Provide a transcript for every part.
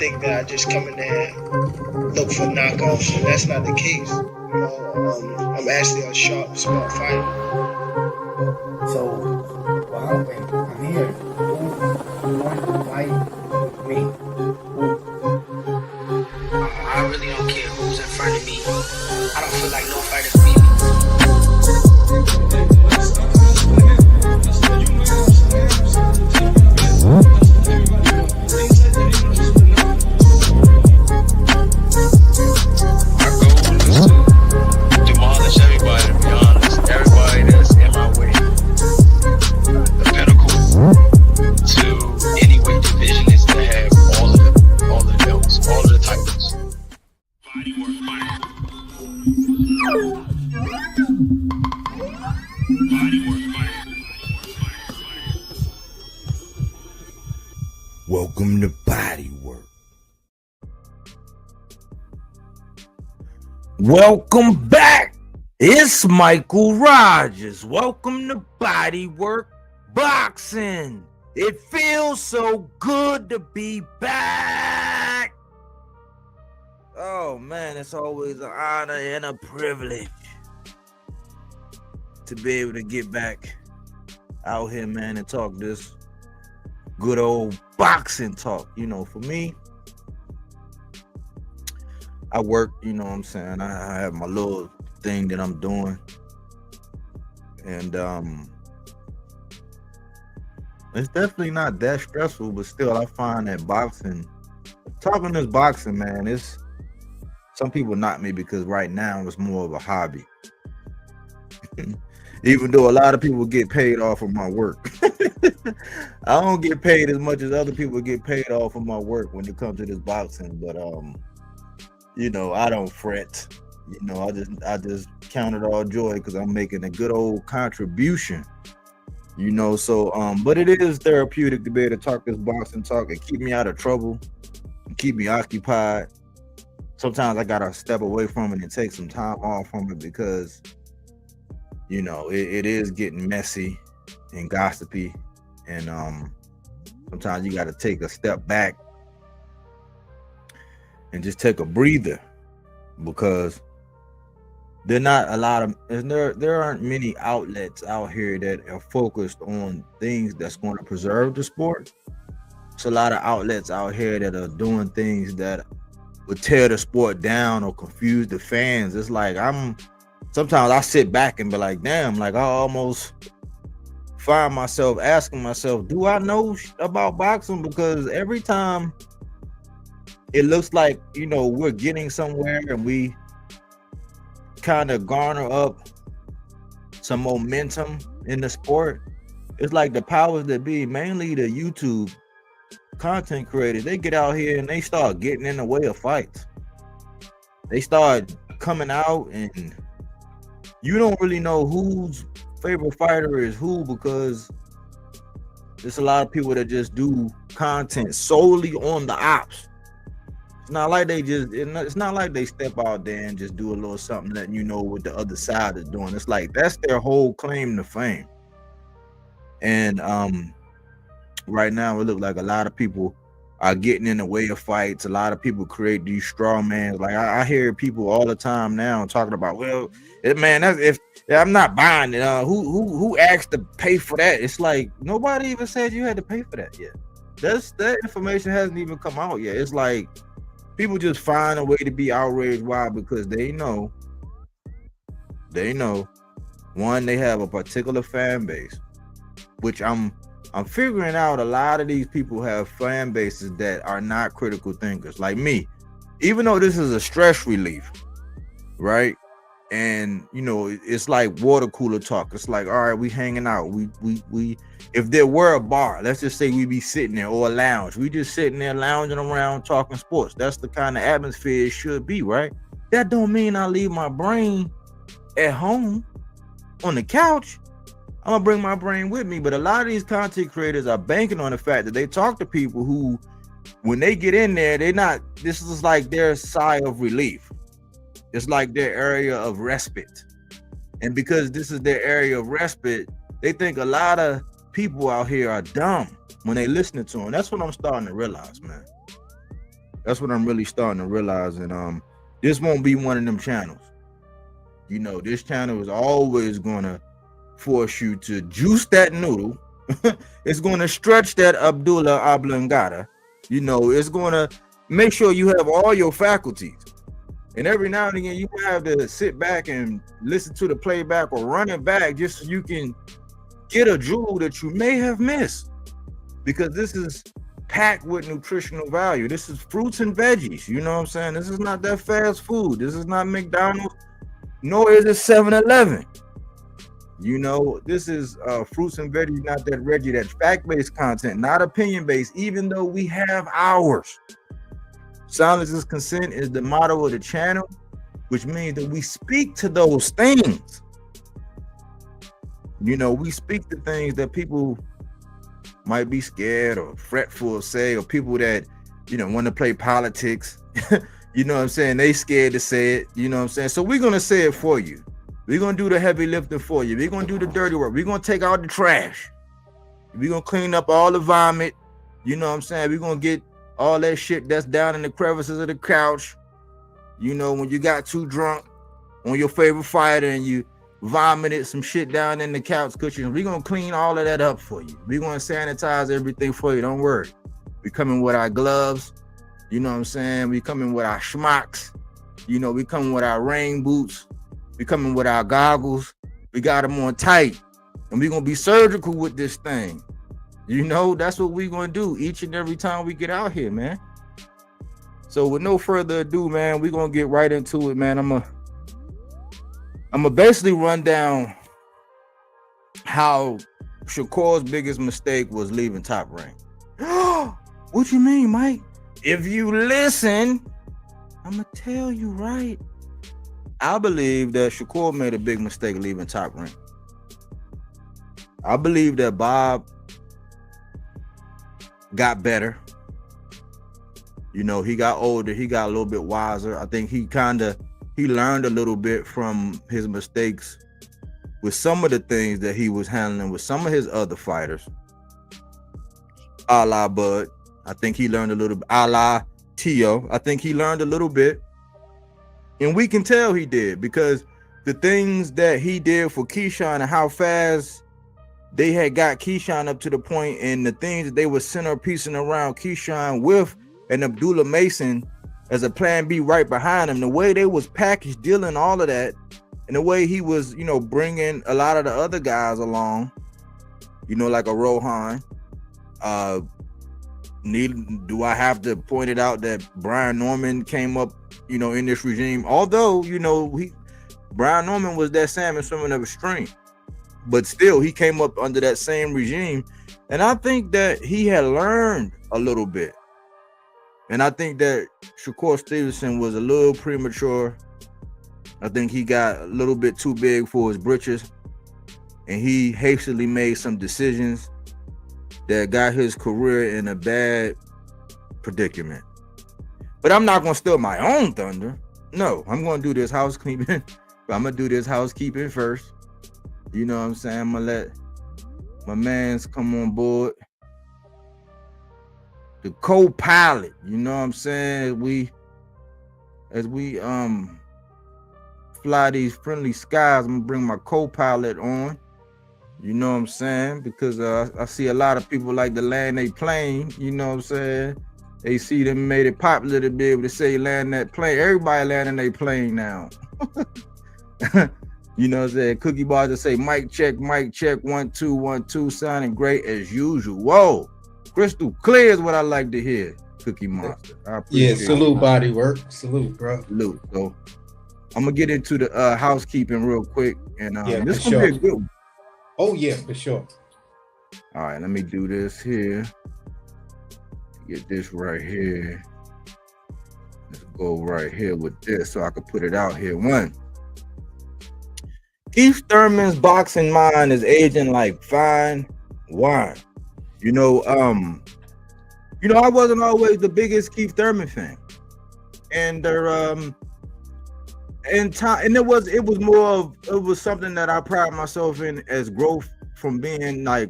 think that I just come in there and look for knockoffs, and that's not the case. You know, I'm actually a sharp, smart fighter. So, well, wait, I'm here. Who wants to fight with me? I really don't care who's in front of me. I don't feel like no fighter can beat me. My goal is to demolish everybody, to be honest. Everybody that's in my way. The pinnacle to any weight division is to have all the belts, all of the titles. Welcome to Bodywork. Welcome back. It's Michael Rogers. Welcome to Bodywork Boxing. It feels so good to be back. Oh man, it's always an honor and a privilege to be able to get back out here, man, and talk this good old boxing talk. You know, for me, I work, you know what I'm saying? I have my little thing that I'm doing. And it's definitely not that stressful, but still I find that talking this boxing, man, it's some people knock me because right now it's more of a hobby. Even though a lot of people get paid off of my work. I don't get paid as much as other people get paid off of my work when it comes to this boxing, but you know, I don't fret. You know, I just count it all joy because I'm making a good old contribution. You know, so but it is therapeutic to be able to talk this boxing talk and keep me out of trouble and keep me occupied. Sometimes I gotta step away from it and take some time off from it because, you know, it is getting messy and gossipy, and sometimes you gotta take a step back and just take a breather, because there aren't many outlets out here that are focused on things that's going to preserve the sport. It's a lot of outlets out here that are doing things that would tear the sport down or confuse the fans. It's like sometimes I sit back and be like, damn, like I almost find myself asking myself, do I know about boxing? Because every time it looks like, you know, we're getting somewhere and we kind of garner up some momentum in the sport, it's like the powers that be, mainly the YouTube content creators, they get out here and they start getting in the way of fights. They start coming out and you don't really know whose favorite fighter is who, because there's a lot of people that just do content solely on the ops. It's not like it's not like they step out there and just do a little something letting you know what the other side is doing. It's like that's their whole claim to fame. And right now it looks like a lot of people are getting in the way of fights. A lot of people create these straw mans. Like I hear people all the time now talking about, well, man, that's if I'm not buying it. Who asked to pay for that? It's like nobody even said you had to pay for that yet. That information hasn't even come out yet. It's like people just find a way to be outraged. Why? Because they know one, they have a particular fan base, which I'm figuring out a lot of these people have fan bases that are not critical thinkers like me, even though this is a stress relief, right? And you know, it's like water cooler talk. It's like, all right, we hanging out. We if there were a bar, let's just say we be sitting there, or a lounge, we just sitting there lounging around talking sports. That's the kind of atmosphere it should be, right? That don't mean I leave my brain at home on the couch. I'm gonna bring my brain with me. But a lot of these content creators are banking on the fact that they talk to people who, when they get in there, this is like their sigh of relief. It's like their area of respite. And because this is their area of respite, they think a lot of people out here are dumb when they listening to them. That's what I'm starting to realize, man. That's what I'm really starting to realize. And this won't be one of them channels. You know, this channel is always gonna force you to juice that noodle. It's gonna stretch that Abdullah oblongata. You know, it's gonna make sure you have all your faculties. And every now and again, you have to sit back and listen to the playback or run it back just so you can get a jewel that you may have missed. Because this is packed with nutritional value. This is fruits and veggies. You know what I'm saying? This is not that fast food. This is not McDonald's, nor is it 7-Eleven. You know, this is fruits and veggies, not that Reggie, that fact-based content, not opinion-based, even though we have ours. Silence is consent is the motto of the channel, which means that we speak to those things. You know, we speak to things that people might be scared or fretful of say, or people that, you know, want to play politics. You know what I'm saying? They scared to say it. You know what I'm saying? So we're going to say it for you. We're going to do the heavy lifting for you. We're going to do the dirty work. We're going to take out the trash. We're going to clean up all the vomit. You know what I'm saying? We're going to get all that shit that's down in the crevices of the couch. You know, when you got too drunk on your favorite fighter and you vomited some shit down in the couch cushions, we're going to clean all of that up for you. We're going to sanitize everything for you. Don't worry. We coming with our gloves. You know what I'm saying? We coming with our schmucks. You know, we coming with our rain boots. We coming with our goggles. We got them on tight. And we're going to be surgical with this thing. You know, that's what we're going to do each and every time we get out here, man. So with no further ado, man, we're going to get right into it, man. I'm going to basically run down how Shakur'S biggest mistake was leaving Top Rank. What you mean, Mike? If you listen, I'm going to tell you, right? I believe that Shakur made a big mistake leaving Top Rank. I believe that Bob got better. You know, he got older. He got a little bit wiser. I think he learned a little bit from his mistakes with some of the things that he was handling with some of his other fighters. A la Bud. I think he learned a little bit. A la Tio. I think he learned a little bit. And we can tell he did, because the things that he did for Keyshawn and how fast they had got Keyshawn up to the point, and the things that they were centerpiecing around Keyshawn with and Abdullah Mason as a plan B right behind him, the way they was packaged dealing all of that, and the way he was, you know, bringing a lot of the other guys along, you know, like a Rohan. Do I have to point it out that Brian Norman came up, you know, in this regime? Although, you know, Brian Norman was that salmon swimming upstream, but still he came up under that same regime. And I think that he had learned a little bit. And I think that Shakur Stevenson was a little premature. I think he got a little bit too big for his britches, and he hastily made some decisions that got his career in a bad predicament. But I'm not going to steal my own thunder. No, I'm going to do this housekeeping. But I'm going to do this housekeeping first. You know what I'm saying? I'm going to let my mans come on board. The co-pilot, you know what I'm saying? As we fly these friendly skies, I'm going to bring my co-pilot on. You know what I'm saying? Because I see a lot of people like to land their plane. You know what I'm saying? They see them made it popular to be able to say land that plane. Everybody landing their plane now. You know what I'm saying? Cookie bars that say mic check, 1 2 1 2, sounding great as usual. Whoa, crystal clear is what I like to hear. Cookie Monster. I appreciate salute Bodywork. Salute, bro. Salute. So I'm gonna get into the housekeeping real quick, and this is gonna be a good one. Oh yeah, for sure. All right, let me do this here. Get this right here. Let's go right here with this so I can put it out here. One. Keith Thurman's boxing mind is aging like fine wine. You know, I wasn't always the biggest Keith Thurman fan. And it was something that I pride myself in as growth from being like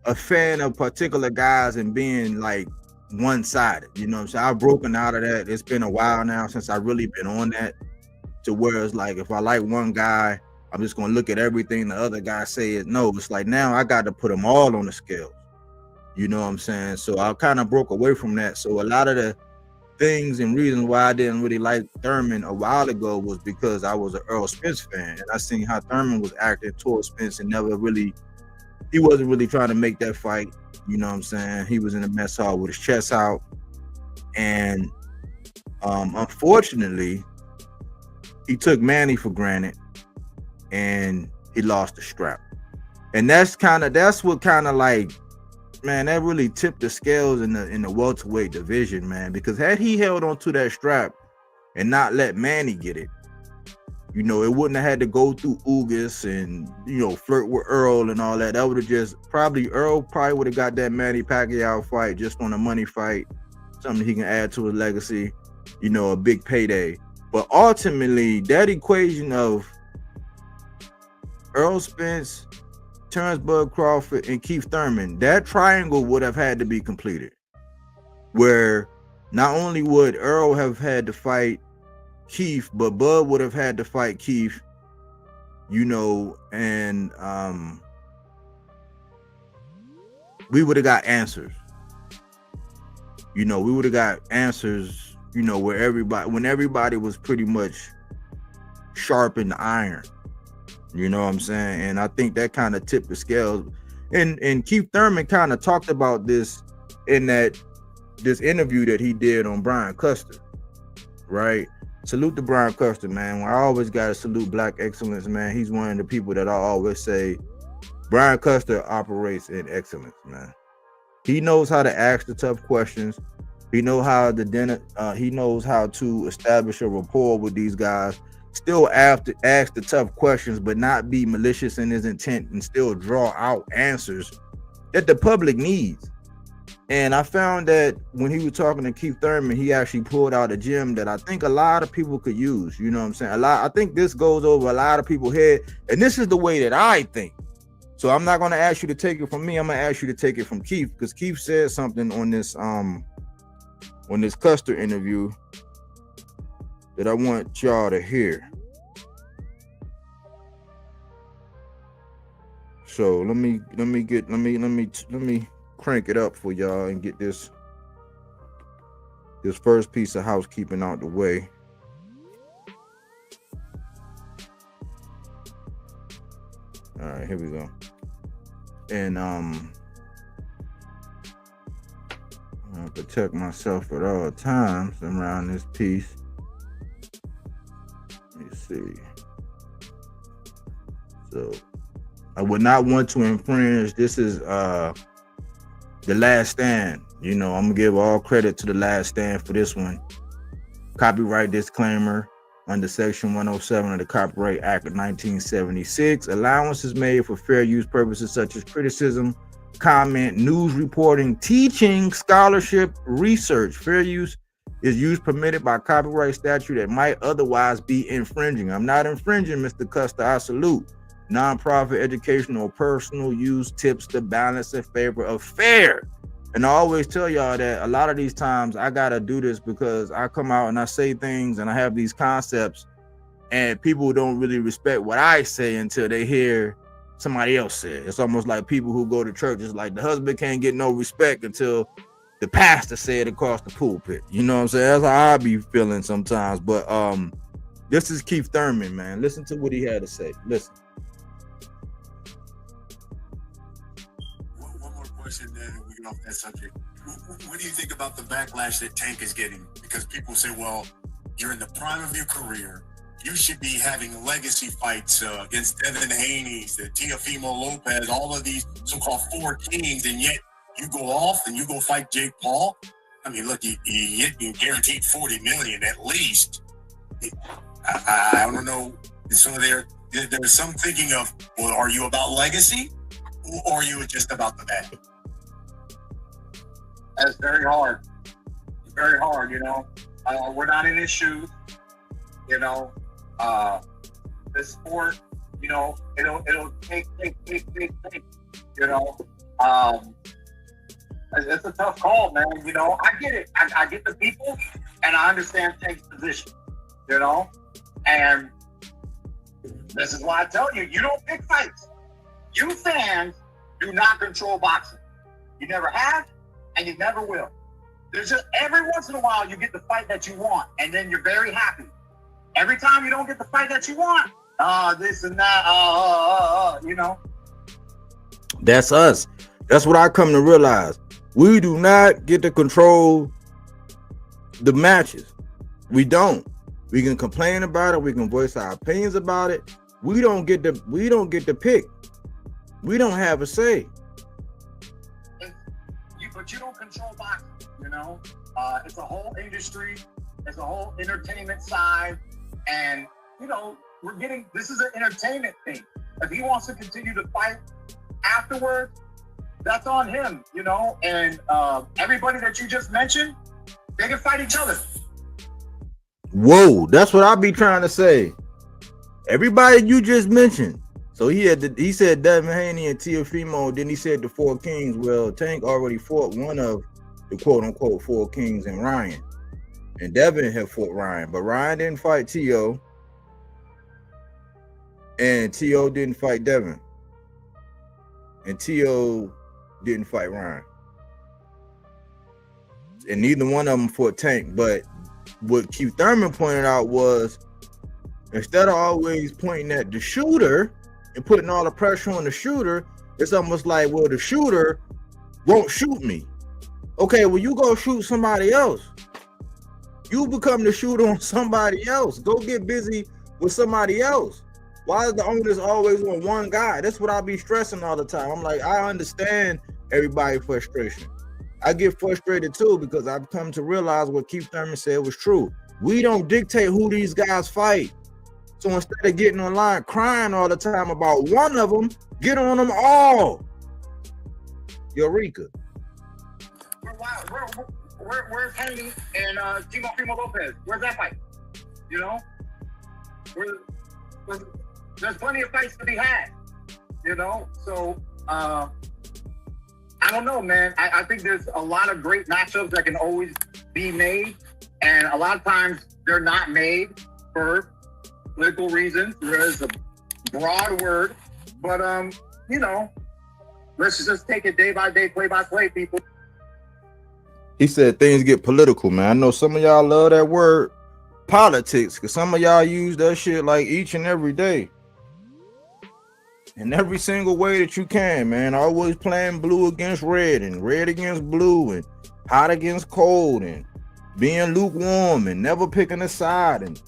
a fan of particular guys and being like one-sided. You know what I'm saying? I've broken out of that. It's been a while now since I really been on that, to where it's like if I like one guy, I'm just gonna look at everything the other guy says. No, it's like now I got to put them all on the scale. You know what I'm saying? So I kind of broke away from that. So a lot of the things and reasons why I didn't really like Thurman a while ago was because I was an Earl Spence fan, and I seen how Thurman was acting towards Spence and he wasn't really trying to make that fight. You know what I'm saying? He was in the mess hall with his chest out, and unfortunately, he took Manny for granted, and he lost the strap. And that's what kind of like, man, that really tipped the scales in the welterweight division, man. Because had he held on to that strap and not let Manny get it, you know, it wouldn't have had to go through Ugas and, you know, flirt with Earl and all that. That would have Earl probably would have got that Manny Pacquiao fight just on a money fight, something he can add to his legacy, you know, a big payday. But ultimately, that equation of Earl Spence, Terrence Bud Crawford, and Keith Thurman, that triangle would have had to be completed. Where not only would Earl have had to fight Keith, but Bud would have had to fight Keith, you know, and we would have got answers. You know, we would have got answers, you know, when everybody was pretty much sharp in the iron. You know what I'm saying? And I think that kind of tipped the scales. And Keith Thurman kind of talked about this in this interview that he did on Brian Custer, right? Salute to Brian Custer, man. I always got to salute Black excellence, man. He's one of the people that I always say, Brian Custer operates in excellence, man. He knows how to ask the tough questions. He knows how to establish a rapport with these guys. Still have to ask the tough questions, but not be malicious in his intent, and still draw out answers that the public needs. And I found that when he was talking to Keith Thurman, he actually pulled out a gem that I think a lot of people could use. You know what I'm saying? I think this goes over a lot of people's head, and this is the way that I think. So I'm not going to ask you to take it from me. I'm going to ask you to take it from Keith, because Keith said something on this Custer interview that I want y'all to hear. So let me crank it up for y'all and get this first piece of housekeeping out the way. All right, here we go. And I'll protect myself at all times around this piece. Let me see. So I would not want to infringe. This is The Last Stand. You know, I'm gonna give all credit to The Last Stand for this one. Copyright disclaimer. Under Section 107 of the Copyright Act of 1976, allowance is made for fair use purposes such as criticism, comment, news reporting, teaching, scholarship, research. Fair use is use permitted by copyright statute that might otherwise be infringing. I'm not infringing, Mr. Custer. I salute. Nonprofit, educational, or personal use tips the balance in favor of fair. And I always tell y'all that a lot of these times I gotta do this because I come out and I say things and I have these concepts, and people don't really respect what I say until they hear somebody else say it. It's almost like people who go to church. It's like the husband can't get no respect until the pastor said across the pulpit. You know what I'm saying? That's how I be feeling sometimes. But this is Keith Thurman, man. Listen to what he had to say. Listen. One more question, then we get off that subject. What do you think about the backlash that Tank is getting? Because people say, well, you're in the prime of your career. You should be having legacy fights against Devin Haney, the Teofimo Lopez, all of these so-called four kings, and yet you go off and you go fight Jake Paul. I mean, look, you guaranteed $40 million at least. I don't know. So there's some thinking of, well, are you about legacy, or are you just about the bag? That's very hard. It's very hard, you know. We're not in his shoes, you know. This sport, you know, it'll take, you know. it's a tough call, man. You know, I get it. I get the people, and I understand Tank's position. You know, and this is why I tell you, you don't pick fights. You fans do not control boxing. You never have, and you never will. There's just every once in a while you get the fight that you want, and then you're very happy. Every time you don't get the fight that you want, this and that, you know. That's us. That's what I come to realize. We do not get to control the matches. We don't. We can complain about it. We can voice our opinions about it. We don't get to pick. We don't have a say. But you don't control boxing. You know, it's a whole industry. It's a whole entertainment side, and you know, this is an entertainment thing. If he wants to continue to fight afterwards, that's on him, you know. And everybody that you just mentioned, they can fight each other. Whoa, that's what I be trying to say. Everybody you just mentioned. So he said Devin Haney and Teofimo. Then he said the Four Kings. Well, Tank already fought one of the quote unquote Four Kings and Ryan, and Devin had fought Ryan, but Ryan didn't fight Teo, and Teo didn't fight Devin, and Teo didn't fight Ryan, and neither one of them fought Tank. But what Keith Thurman pointed out was, instead of always pointing at the shooter and putting all the pressure on the shooter, it's almost like, well, the shooter won't shoot me. Okay, well, you go shoot somebody else. You become the shooter on somebody else. Go get busy with somebody else. Why is the onus always on one guy? That's what I be stressing all the time. I'm like, I understand everybody's frustration. I get frustrated too, because I've come to realize what Keith Thurman said was true. We don't dictate who these guys fight. So instead of getting online crying all the time about one of them, get on them all. Eureka. Where's Haney and Teofimo Lopez? Where's that fight? You know? There's plenty of fights to be had. You know? So, I don't know, man. I think there's a lot of great matchups that can always be made. And a lot of times they're not made for political reasons. There's a broad word. But, you know, let's just take it day by day, play by play, people. He said things get political, man. I know some of y'all love that word politics, because some of y'all use that shit like each and every day. In every single way that you can, man. Always playing blue against red and red against blue and hot against cold and being lukewarm and never picking a side and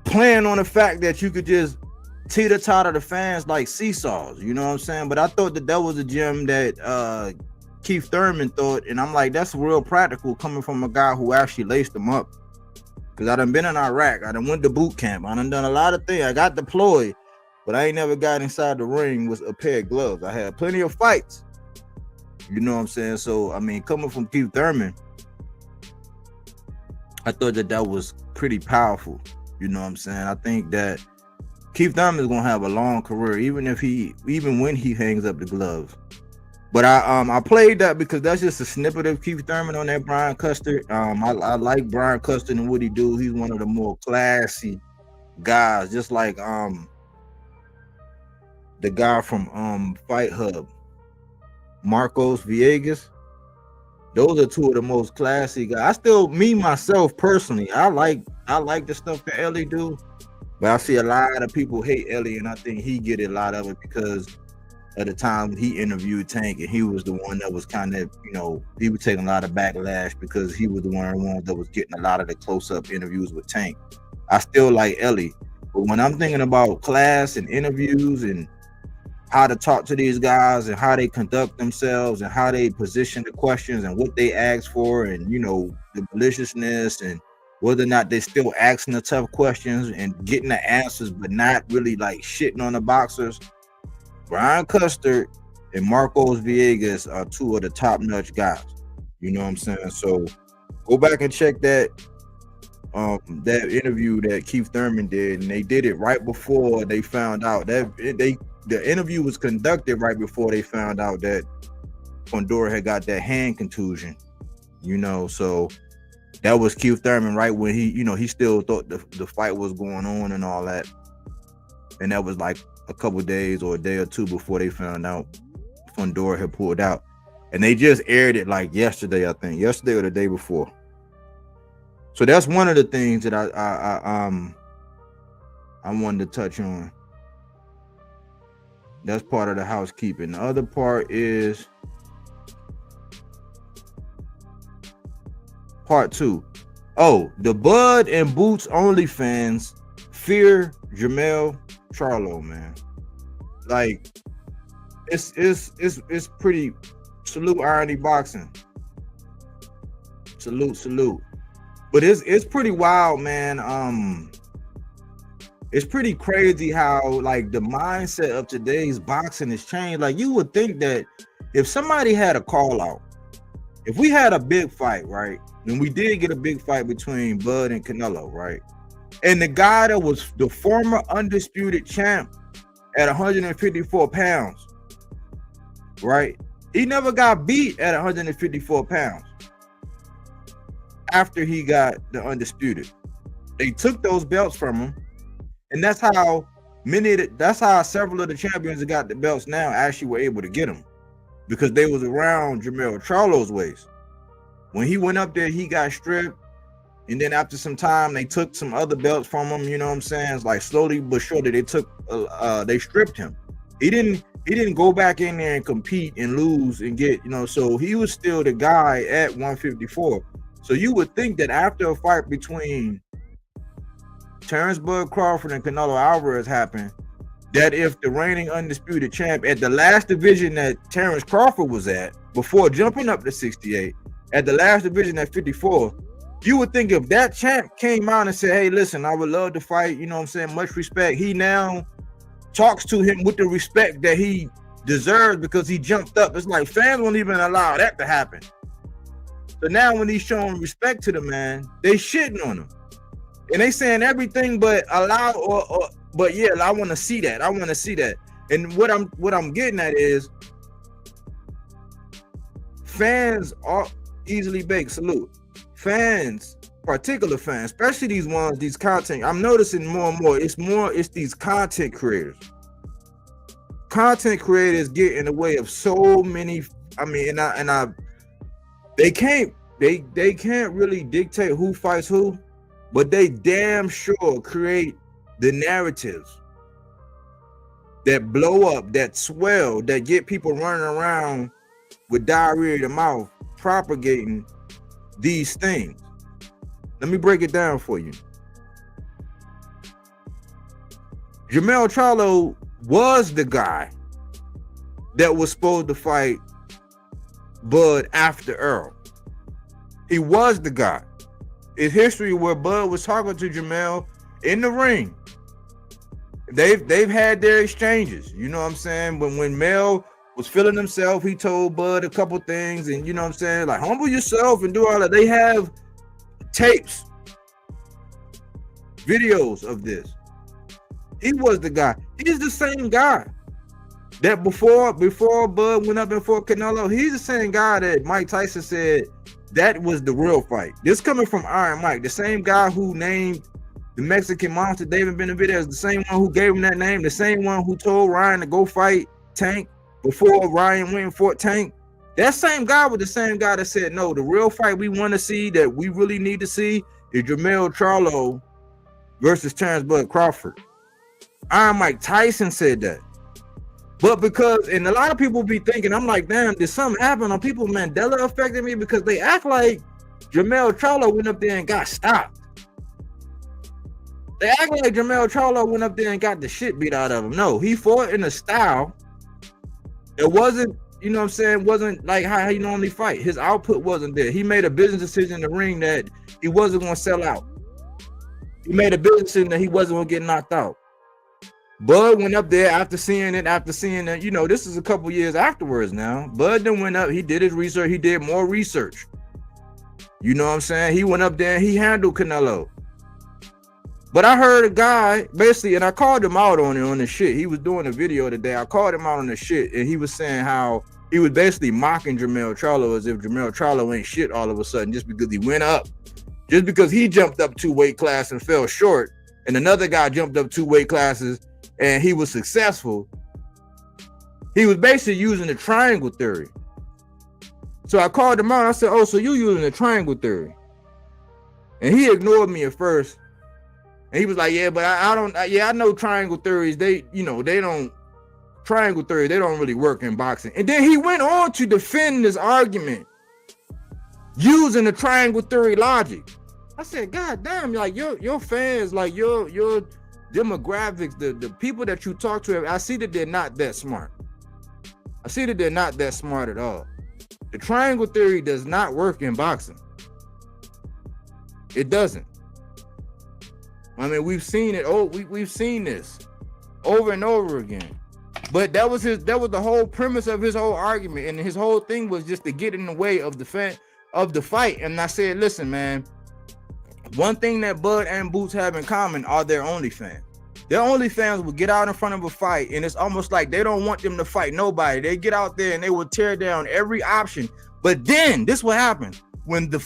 playing on the fact that you could just teeter-totter the fans like seesaws, you know what I'm saying? But I thought that was a gem that Keith Thurman thought, and I'm like, that's real practical coming from a guy who actually laced them up. Because I done been in Iraq, I done went to boot camp, I done a lot of things. I got deployed, but I ain't never got inside the ring with a pair of gloves. I had plenty of fights, you know what I'm saying? So, I mean, coming from Keith Thurman, I thought that was pretty powerful, you know what I'm saying? I think that Keith Thurman is gonna have a long career, even when he hangs up the gloves. But I played that because that's just a snippet of Keith Thurman on that Brian Custer. I like Brian Custer and what he do. He's one of the more classy guys, just like the guy from Fight Hub, Marcos Villegas. Those are two of the most classy guys. Myself personally, I like the stuff that Ellie do, but I see a lot of people hate Ellie, and I think he get a lot of it because at the time he interviewed Tank, and he was the one that was kind of, you know, he was taking a lot of backlash because he was the one that was getting a lot of the close-up interviews with Tank. I still like Ellie, but when I'm thinking about class and interviews and how to talk to these guys and how they conduct themselves and how they position the questions and what they ask for, and, you know, the maliciousness and whether or not they're still asking the tough questions and getting the answers, but not really like shitting on the boxers. Brian Custer and Marcos Villegas are two of the top-notch guys. You know what I'm saying? So go back and check that interview that Keith Thurman did, and they did it right before they found out that the interview was conducted right before they found out that Fundora had got that hand contusion, you know, so that was Keith Thurman right when he, you know, he still thought the fight was going on and all that. And that was like a couple days or a day or two before they found out Fundora had pulled out. And they just aired it like yesterday, I think. Yesterday or the day before. So that's one of the things that I wanted to touch on. That's part of the housekeeping. The other part is part 2. Oh, the Bud and Boots only fans fear Jermell Charlo, man. Like, it's pretty. Salute Irony Boxing. Salute. But it's pretty wild, man. It's pretty crazy how like the mindset of today's boxing has changed. Like, you would think that if somebody had a call out, if we had a big fight, right? And we did get a big fight between Bud and Canelo, right? And the guy that was the former undisputed champ at 154 pounds, right? He never got beat at 154 pounds after he got the undisputed. They took those belts from him, and that's how several of the champions that got the belts now actually were able to get them, because they was around Jermell Charlo's waist. When he went up there, he got stripped, and then after some time, they took some other belts from him. You know what I'm saying? It's like slowly but surely they stripped him. He didn't go back in there and compete and lose and get, you know, so he was still the guy at 154. So you would think that after a fight between Terrence Bud Crawford and Canelo Alvarez happened, that if the reigning undisputed champ at the last division that Terrence Crawford was at, before jumping up to 68, at the last division at 54, you would think if that champ came out and said, hey, listen, I would love to fight, you know what I'm saying, much respect, he now talks to him with the respect that he deserves because he jumped up. It's like fans won't even allow that to happen. So now when he's showing respect to the man, they shitting on him. And they saying everything but allow but yeah, I want to see that. I want to see that. And what I'm getting at is fans are easily baked. Salute. Fans, particular fans, especially these content. I'm noticing more and more. It's these content creators. Content creators get in the way of so many. I mean, they can't really dictate who fights who, but they damn sure create the narratives that blow up, that swell, that get people running around with diarrhea in the mouth, propagating these things. Let me break it down for you. Jermell Charlo was the guy that was supposed to fight Bud after Earl. He was the guy. It's history where Bud was talking to Jermell in the ring. They've had their exchanges. You know what I'm saying? When Mel was feeling himself, he told Bud a couple things, and you know what I'm saying, like humble yourself and do all that. They have tapes, videos of this. He was the guy. He's the same guy that before Bud went up and fought Canelo. He's the same guy that Mike Tyson said that was the real fight. This coming from Iron Mike, the same guy who named the Mexican monster David Benavidez, the same one who gave him that name, the same one who told Ryan to go fight Tank before Ryan went and fought Tank. That same guy was the same guy that said, no, the real fight we want to see, that we really need to see, is Jermell Charlo versus Terrence Bud Crawford. Iron Mike Tyson said that. But because, and a lot of people be thinking, I'm like, damn, did something happen? Are people Mandela affected me? Because they act like Jermell Charlo went up there and got stopped. They act like Jermell Charlo went up there and got the shit beat out of him. No, he fought in a style that wasn't, you know what I'm saying, wasn't like how he normally fight. His output wasn't there. He made a business decision in the ring that he wasn't going to sell out. He made a business decision that he wasn't going to get knocked out. Bud went up there after seeing that, you know, this is a couple years afterwards now. Bud then went up, he did his research, he did more research. You know what I'm saying? He went up there and he handled Canelo. But I heard a guy, basically, and I called him out on the shit. He was doing a video today. I called him out on the shit, and he was saying how he was basically mocking Jermell Charlo as if Jermell Charlo ain't shit all of a sudden just because he went up. Just because he jumped up 2 weight classes and fell short, and another guy jumped up 2 weight classes and he was successful. He was basically using the triangle theory. So I called him out. I said, "Oh, so you using the triangle theory?" And he ignored me at first. And he was like, "Yeah, but I don't. Yeah, I know triangle theories. They don't triangle theory. They don't really work in boxing." And then he went on to defend this argument using the triangle theory logic. I said, "God damn! Like your fans, like your demographics, the people that you talk to, I see that they're not that smart. I see that they're not that smart at all. The triangle theory does not work in boxing. It doesn't. I mean, we've seen it. Oh, we've seen this over and over again. But that was the whole premise of his whole argument, and his whole thing was just to get in the way of the fight. And I said, listen, man, one thing that Bud and Boots have in common are their OnlyFans. Their OnlyFans will get out in front of a fight, and it's almost like they don't want them to fight nobody. They get out there and they will tear down every option. But then this what happens when their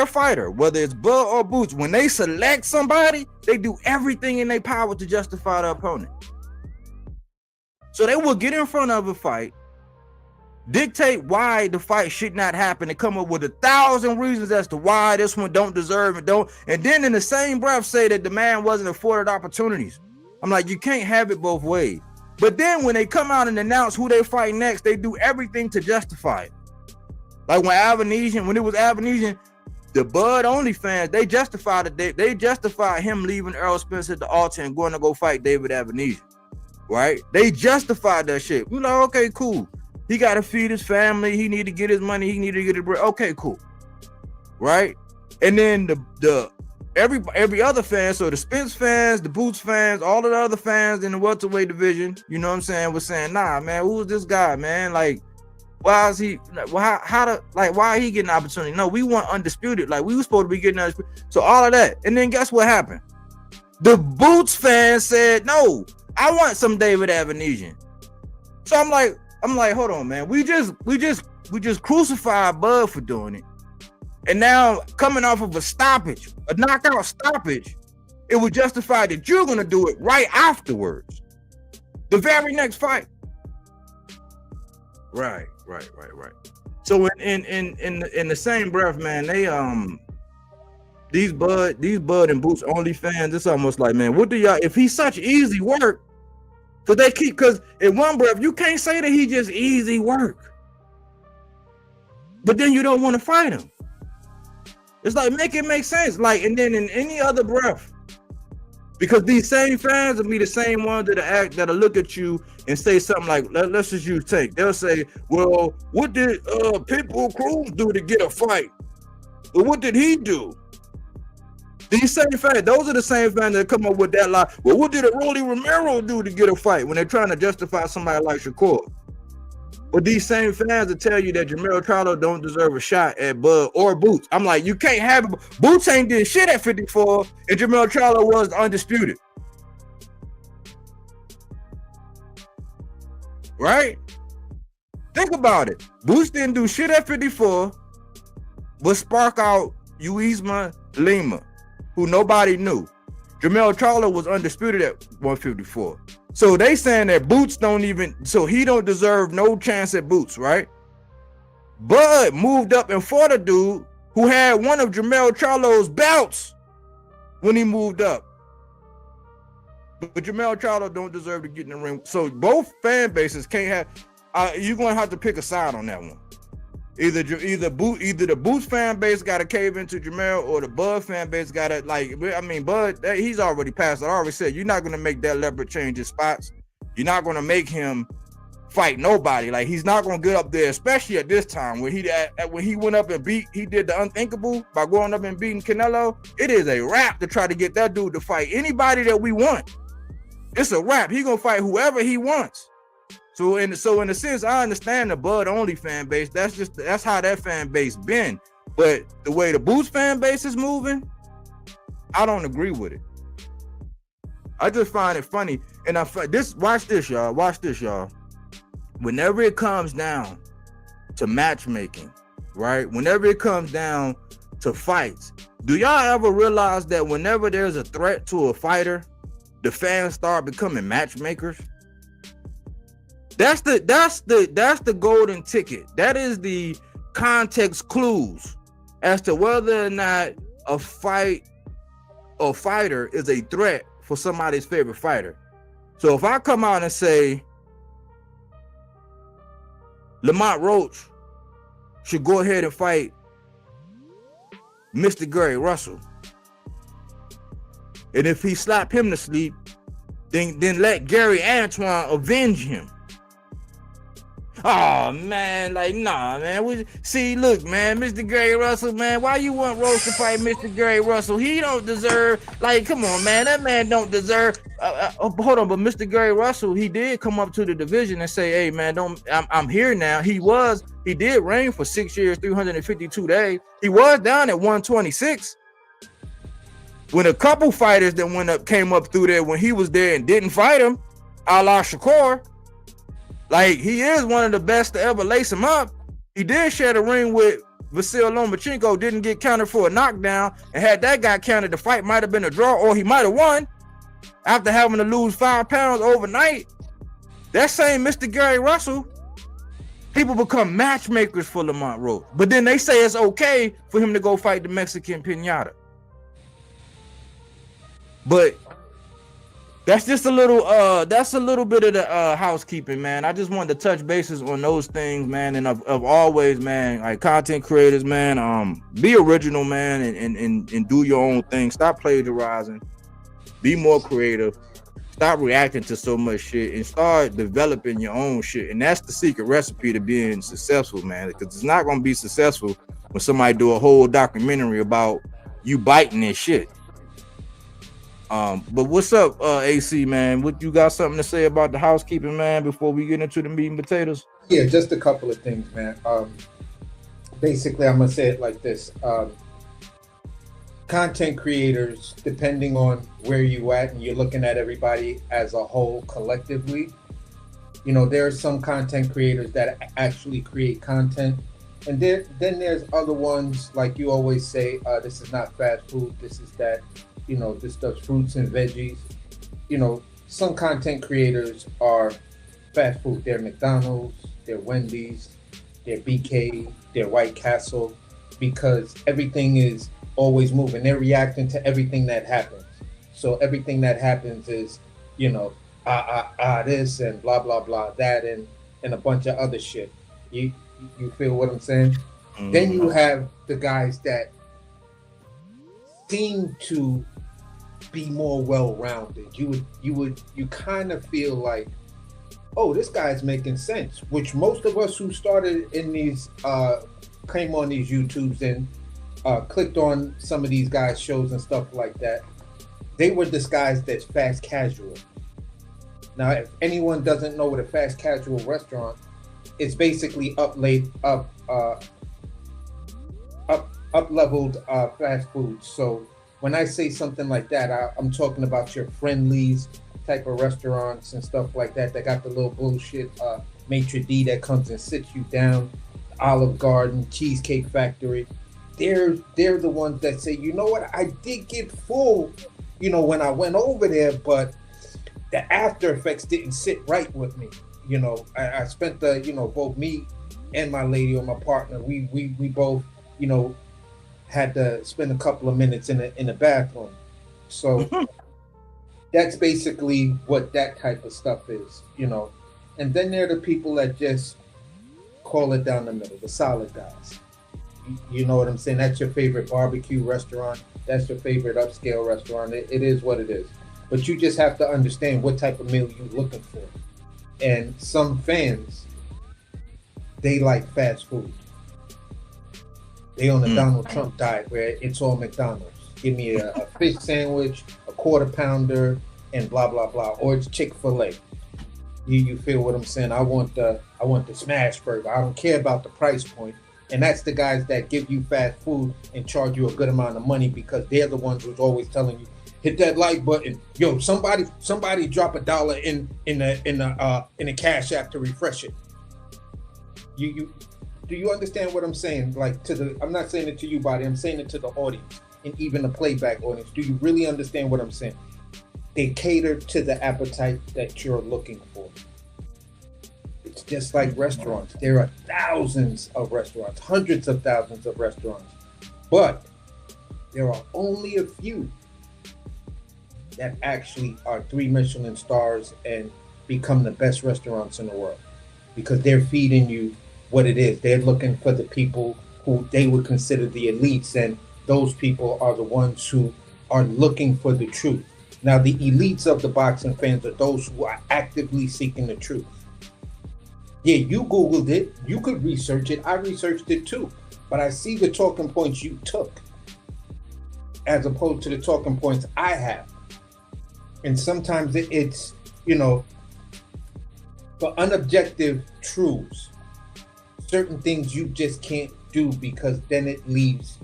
fighter, whether it's Bud or Boots, when they select somebody, they do everything in their power to justify the opponent. So they will get in front of a fight, dictate why the fight should not happen, and come up with 1,000 reasons as to why this one don't deserve it, and then in the same breath say that the man wasn't afforded opportunities. I'm like, you can't have it both ways. But then when they come out and announce who they fight next, they do everything to justify it. Like when it was Avenesian, the Bud OnlyFans, they justified it. They justified him leaving Errol Spence at the altar and going to go fight David Avenesian, right? They justified that shit. You know, okay, cool. He got to feed his family. He need to get his money. He need to get his bread. Okay, cool, right? And then every other fan, so the Spence fans, the Boots fans, all of the other fans in the welterweight division, you know what I'm saying, was saying, nah, man, who is this guy, man? Like, why is he? Why he getting an opportunity? No, we want undisputed. Like, we were supposed to be getting undisputed. So all of that, and then guess what happened? The Boots fans said, no, I want some David Avenesian. So I'm like, hold on, man. We just crucified Bud for doing it. And now coming off of a knockout stoppage, it was justified that you're gonna do it right afterwards. The very next fight. Right. So in the same breath, man, they these Bud and Boots OnlyFans, it's almost like, man, what do y'all, if he's such easy work, because in one breath, you can't say that he just easy work. But then you don't want to fight him. It's like, make it make sense. Like, and then in any other breath, because these same fans will be the same ones that'll look at you and say something like, let's just use Tank. They'll say, well, what did Pitbull Cruz do to get a fight? But what did he do? These same fans, those are the same fans that come up with that lie. Well, what did Rolly Romero do to get a fight when they're trying to justify somebody like Shakur? But these same fans will tell you that Jermell Charlo don't deserve a shot at Bud or Boots. I'm like, you can't have it. Boots ain't did shit at 54, and Jermell Charlo was undisputed. Right? Think about it. Boots didn't do shit at 54, but spark out Uisma Lima, who nobody knew. Jermell Charlo was undisputed at 154. So they saying that Boots he don't deserve no chance at Boots, right? Bud moved up and fought a dude who had one of Jermell Charlo's belts when he moved up. But Jermell Charlo don't deserve to get in the ring. So both fan bases can't have, you're going to have to pick a side on that one. Either the Boots fan base got to cave into Jermell, or the Bud fan base got to, Bud, he's already passed. I already said, you're not going to make that leopard change his spots. You're not going to make him fight nobody. Like, he's not going to get up there, especially at this time when he went up and he did the unthinkable by going up and beating Canelo. It is a wrap to try to get that dude to fight anybody that we want. It's a wrap. He going to fight whoever he wants. So in a sense, I understand the Bud only fan base. That's how that fan base been. But the way the Boots fan base is moving, I don't agree with it. I just find it funny. And watch this, y'all. whenever it comes down to matchmaking, right? Whenever it comes down to fights, do y'all ever realize that whenever there's a threat to a fighter, the fans start becoming matchmakers? That's the golden ticket. That is the context clues as to whether or not a fight or fighter is a threat for somebody's favorite fighter. So if I come out and say Lamont Roach should go ahead and fight Mr. Gary Russell, and if he slap him to sleep, then let Gary Antoine avenge him. Oh man, like nah, man. Look, man, Mr. Gary Russell, man. Why you want Rose to fight Mr. Gary Russell? He don't deserve. Like, come on, man. That man don't deserve. Hold on, but Mr. Gary Russell, he did come up to the division and say, "Hey, man, I'm here now." He did reign for 6 years, 352 days. He was down at 126. When a couple fighters that came up through there when he was there and didn't fight him, a la Shakur. Like, he is one of the best to ever lace him up. He did share the ring with Vasyl Lomachenko, didn't get counted for a knockdown, and had that guy counted, the fight might have been a draw, or he might have won after having to lose 5 pounds overnight. That same Mr. Gary Russell, people become matchmakers for Lamont Roach, but then they say it's okay for him to go fight the Mexican Pinata. But that's just a little bit of the housekeeping, man. I just wanted to touch bases on those things, man. And of always, man, like content creators, man, be original, man, and do your own thing. Stop plagiarizing. Be more creative. Stop reacting to so much shit and start developing your own shit. And that's the secret recipe to being successful, man. Because it's not gonna be successful when somebody do a whole documentary about you biting their shit. But what's up, AC, man? What you got something to say about the housekeeping, man, before we get into the meat and potatoes? Yeah, just a couple of things, man. Basically, I'm gonna say it like this: content creators, depending on where you at, and you're looking at everybody as a whole collectively. You know, there are some content creators that actually create content, and then there's other ones, like you always say, this is not fast food, this is that. You know, this stuff's fruits and veggies. You know, some content creators are fast food. They're McDonald's, they're Wendy's, they're BK, they're White Castle, because everything is always moving. They're reacting to everything that happens. So everything that happens is, you know, this and blah, blah, blah, that and a bunch of other shit. You feel what I'm saying? Mm-hmm. Then you have the guys that seem to be more well-rounded. You kind of feel like, oh, this guy's making sense, which most of us who started in these came on these YouTubes and clicked on some of these guys' shows and stuff like that, they were disguised as fast casual. Now, if anyone doesn't know what a fast casual restaurant, it's basically up-leveled fast food. So when I say something like that, I'm talking about your Friendlies type of restaurants and stuff like that. They got the little bullshit maitre d' that comes and sits you down, Olive Garden, Cheesecake Factory. They're the ones that say, you know what, I did get full, you know, when I went over there, but the after effects didn't sit right with me. You know, I spent both me and my lady or my partner, we both, you know, had to spend a couple of minutes in the bathroom. So that's basically what that type of stuff is, you know. And then there are the people that just call it down the middle, the solid guys. You know what I'm saying? That's your favorite barbecue restaurant. That's your favorite upscale restaurant. It is what it is. But you just have to understand what type of meal you're looking for. And some fans, they like fast food. They on the Donald Trump diet where it's all McDonald's. Give me a fish sandwich, a quarter pounder, and blah, blah, blah. Or it's Chick-fil-A. You feel what I'm saying? I want the smash burger. I don't care about the price point. And that's the guys that give you fast food and charge you a good amount of money because they're the ones who's always telling you, hit that like button. Yo, somebody drop $1 in the Cash App to refresh it. You do you understand what I'm saying? Like I'm not saying it to you, Body. I'm saying it to the audience and even the playback audience. Do you really understand what I'm saying? They cater to the appetite that you're looking for. It's just like restaurants. There are thousands of restaurants, hundreds of thousands of restaurants, but there are only a few that actually are 3 Michelin stars and become the best restaurants in the world, because they're feeding you what it is. They're looking for the people who they would consider the elites, and those people are the ones who are looking for the truth. Now, the elites of the boxing fans are those who are actively seeking the truth. Yeah, you Googled it, you could research it, I researched it too, but I see the talking points you took as opposed to the talking points I have. And sometimes it's, for unobjective truths, certain things you just can't do, because then it leaves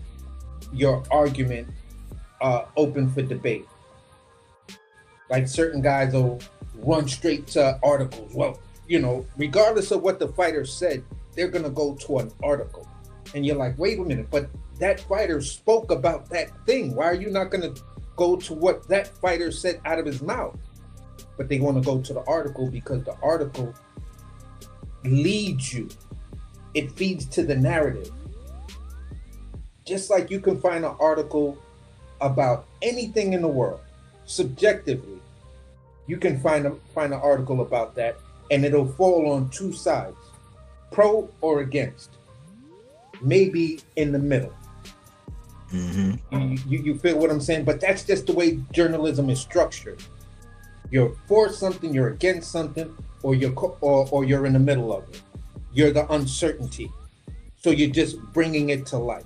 your argument open for debate. Like certain guys will run straight to articles. Well, regardless of what the fighter said, they're going to go to an article. And you're like, wait a minute, but that fighter spoke about that thing. Why are you not going to go to what that fighter said out of his mouth? But they want to go to the article because the article leads you. It feeds to the narrative. Just like you can find an article about anything in the world, subjectively, you can find an article about that, and it'll fall on two sides, pro or against, maybe in the middle. Mm-hmm. You feel what I'm saying? But that's just the way journalism is structured. You're for something, you're against something, or you're in the middle of it. You're the uncertainty. So you're just bringing it to light.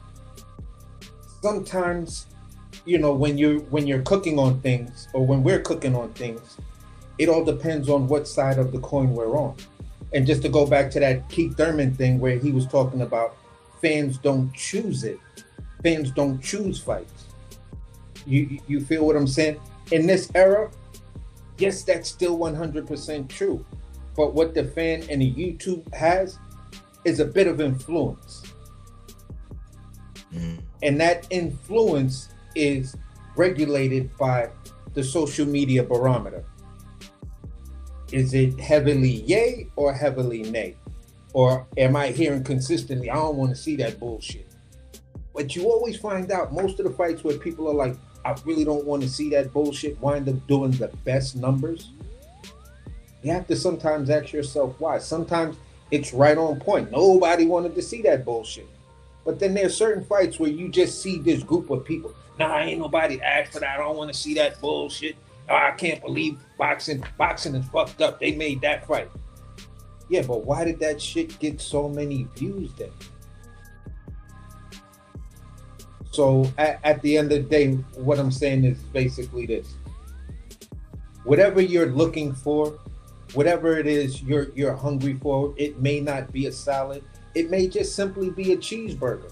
Sometimes, when you're cooking on things, or when we're cooking on things, it all depends on what side of the coin we're on. And just to go back to that Keith Thurman thing where he was talking about fans don't choose it. Fans don't choose fights. You feel what I'm saying? In this era, yes, that's still 100% true. But what the fan and the YouTube has is a bit of influence. And that influence is regulated by the social media barometer. Is it heavily yay or heavily nay? Or am I hearing consistently, I don't want to see that bullshit? But you always find out most of the fights where people are like, I really don't want to see that bullshit, wind up doing the best numbers. You have to sometimes ask yourself why. Sometimes it's right on point. Nobody wanted to see that bullshit. But then there's certain fights where you just see this group of people. Nah, ain't nobody asked for that. I don't want to see that bullshit. Oh, I can't believe boxing is fucked up. They made that fight. Yeah, but why did that shit get so many views then? So at the end of the day, what I'm saying is basically this. Whatever you're looking for, whatever it is you're hungry for, it may not be a salad. It may just simply be a cheeseburger.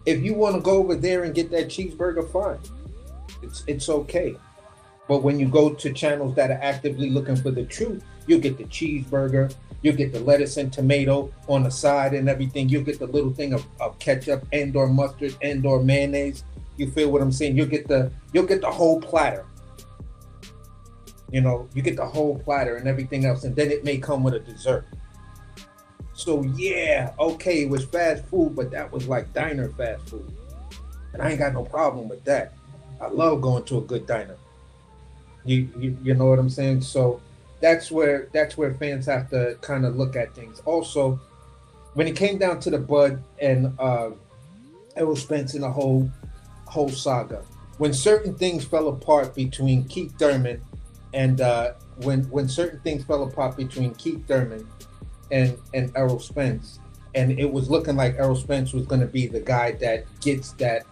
If you want to go over there and get that cheeseburger, fine. It's okay. But when you go to channels that are actively looking for the truth, you'll get the cheeseburger, you'll get the lettuce and tomato on the side and everything. You'll get the little thing of ketchup and or mustard and or mayonnaise. You feel what I'm saying? You'll get the whole platter. You get the whole platter and everything else, and then it may come with a dessert. So yeah, okay, it was fast food, but that was like diner fast food. And I ain't got no problem with that. I love going to a good diner. You know what I'm saying? So that's where fans have to kind of look at things. Also, when it came down to the Bud and Errol Spence and the whole saga, when certain things fell apart between Keith Thurman and when certain things fell apart between Keith Thurman and Errol Spence, and it was looking like Errol Spence was going to be the guy that gets that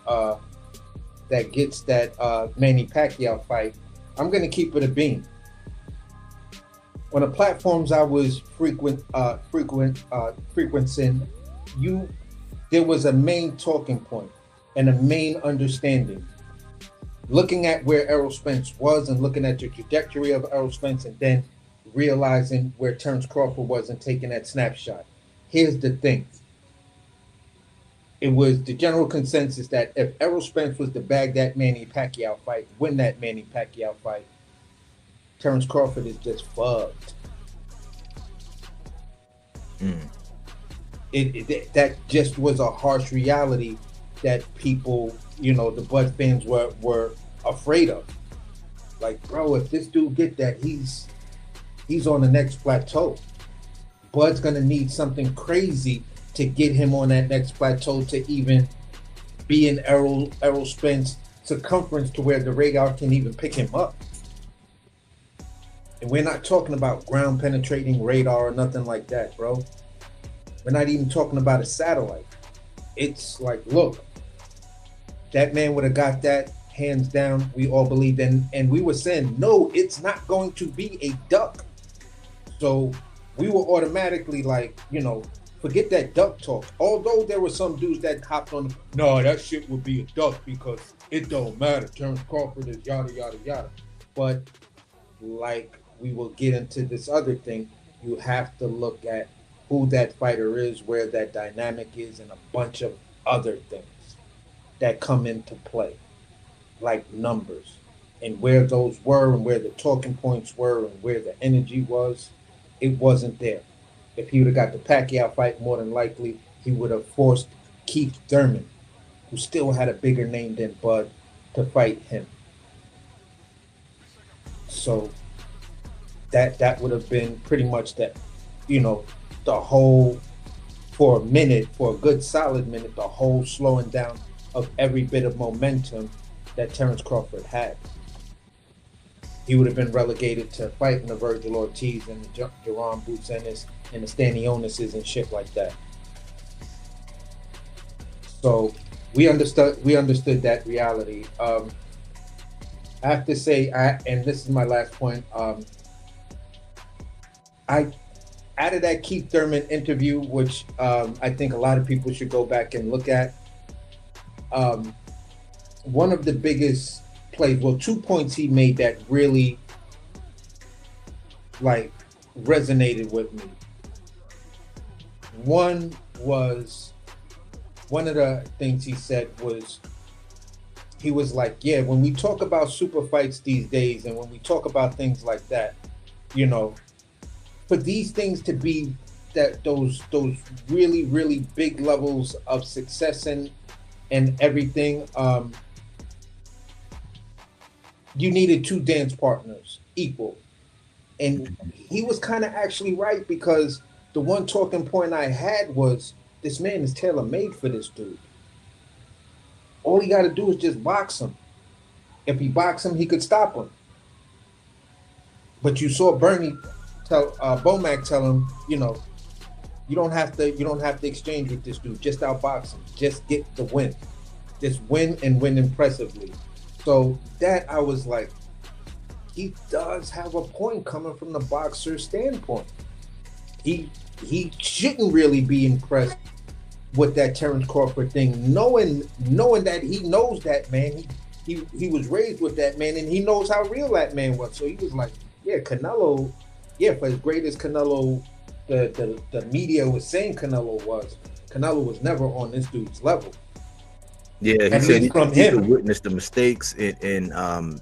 Manny Pacquiao fight, I'm going to keep it a beam. On the platforms I was frequenting, there was a main talking point and a main understanding. Looking at where Errol Spence was and looking at the trajectory of Errol Spence, and then realizing where Terence Crawford was and taking that snapshot. here's the thing. It was the general consensus that if Errol Spence was to bag that Manny Pacquiao fight, win that Manny Pacquiao fight, Terrence Crawford is just fucked. That just was a harsh reality that people, you know, the Bud fans were afraid of. Like, bro, if this dude get that, he's on the next plateau. Bud's gonna need something crazy to get him on that next plateau to even be in Errol Spence circumference to where the radar can even pick him up. And we're not talking about ground penetrating radar or nothing like that, bro. We're not even talking about a satellite. It's like, look, that man would have got that hands down. We all believed in, and we were saying, no, it's not going to be a duck. So we were automatically like, you know, forget that duck talk. Although there were some dudes that hopped on, no, that shit would be a duck because it don't matter. Terrence Crawford is yada, yada, yada. But like we will get into this other thing, you have to look at who that fighter is, where that dynamic is, and a bunch of other things that come into play, like numbers, and where those were, and where the talking points were, and where the energy was. It wasn't there. If he would have got the Pacquiao fight, more than likely, he would have forced Keith Thurman, who still had a bigger name than Bud, to fight him. So that would have been pretty much that, you know, the whole, for a minute, for a good solid minute, the whole slowing down of every bit of momentum that Terrence Crawford had. He would have been relegated to fighting the Virgil Ortiz and the Jerome Bucenis and the Stanionis and shit like that. So we understood that reality. I have to say, and this is my last point, out of that Keith Thurman interview, which I think a lot of people should go back and look at, one of the biggest plays, well, 2 points he made that really like resonated with me. One of the things he said was, he was like, yeah, when we talk about super fights these days, and when we talk about things like that, you know, for these things to be that those really, really big levels of success and everything, you needed two dance partners equal. And he was kind of actually right, because the one talking point I had was, this man is tailor-made for this dude. All he got to do is just box him. If he boxed him, he could stop him. But you saw Bernie tell Bomac tell him, you know, you don't have to exchange with this dude. Just outbox him. Just get the win. Just win, and win impressively. So that, I was like, he does have a point coming from the boxer's standpoint. He shouldn't really be impressed with that Terrence Crawford thing, knowing that he knows that man. He was raised with that man, and he knows how real that man was. So he was like, yeah, Canelo, yeah, for as great as Canelo, the media was saying Canelo was never on this dude's level. Yeah, he said he could witness the mistakes and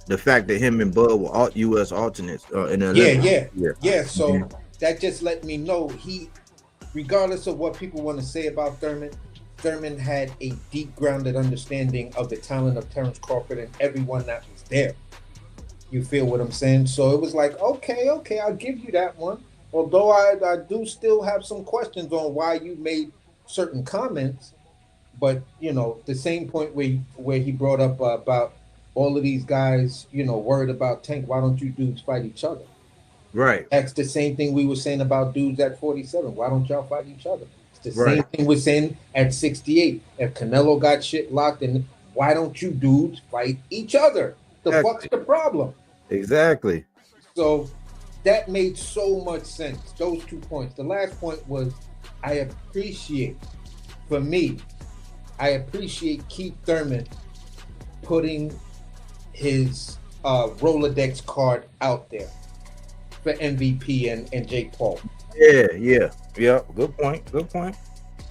the fact that him and Bud were U.S. alternates in the yeah. So that just let me know he, regardless of what people want to say about Thurman had a deep grounded understanding of the talent of Terrence Crawford and everyone that was there. You feel what I'm saying? So it was like, okay, I'll give you that one. Although I do still have some questions on why you made certain comments. But, you know, the same point where he brought up about all of these guys, you know, worried about Tank, why don't you dudes fight each other? Right. That's the same thing we were saying about dudes at 47. Why don't y'all fight each other? It's the same thing we're saying at 68. If Canelo got shit locked in, why don't you dudes fight each other? Fuck's the problem? Exactly. So that made so much sense. Those 2 points. The last point was, I appreciate Keith Thurman putting his Rolodex card out there for MVP and Jake Paul. Yeah. Yeah, good point. Good point.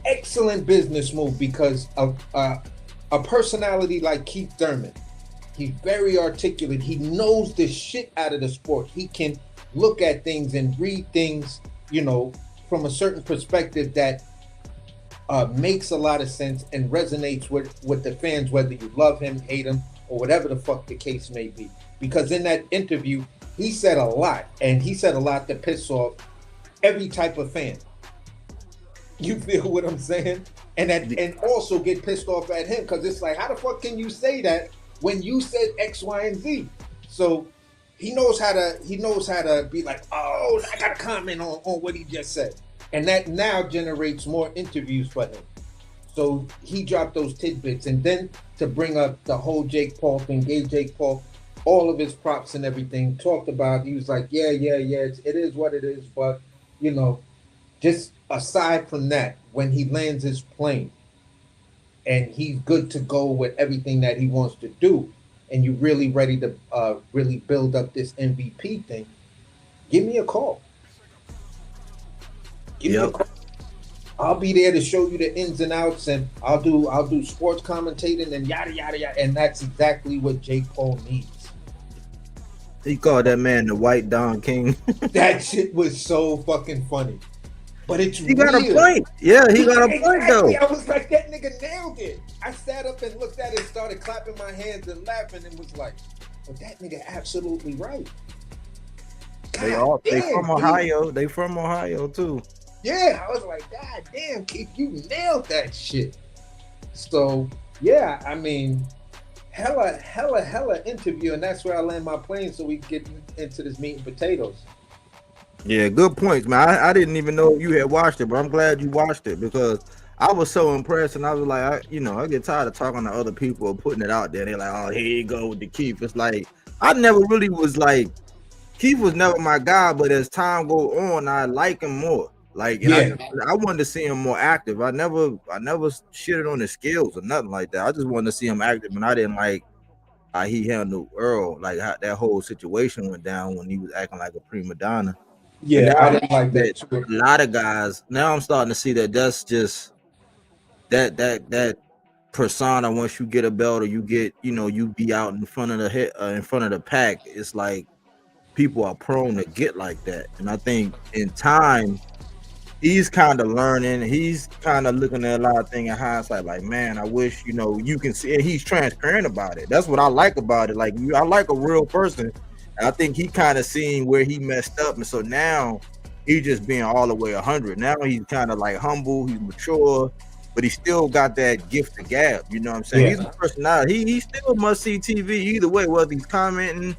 Excellent business move because of a personality like Keith Thurman. He's very articulate. He knows the shit out of the sport. He can look at things and read things, you know, from a certain perspective that makes a lot of sense and resonates with the fans, whether you love him, hate him, or whatever the fuck the case may be. Because in that interview, he said a lot, and he said a lot to piss off every type of fan. You feel what I'm saying? And also get pissed off at him because it's like, how the fuck can you say that when you said X, Y, and Z? So he knows how to be like, oh, I got to comment on what he just said, and that now generates more interviews for him. So he dropped those tidbits, and then to bring up the whole Jake Paul thing, gave Jake Paul all of his props and everything. Talked about, he was like, yeah, it is what it is, but you know, just aside from that, when he lands his plane and he's good to go with everything that he wants to do, and you're really ready to really build up this MVP thing, give me a call. Give me a call. I'll be there to show you the ins and outs, and I'll do sports commentating and yada yada yada, and that's exactly what Jake Paul needs. He called that man the White Don King. That shit was so fucking funny. But it's he got a point. Yeah, he got a point though. I was like, that nigga nailed it. I sat up and looked at it, started clapping my hands and laughing, and was like, well, that nigga absolutely right. They from Ohio. They from Ohio too. Yeah, I was like, God damn, Keith, you nailed that shit. So yeah, I mean, hella interview, and that's where I land my plane so we can get into this meat and potatoes. Yeah, good points, man. I didn't even know you had watched it, but I'm glad you watched it because I was so impressed, and I was like, I get tired of talking to other people or putting it out there. They're like, oh, here you go with the Keith. It's like I never really was like, Keith was never my guy, but as time go on, I like him more. Like, yeah. I wanted to see him more active. I never shitted on his skills or nothing like that. I just wanted to see him active, and I didn't like how he handled Earl, like how that whole situation went down when he was acting like a prima donna. Yeah, I didn't like that too. A lot of guys now I'm starting to see that that's just that persona. Once you get a belt or you get, you be out in front of the pack, it's like people are prone to get like that. And I think in time he's kind of learning. He's kind of looking at a lot of things in hindsight, like, man, I wish, you can see, and he's transparent about it. That's what I like about it. Like, I like a real person. I think he kind of seen where he messed up, and so now he's just being all the way 100. Now he's kind of like humble, he's mature, but he still got that gift to gab. You know what I'm saying? Yeah. He's a personality. He still must see TV either way, whether he's commentating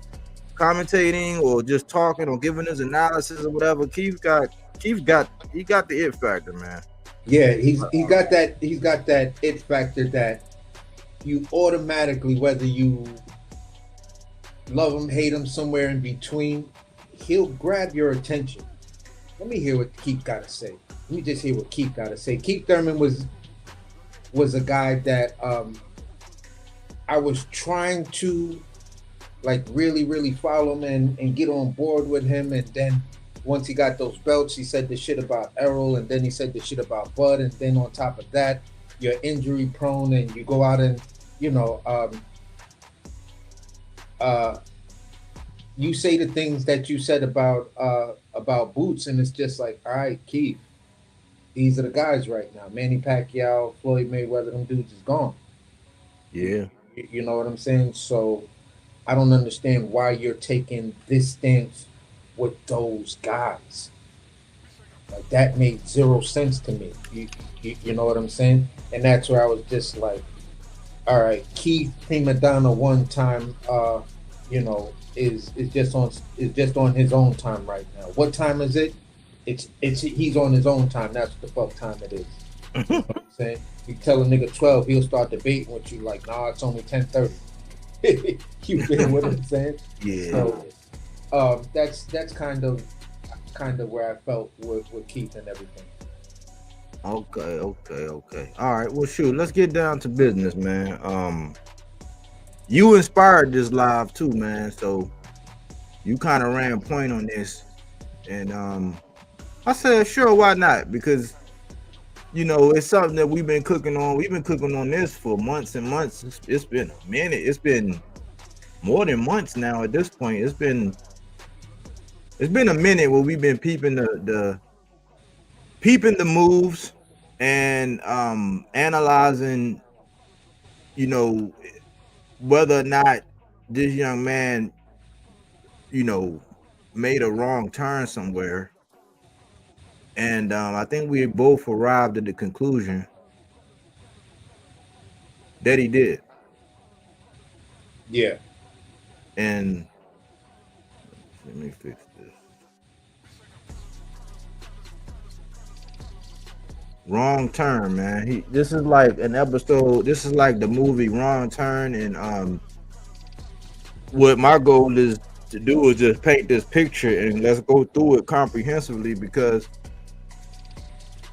or just talking or giving his analysis or whatever. He got the it factor, man. Yeah, he's got that it factor that you automatically, whether you love him, hate him, somewhere in between, he'll grab your attention. Let me hear what Keith got to say. Let me just hear what Keith got to say. Keith Thurman was a guy that I was trying to like really follow him and get on board with him, and then once he got those belts, he said the shit about Errol, and then he said the shit about Bud, and then on top of that, you're injury prone and you go out and you say the things that you said about Boots, and it's just like, all right, Keith, these are the guys right now. Manny Pacquiao, Floyd Mayweather, them dudes is gone. Yeah. You know what I'm saying? So I don't understand why you're taking this stance with those guys. Like, that made zero sense to me. You know what I'm saying? And that's where I was just like, all right, Keith prima donna one time, is just on his own time right now. What time is it? It's he's on his own time. That's the fuck time it is. You know what I'm saying? You tell a nigga 12, he'll start debating with you like, nah, it's only 10:30. You feel what I'm saying? Yeah. So that's kind of where I felt with Keith and everything. Okay. All right. Well, shoot, let's get down to business, man. You inspired this live too, man. So you kind of ran point on this, and I said, sure, why not? Because it's something that we've been cooking on. We've been cooking on this for months and months. It's been a minute. It's been more than months now. At this point, it's been a minute where we've been peeping the moves and analyzing, whether or not this young man, made a wrong turn somewhere. And I think we both arrived at the conclusion that he did. Yeah. And let me fix this. Wrong Turn, man. This is like an episode. This is like the movie Wrong Turn, and what my goal is to do is just paint this picture and let's go through it comprehensively, because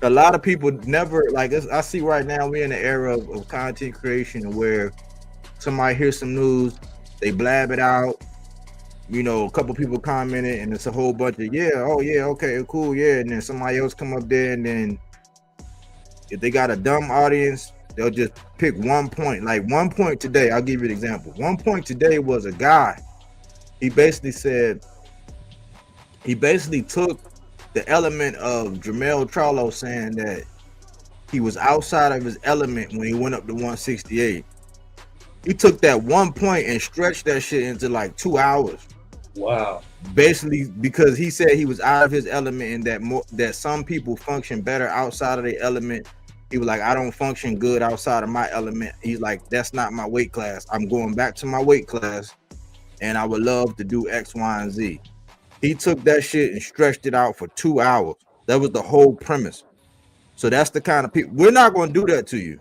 a lot of people never I see right now we're in an era of content creation where somebody hears some news, they blab it out. A couple people commented, and it's a whole bunch of okay, cool, and then somebody else come up there, and then if they got a dumb audience, they'll just pick 1 point. Like 1 point today, I'll give you an example. 1 point today was a guy. He basically took the element of Jermell Charlo saying that he was outside of his element when he went up to 168. He took that 1 point and stretched that shit into like 2 hours. Wow. Basically, because he said he was out of his element, and that some people function better outside of their element. He was like, I don't function good outside of my element. He's like, that's not my weight class. I'm going back to my weight class, and I would love to do X, Y, and Z. He took that shit and stretched it out for 2 hours. That was the whole premise. So that's the kind of people. We're not going to do that to you.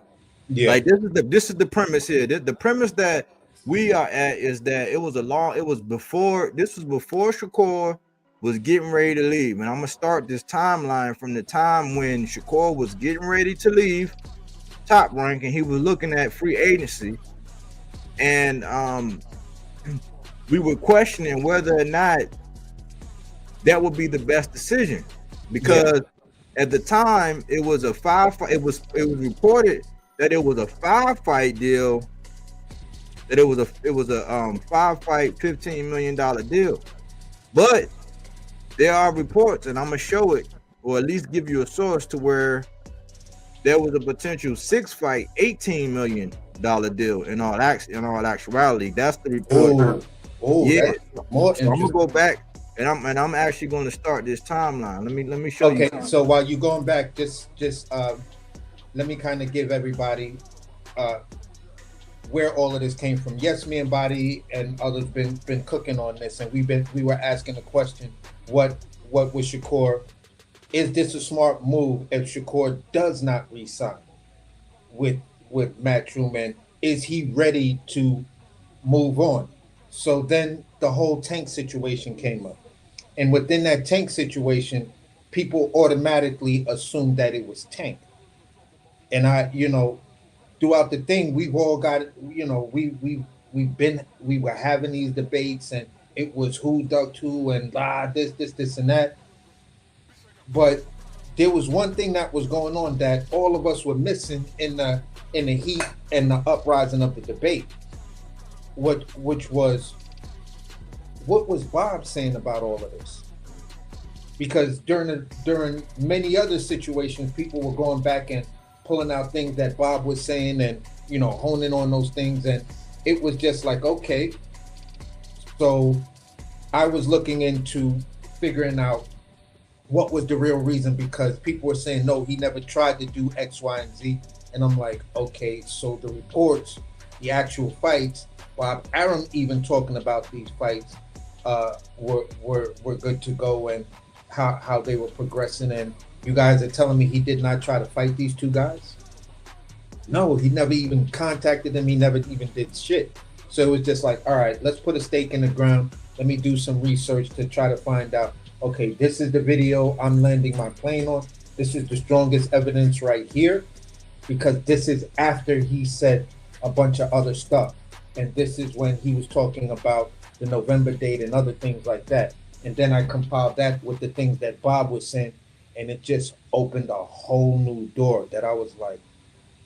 Yeah. Like this is the premise here. The premise that we are at is that this was before Shakur was getting ready to leave. And I'm gonna start this timeline from the time when Shakur was getting ready to leave Top Rank, and he was looking at free agency, and we were questioning whether or not that would be the best decision, because at the time it was a 5-fight. It was reported that it was a 5-fight deal. That it was a 5-fight, $15 million deal. But there are reports, and I'm gonna show it, or at least give you a source to where there was a potential 6-fight, $18 million deal. In all actuality, that's the report. Yeah. More so I'm gonna go back, and I'm actually going to start this timeline. Let me show you. Okay, so while you're going back, just let me kind of give everybody where all of this came from. Yes, me and Body and others been cooking on this, and we were asking the question, what was Shakur? Is this a smart move if Shakur does not re-sign with Matchroom, and is he ready to move on? So then the whole Tank situation came up, and within that Tank situation, people automatically assumed that it was Tank. And throughout the thing, we've all got, we were having these debates, and it was who ducked who, and this and that. But there was one thing that was going on that all of us were missing in the heat and the uprising of the debate. Which was, what was Bob saying about all of this? Because during many other situations, people were going back and pulling out things that Bob was saying, and honing on those things, and it was just like, okay. So I was looking into figuring out what was the real reason, because people were saying, no, he never tried to do X, Y, and Z. And I'm like, okay, so the reports, the actual fights, Bob Arum even talking about these fights were good to go, and how they were progressing. And you guys are telling me he did not try to fight these two guys? No, he never even contacted them. He never even did shit. So it was just like, all right, let's put a stake in the ground. Let me do some research to try to find out, okay, this is the video I'm landing my plane on. This is the strongest evidence right here, because this is after he said a bunch of other stuff. And this is when he was talking about the November date and other things like that. And then I compiled that with the things that Bob was saying. and it just opened a whole new door that I was like,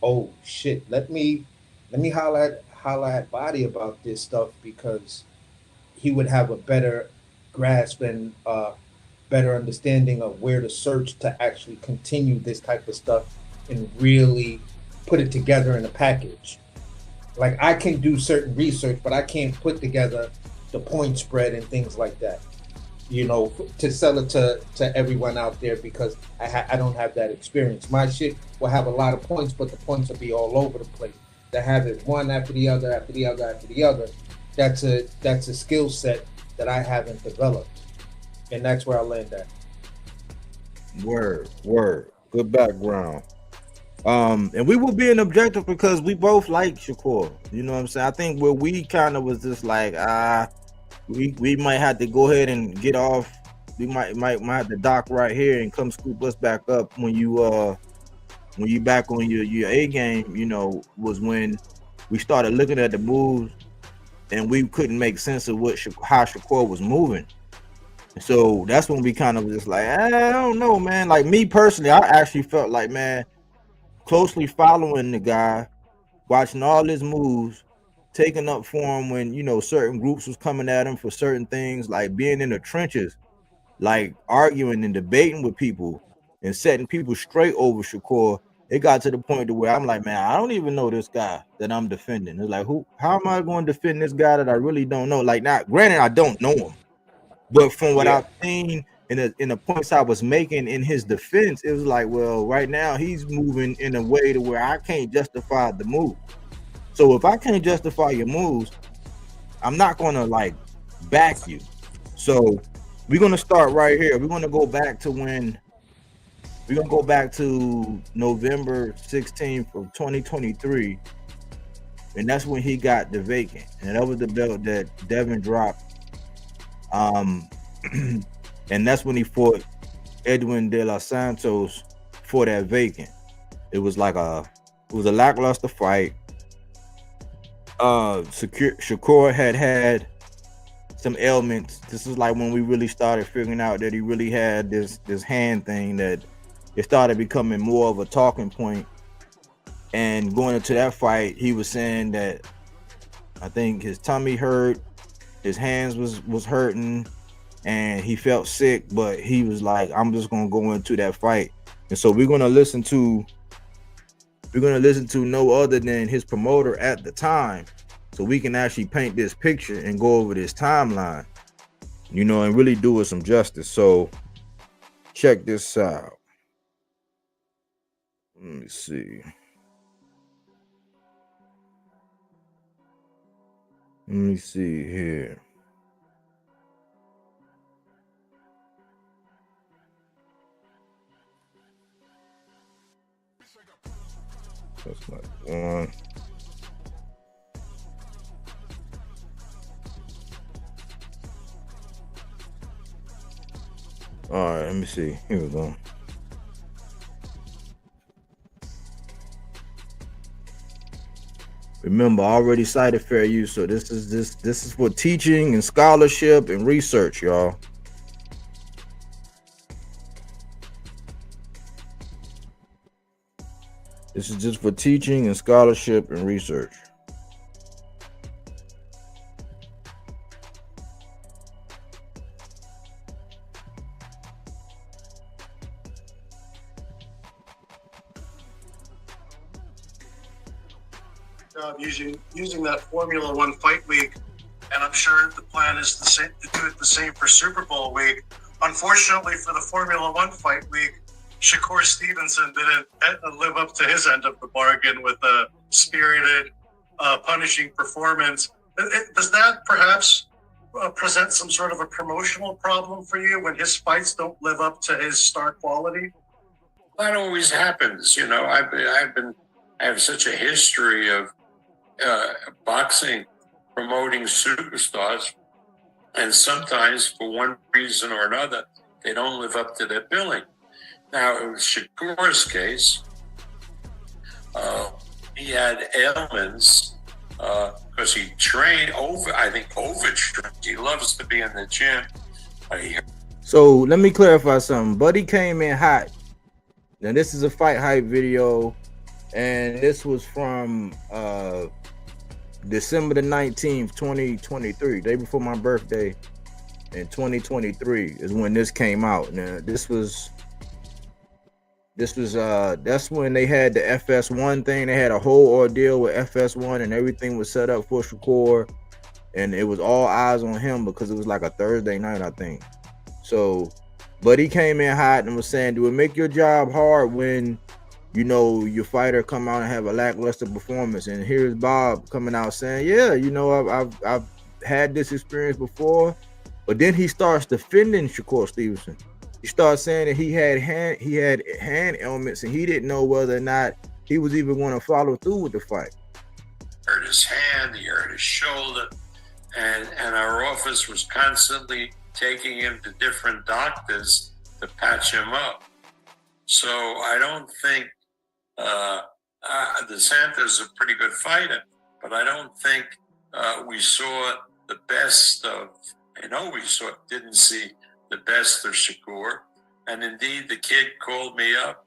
oh shit, let me holler at Body about this stuff, because he would have a better grasp and better understanding of where to search to actually continue this type of stuff and really put it together in a package. Like, I can do certain research, but I can't put together the point spread and things like that, you know, to sell it to everyone out there, because I don't have that experience. My shit will have a lot of points, but the points will be all over the place. To have it one after the other, after the other, after the other, that's a skill set that I haven't developed. And that's where I land at. Word. Good background. And we were being objective because we both like Shakur. You know what I'm saying? I think where we kind of was just like, we might have to go ahead and get off. We might have to dock right here and come scoop us back up when you back on your A game, you know, was when we started looking at the moves and we couldn't make sense of how Shakur was moving. So that's when we kind of just like, I don't know, man. Like, me personally, I actually felt like, man, closely following the guy, watching all his moves, taking up for him when, you know, certain groups was coming at him for certain things, like being in the trenches, like arguing and debating with people and setting people straight over Shakur. It got to the point to where I'm like, man, I don't even know this guy that I'm defending. It's like, how am I going to defend this guy that I really don't know? Like, not granted, I don't know him, but from what I've seen in the points I was making in his defense, it was like, well, right now he's moving in a way to where I can't justify the move. So if I can't justify your moves, I'm not going to like back you. So we're going to start right here. We're going to go back to November 16th of 2023. And that's when he got the vacant. And that was the belt that Devin dropped. And that's when he fought Edwin De Los Santos for that vacant. It was a lackluster fight. Shakur had some ailments. This is like when we really started figuring out that he really had this hand thing, that it started becoming more of a talking point. And going into that fight, he was saying that I think his tummy hurt, his hands was hurting, and he felt sick, but he was like, I'm just gonna go into that fight. And so we're gonna listen to no other than his promoter at the time, so we can actually paint this picture and go over this timeline, you know, and really do it some justice. So check this out. Let me see. Let me see here. That's not one. All right, let me see. Here we go. Remember, I already cited fair use, so this is for teaching and scholarship and research, y'all. This is just for teaching and scholarship and research. Using that Formula One fight week, and I'm sure the plan is the same, to do it the same for Super Bowl week. Unfortunately for the Formula One fight week, Shakur Stevenson didn't live up to his end of the bargain with a spirited, punishing performance. Does that perhaps present some sort of a promotional problem for you when his fights don't live up to his star quality? That always happens, you know. I have such a history of boxing, promoting superstars, and sometimes for one reason or another, they don't live up to their billing. Now, in Shakur's case, he had ailments because he trained overtrained. He loves to be in the gym. So let me clarify something. Buddy came in hot. Now this is a fight hype video, and this was from December the 19th, 2023, day before my birthday. In 2023 is when this came out. Now this was that's when they had the FS1 thing. They had a whole ordeal with FS1, and everything was set up for Shakur, and it was all eyes on him because it was like a Thursday night, I think. So, but he came in hot and was saying, do it make your job hard when, you know, your fighter come out and have a lackluster performance? And here's Bob coming out saying, yeah, you know, I've had this experience before. But then he starts defending Shakur Stevenson. He starts saying that he had hand ailments and he didn't know whether or not he was even going to follow through with the fight. Hurt his hand, he hurt his shoulder, and our office was constantly taking him to different doctors to patch him up. So I don't think DeSantis is a pretty good fighter, but I don't think we saw the best of. I know didn't see the best of Shakur, and indeed the kid called me up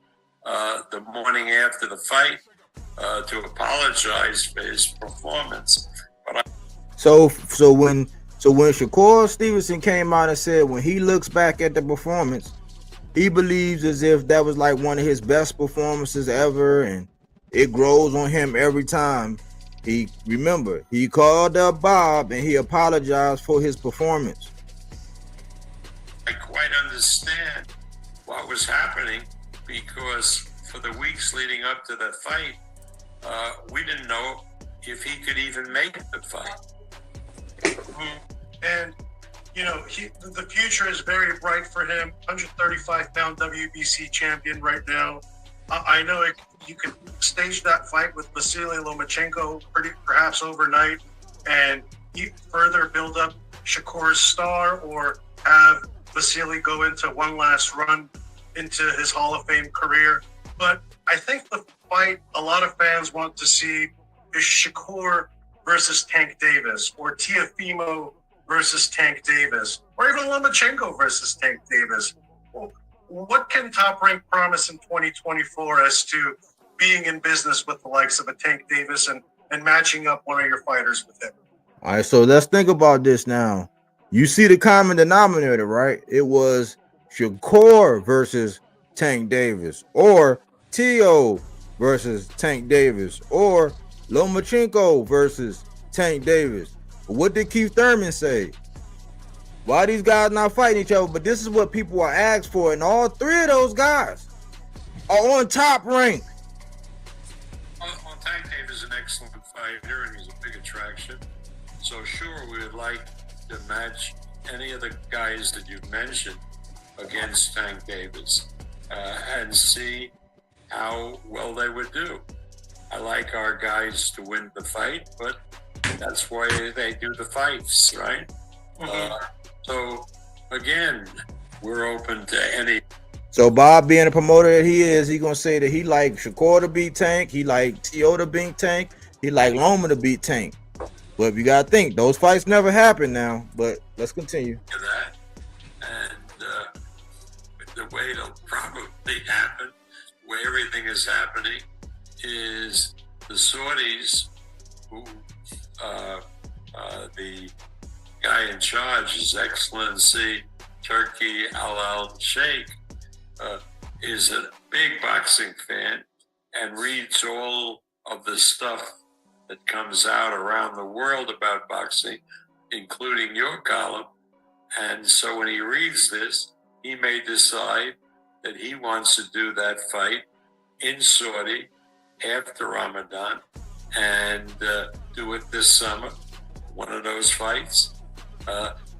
the morning after the fight to apologize for his performance. But So when Shakur Stevenson came out and said when he looks back at the performance, he believes as if that was like one of his best performances ever, and it grows on him every time. He called up Bob and he apologized for his performance. I quite understand what was happening because for the weeks leading up to the fight, we didn't know if he could even make the fight. And, you know, the future is very bright for him. 135-pound WBC champion right now. I know you could stage that fight with Vasily Lomachenko perhaps overnight and further build up Shakur's star, or have Vasily go into one last run into his Hall of Fame career. But I think the fight a lot of fans want to see is Shakur versus Tank Davis, or Teofimo versus Tank Davis, or even Lomachenko versus Tank Davis. What can Top Rank promise in 2024 as to being in business with the likes of a Tank Davis and matching up one of your fighters with him? All right, so let's think about this now. You see the common denominator, right? It was Shakur versus Tank Davis, or Teo versus Tank Davis, or Lomachenko versus Tank Davis. What did Keith Thurman say? Why these guys not fighting each other? But this is what people are asked for, and all three of those guys are on Top Rank. Well, Tank Davis is an excellent fighter, and he's a big attraction. So sure, we would like to match any of the guys that you've mentioned against Tank Davis and see how well they would do. I like our guys to win the fight, but that's why they do the fights, right? Mm-hmm. So again, we're open to any. So Bob, being a promoter that he is, he gonna say that he like Shakur to beat Tank, he like Teo to beat Tank, he like Loma to beat Tank. But you gotta think those fights never happen now. But let's continue. That, and the way it'll probably happen, where everything is happening, is the Saudis, who the guy in charge, His Excellency Turki Al-Sheikh, is a big boxing fan and reads all of the stuff that comes out around the world about boxing, including your column. And so when he reads this, he may decide that he wants to do that fight in Saudi after Ramadan and do it this summer, one of those fights,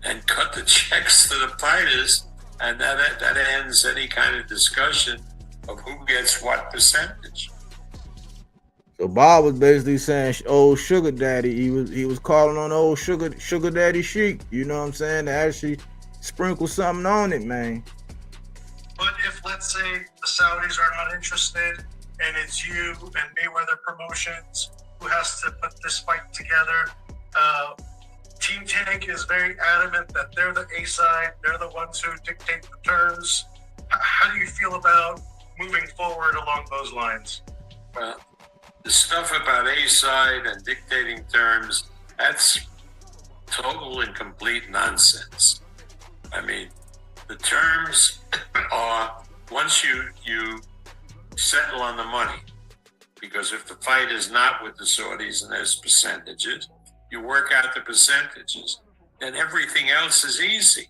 and cut the checks to the fighters, and that ends any kind of discussion of who gets what percentage. So Bob was basically saying, "Old sugar daddy." He was calling on old sugar daddy Sheik. You know what I'm saying? To actually sprinkle something on it, man. But if, let's say, the Saudis are not interested, and it's you and Mayweather Promotions who has to put this fight together, Team Tank is very adamant that they're the A side, they're the ones who dictate the terms. How do you feel about moving forward along those lines? Well, the stuff about A side and dictating terms, that's total and complete nonsense. I mean, the terms are, once you settle on the money, because if the fight is not with the Saudis and there's percentages, you work out the percentages, then everything else is easy.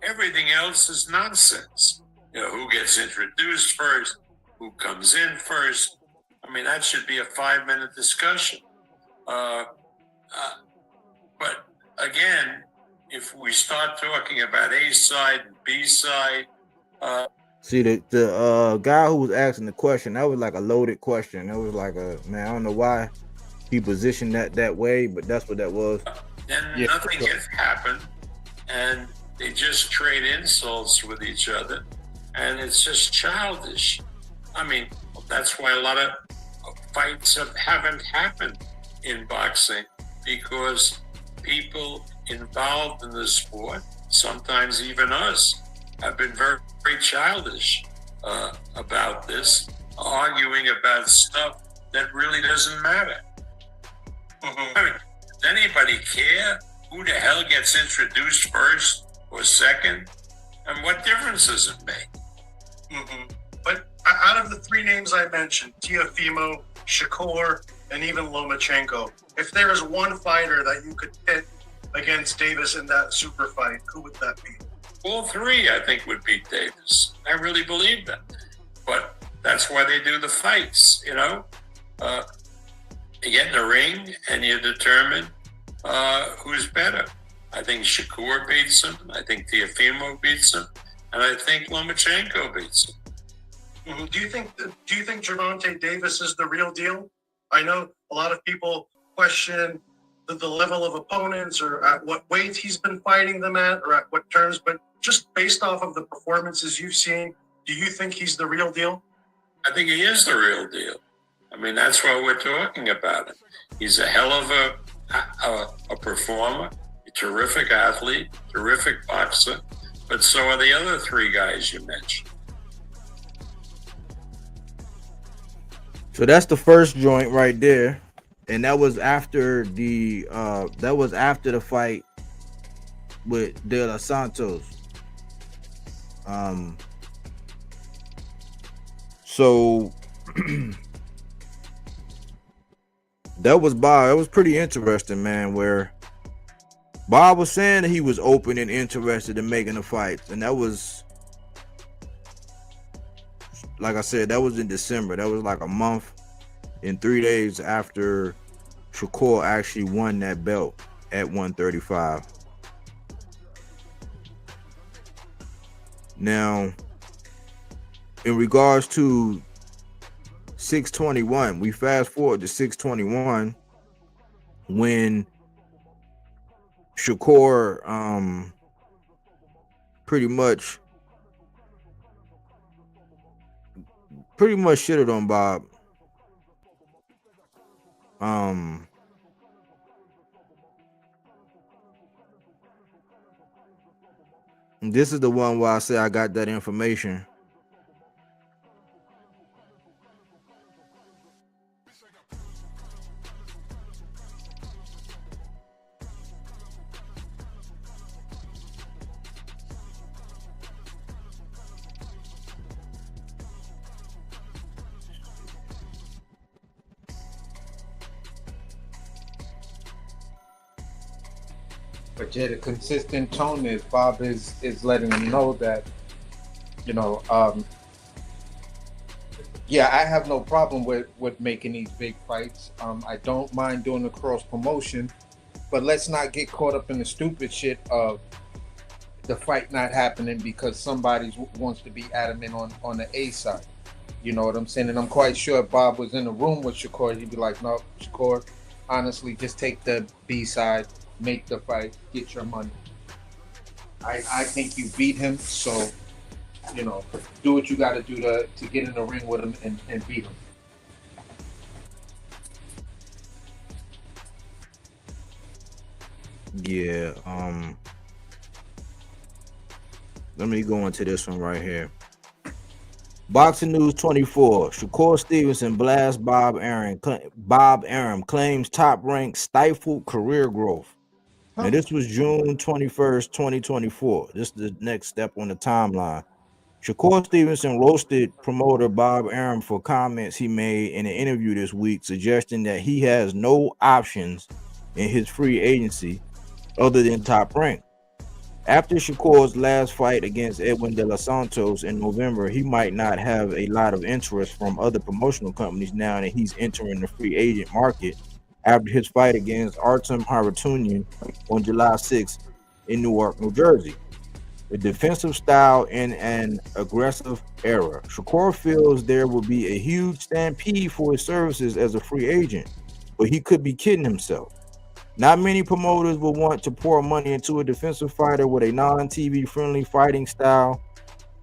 Everything else is nonsense. You know, who gets introduced first, who comes in first. I mean, that should be a 5-minute discussion. But again, if we start talking about A side and B side, see the guy who was asking the question, that was like a loaded question. It was like I don't know why he positioned that way, but that's what that was. then nothing can happen, and they just trade insults with each other, and it's just childish. I mean, that's why a lot of fights haven't happened in boxing, because people involved in the sport, sometimes even us, have been very, very childish about this, arguing about stuff that really doesn't matter. I mean, does anybody care who the hell gets introduced first or second? And what difference does it make? But out of the 3 names I mentioned, Teofimo, Shakur, and even Lomachenko, if there is one fighter that you could pit against Davis in that super fight, who would that be? All 3, I think, would beat Davis. I really believe that. But that's why they do the fights, you know? You get in the ring and you determine who's better. I think Shakur beats him. I think Teofimo beats him. And I think Lomachenko beats him. Do you think Gervonta Davis is the real deal? I know a lot of people question the level of opponents, or at what weight he's been fighting them at, or at what terms, but just based off of the performances you've seen, do you think he's the real deal? I think he is the real deal. I mean, that's why we're talking about him. He's a hell of a performer, a terrific athlete, terrific boxer, but so are the other 3 guys you mentioned. So that's the first joint right there, and that was after the fight with De Los Santos. So that was Bob. It was pretty interesting, man, where Bob was saying that he was open and interested in making the fights, and that was, like I said, that was in December. That was like a month and 3 days after Shakur actually won that belt at 135. Now, in regards to 621, we fast forward to 621 when Shakur pretty much shitted on Bob. This is the one where I say I got that information. But yeah, the consistent tone is Bob is letting them know that, yeah, I have no problem with making these big fights. I don't mind doing the cross promotion, but let's not get caught up in the stupid shit of the fight not happening because somebody wants to be adamant on the A side. You know what I'm saying? And I'm quite sure if Bob was in the room with Shakur, he'd be like, no, Shakur, honestly, just take the B side, make the fight, get your money. I think you beat him, so, do what you got to do to get in the ring with him and beat him. Yeah. Let me go into this one right here. Boxing News 24. Shakur Stevenson blasts Bob Arum. Bob Arum claims Top Rank stifled career growth. Now, this was June 21st, 2024. This is the next step on the timeline. Shakur Stevenson roasted promoter Bob Arum for comments he made in an interview this week, suggesting that he has no options in his free agency other than Top Rank. After Shakur's last fight against Edwin De Los Santos in November, he might not have a lot of interest from other promotional companies now that he's entering the free agent market after his fight against Artem Harutyunyan on July 6th in Newark, New Jersey. A defensive style in an aggressive era. Shakur feels there will be a huge stampede for his services as a free agent, but he could be kidding himself. Not many promoters will want to pour money into a defensive fighter with a non-TV friendly fighting style,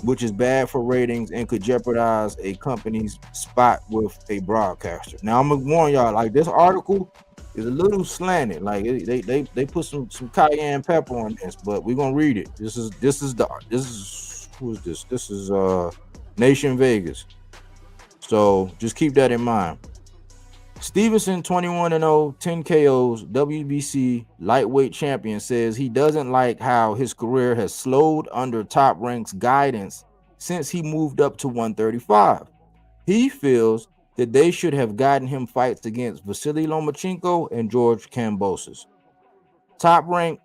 which is bad for ratings and could jeopardize a company's spot with a broadcaster. Now I'm gonna warn y'all, like, this article is a little slanted. Like they put some cayenne pepper on this, but we're gonna read it. This is who is this? This is Nation Vegas. So just keep that in mind. Stevenson, 21-0, 10 KOs, WBC lightweight champion, says he doesn't like how his career has slowed under Top Rank's guidance since he moved up to 135. He feels that they should have gotten him fights against Vasily Lomachenko and George Kambosos. Top Rank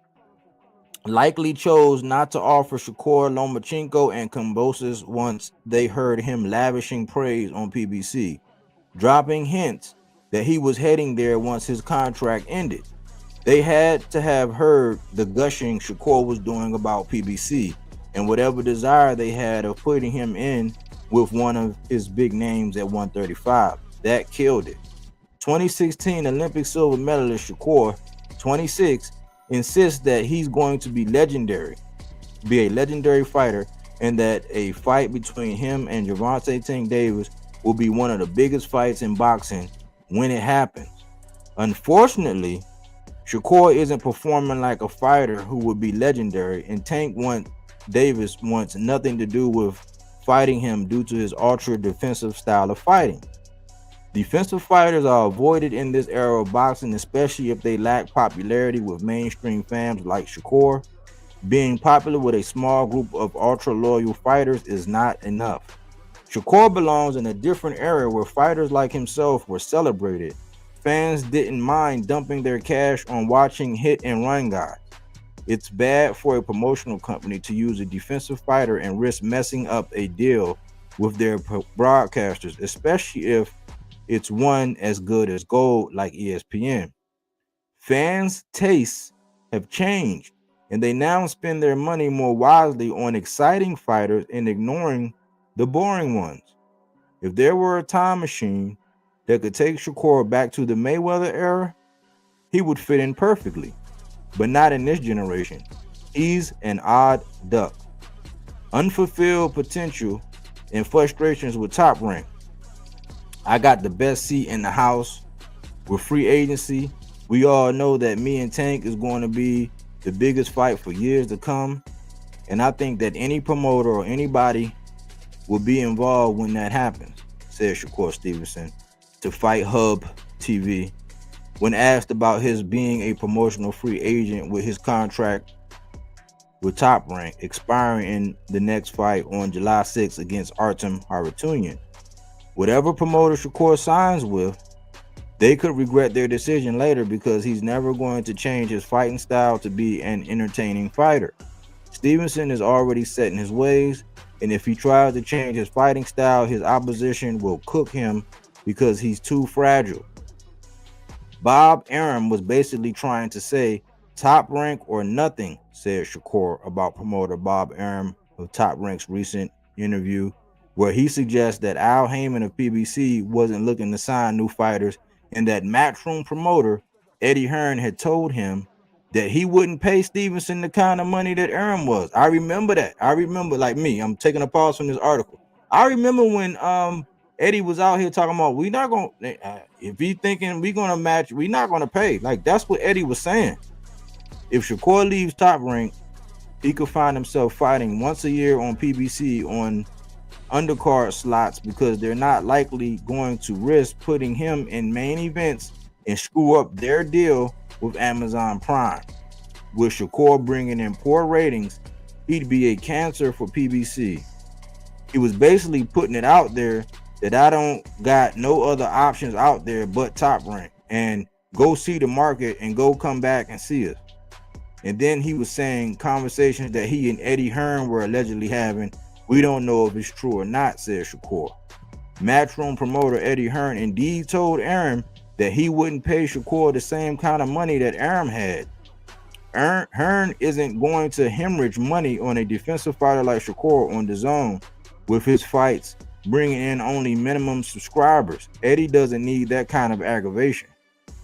likely chose not to offer Shakur Lomachenko and Kambosos once they heard him lavishing praise on PBC, dropping hints that he was heading there once his contract ended. They had to have heard the gushing Shakur was doing about PBC and whatever desire they had of putting him in with one of his big names at 135. That killed it. 2016 Olympic silver medalist Shakur, 26, insists that he's going to be a legendary fighter, and that a fight between him and Gervonta Tank Davis will be one of the biggest fights in boxing when it happens. Unfortunately, Shakur isn't performing like a fighter who would be legendary, and Davis wants nothing to do with fighting him due to his ultra defensive style of fighting. Defensive fighters are avoided in this era of boxing, especially if they lack popularity with mainstream fans like Shakur. Being popular with a small group of ultra loyal fighters is not enough. Shakur belongs in a different era where fighters like himself were celebrated. Fans didn't mind dumping their cash on watching hit and run guys. It's bad for a promotional company to use a defensive fighter and risk messing up a deal with their broadcasters, especially if it's one as good as gold like ESPN. Fans' tastes have changed, and they now spend their money more wisely on exciting fighters and ignoring the boring ones. If there were a time machine that could take Shakur back to the Mayweather era, he would fit in perfectly, but not in this generation. He's an odd duck. Unfulfilled potential and frustrations with Top Rank. I got the best seat in the house with free agency. We all know that me and Tank is going to be the biggest fight for years to come, and I think that any promoter or anybody will be involved when that happens, said Shakur Stevenson to Fight Hub TV when asked about his being a promotional free agent with his contract with Top Rank expiring in the next fight on July 6th against Artem Harutyunyan. Whatever promoter Shakur signs with, they could regret their decision later because he's never going to change his fighting style to be an entertaining fighter. Stevenson is already set in his ways, and if he tries to change his fighting style, his opposition will cook him because he's too fragile. Bob Arum was basically trying to say Top Rank or nothing, said Shakur about promoter Bob Arum of Top Rank's recent interview, where he suggests that Al Heyman of PBC wasn't looking to sign new fighters, and that Matchroom promoter Eddie Hearn had told him that he wouldn't pay Stevenson the kind of money that Arum was. I remember that. I remember, like me, I'm taking a pause from this article. I remember when Eddie was out here talking about, we not gonna if he thinking we gonna match, we not gonna pay. Like, that's what Eddie was saying. If Shakur leaves Top Rank, he could find himself fighting once a year on PBC on undercard slots because they're not likely going to risk putting him in main events and screw up their deal with Amazon Prime. With Shakur bringing in poor ratings, he'd be a cancer for PBC. He was basically putting it out there that I don't got no other options out there but Top Rank, and go see the market and go come back and see us. And then he was saying conversations that he and Eddie Hearn were allegedly having. We don't know if it's true or not, said Shakur. Matchroom promoter Eddie Hearn indeed told Arum that he wouldn't pay Shakur the same kind of money that Arum had. Hearn isn't going to hemorrhage money on a defensive fighter like Shakur on the zone with his fights bringing in only minimum subscribers. Eddie doesn't need that kind of aggravation.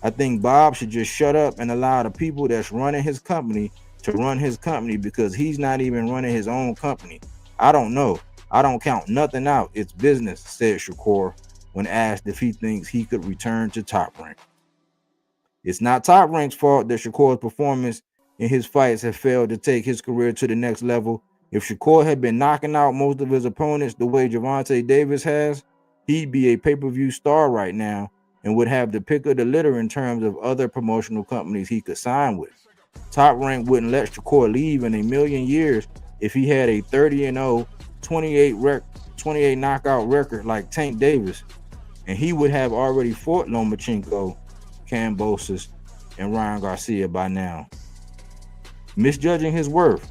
I think Bob should just shut up and allow the people that's running his company to run his company because he's not even running his own company. I don't know. I don't count nothing out. It's business, said Shakur when asked if he thinks he could return to Top Rank. It's not Top Rank's fault that Shakur's performance in his fights have failed to take his career to the next level. If Shakur had been knocking out most of his opponents the way Gervonta Davis has, he'd be a pay-per-view star right now and would have the pick of the litter in terms of other promotional companies he could sign with. Top Rank wouldn't let Shakur leave in a million years if he had a 30-0, 28 knockout record like Tank Davis, and he would have already fought Lomachenko, Kambosos, and Ryan Garcia by now. Misjudging his worth.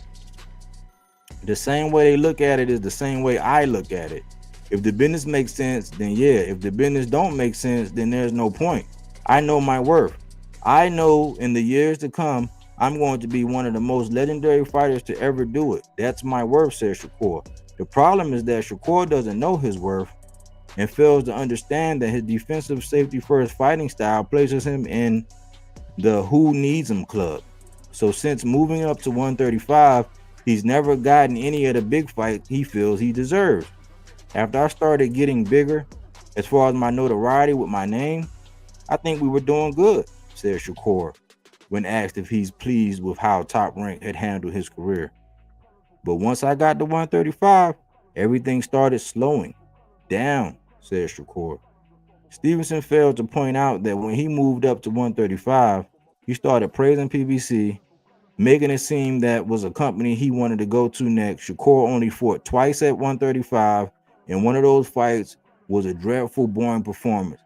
The same way they look at it is the same way I look at it. If the business makes sense, then yeah. If the business don't make sense, then there's no point. I know my worth. I know in the years to come, I'm going to be one of the most legendary fighters to ever do it. That's my worth, said Shakur. The problem is that Shakur doesn't know his worth and fails to understand that his defensive safety first fighting style places him in the who needs him club. So since moving up to 135, he's never gotten any of the big fights he feels he deserves. After I started getting bigger, as far as my notoriety with my name, I think we were doing good, said Shakur when asked if he's pleased with how Top Rank had handled his career. But once I got to 135, everything started slowing down, said Shakur. Stevenson failed to point out that when he moved up to 135, he started praising PBC, making it seem that was a company he wanted to go to next. Shakur only fought twice at 135, and one of those fights was a dreadful, boring performance.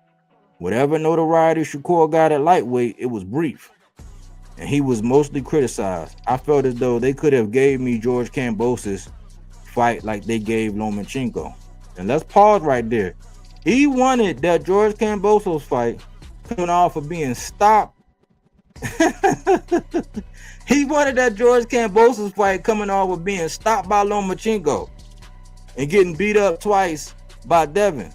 Whatever notoriety Shakur got at lightweight, it was brief, and he was mostly criticized. I felt as though they could have gave me George Kambosos' fight like they gave Lomachenko. And let's pause right there. He wanted that George Kambosos fight coming off of being stopped. He wanted that George Kambosos fight coming off of being stopped by Lomachenko and getting beat up twice by Devin.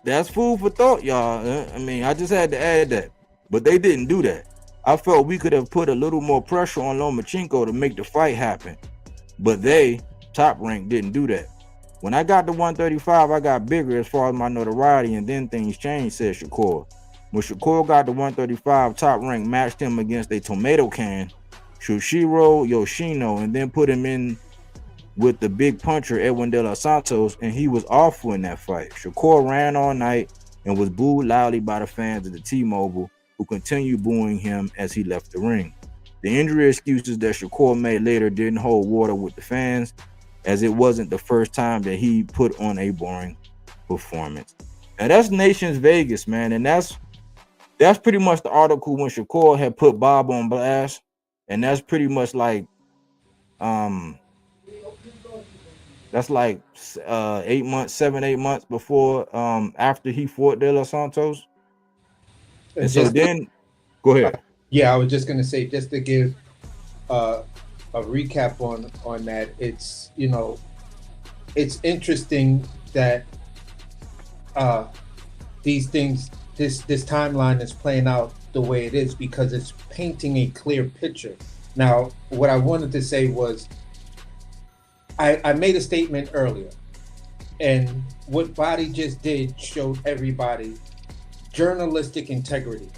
That's food for thought, y'all. I mean, I just had to add that. But they didn't do that. I felt we could have put a little more pressure on Lomachenko to make the fight happen. But Top Rank, didn't do that. When I got to 135, I got bigger as far as my notoriety, and then things changed, said Shakur. When Shakur got to 135, Top Rank matched him against a tomato can, Shushiro Yoshino, and then put him in with the big puncher Edwin De Los Santos, and he was awful in that fight. Shakur ran all night and was booed loudly by the fans of the T-Mobile, who continued booing him as he left the ring. The injury excuses that Shakur made later didn't hold water with the fans, as it wasn't the first time that he put on a boring performance. Now that's Nations Vegas, man, and that's pretty much the article when Shakur had put Bob on blast, and that's pretty much like that's like 8 months before after he fought De Los Santos. And so then go ahead. Yeah, I was just gonna say, just to give a recap on that, it's, you know, it's interesting that these things, this timeline is playing out the way it is because it's painting a clear picture. Now, what I wanted to say was, I made a statement earlier, and what Body just did showed everybody journalistic integrity.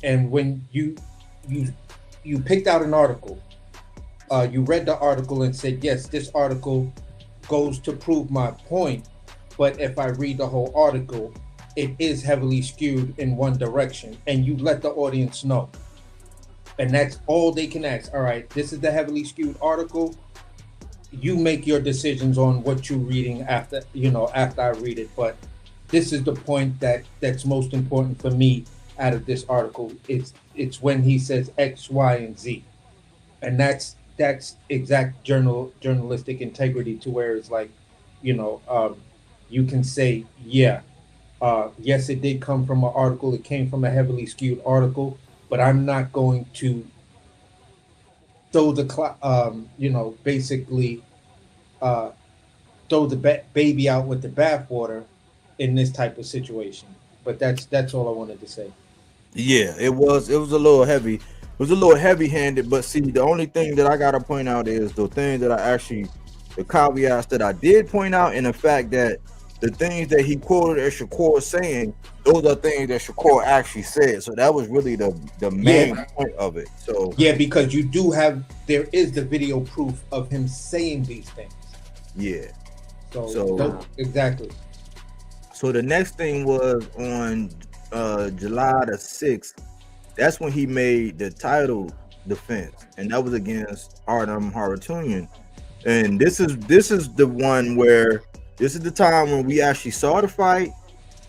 And when you picked out an article, you read the article and said, yes, this article goes to prove my point, but if I read the whole article, it is heavily skewed in one direction, and you let the audience know. And that's all they can ask. All right, this is the heavily skewed article. You make your decisions on what you're reading after I read it. But this is the point that's most important for me out of this article. It's when he says X, Y, and Z, and that's exact journalistic integrity, to where it's like, you can say, yeah, yes, it did come from an article. It came from a heavily skewed article, but I'm not going to throw the basically throw the baby out with the bathwater in this type of situation. But that's all I wanted to say. Yeah, it was a little heavy. It was a little heavy-handed, but see, the only thing that I gotta point out is the thing that the caveats that I did point out, and the fact that the things that he quoted as Shakur saying, those are things that Shakur actually said. So that was really the main point of it. So yeah, because there is the video proof of him saying these things. Yeah. So exactly. So the next thing was on July the 6th. That's when he made the title defense, and that was against Arum Haratunian. And this is the one where this is the time when we actually saw the fight.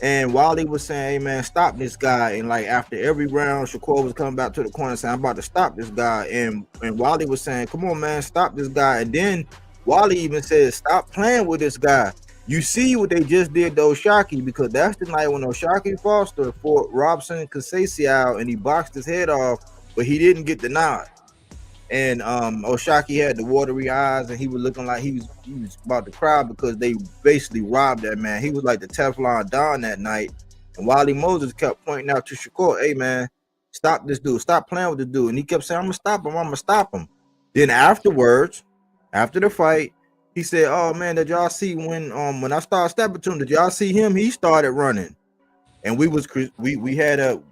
And Wally was saying, "Hey man, stop this guy!" And like after every round, Shakur was coming back to the corner saying, "I'm about to stop this guy." And Wally was saying, "Come on, man, stop this guy." And then Wally even said, "Stop playing with this guy." You see what they just did to Oshaki, because that's the night when Oshaki Foster fought Robson Kasesiao and he boxed his head off, but he didn't get the nod. And Oshaki had the watery eyes, and he was looking like he was about to cry, because they basically robbed that man. He was like the Teflon Don that night. And Wally Moses kept pointing out to Shakur, "Hey man, stop this dude, stop playing with the dude." And he kept saying, I'm gonna stop him. Then afterwards, after the fight, he said, "Oh man, did y'all see when I started stepping to him? Did y'all see him? He started running." And we had a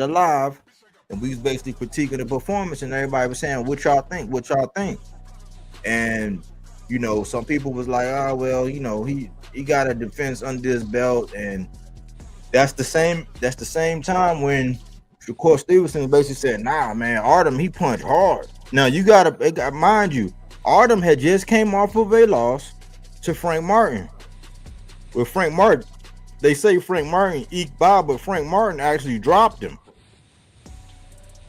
live, and we was basically critiquing the performance, and everybody was saying, "What y'all think?" And some people was like, "Oh well, he got a defense under his belt," and that's the same time when Shakur Stevenson basically said, "Nah, man, Arum, he punched hard." Now you gotta mind you, Arum had just came off of a loss to Frank Martin. With Frank Martin, they say Frank Martin eked by, but Frank Martin actually dropped him.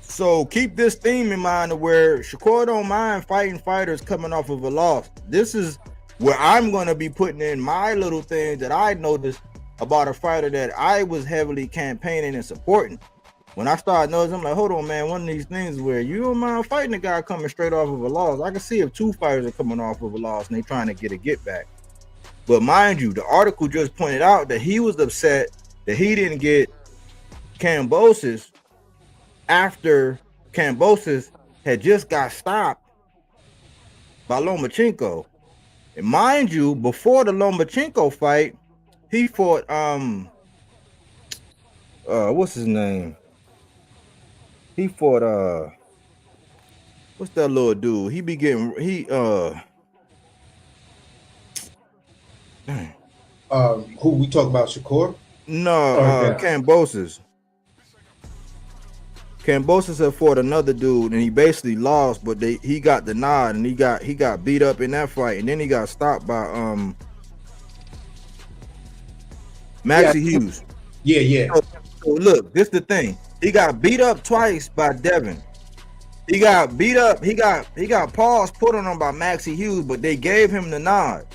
So keep this theme in mind, where Shakur don't mind fighting fighters coming off of a loss. This is where I'm going to be putting in my little things that I noticed about a fighter that I was heavily campaigning and supporting. When I started noticing, I'm like, hold on, man, one of these things where you don't mind fighting a guy coming straight off of a loss. I can see if two fighters are coming off of a loss and they trying to get a get back. But mind you, the article just pointed out that he was upset that he didn't get Kambosos after Kambosos had just got stopped by Lomachenko. And mind you, before the Lomachenko fight, he fought what's his name? He fought what's that little dude? Who we talk about, Shakur? No, Kambosos. Kambosos had fought another dude, and he basically lost, but he got the nod, and he got beat up in that fight, and then he got stopped by Maxie Hughes. Yeah. So look, this is the thing. He got beat up twice by Devin. He got beat up. He got paws put on him by Maxie Hughes, but they gave him the nod.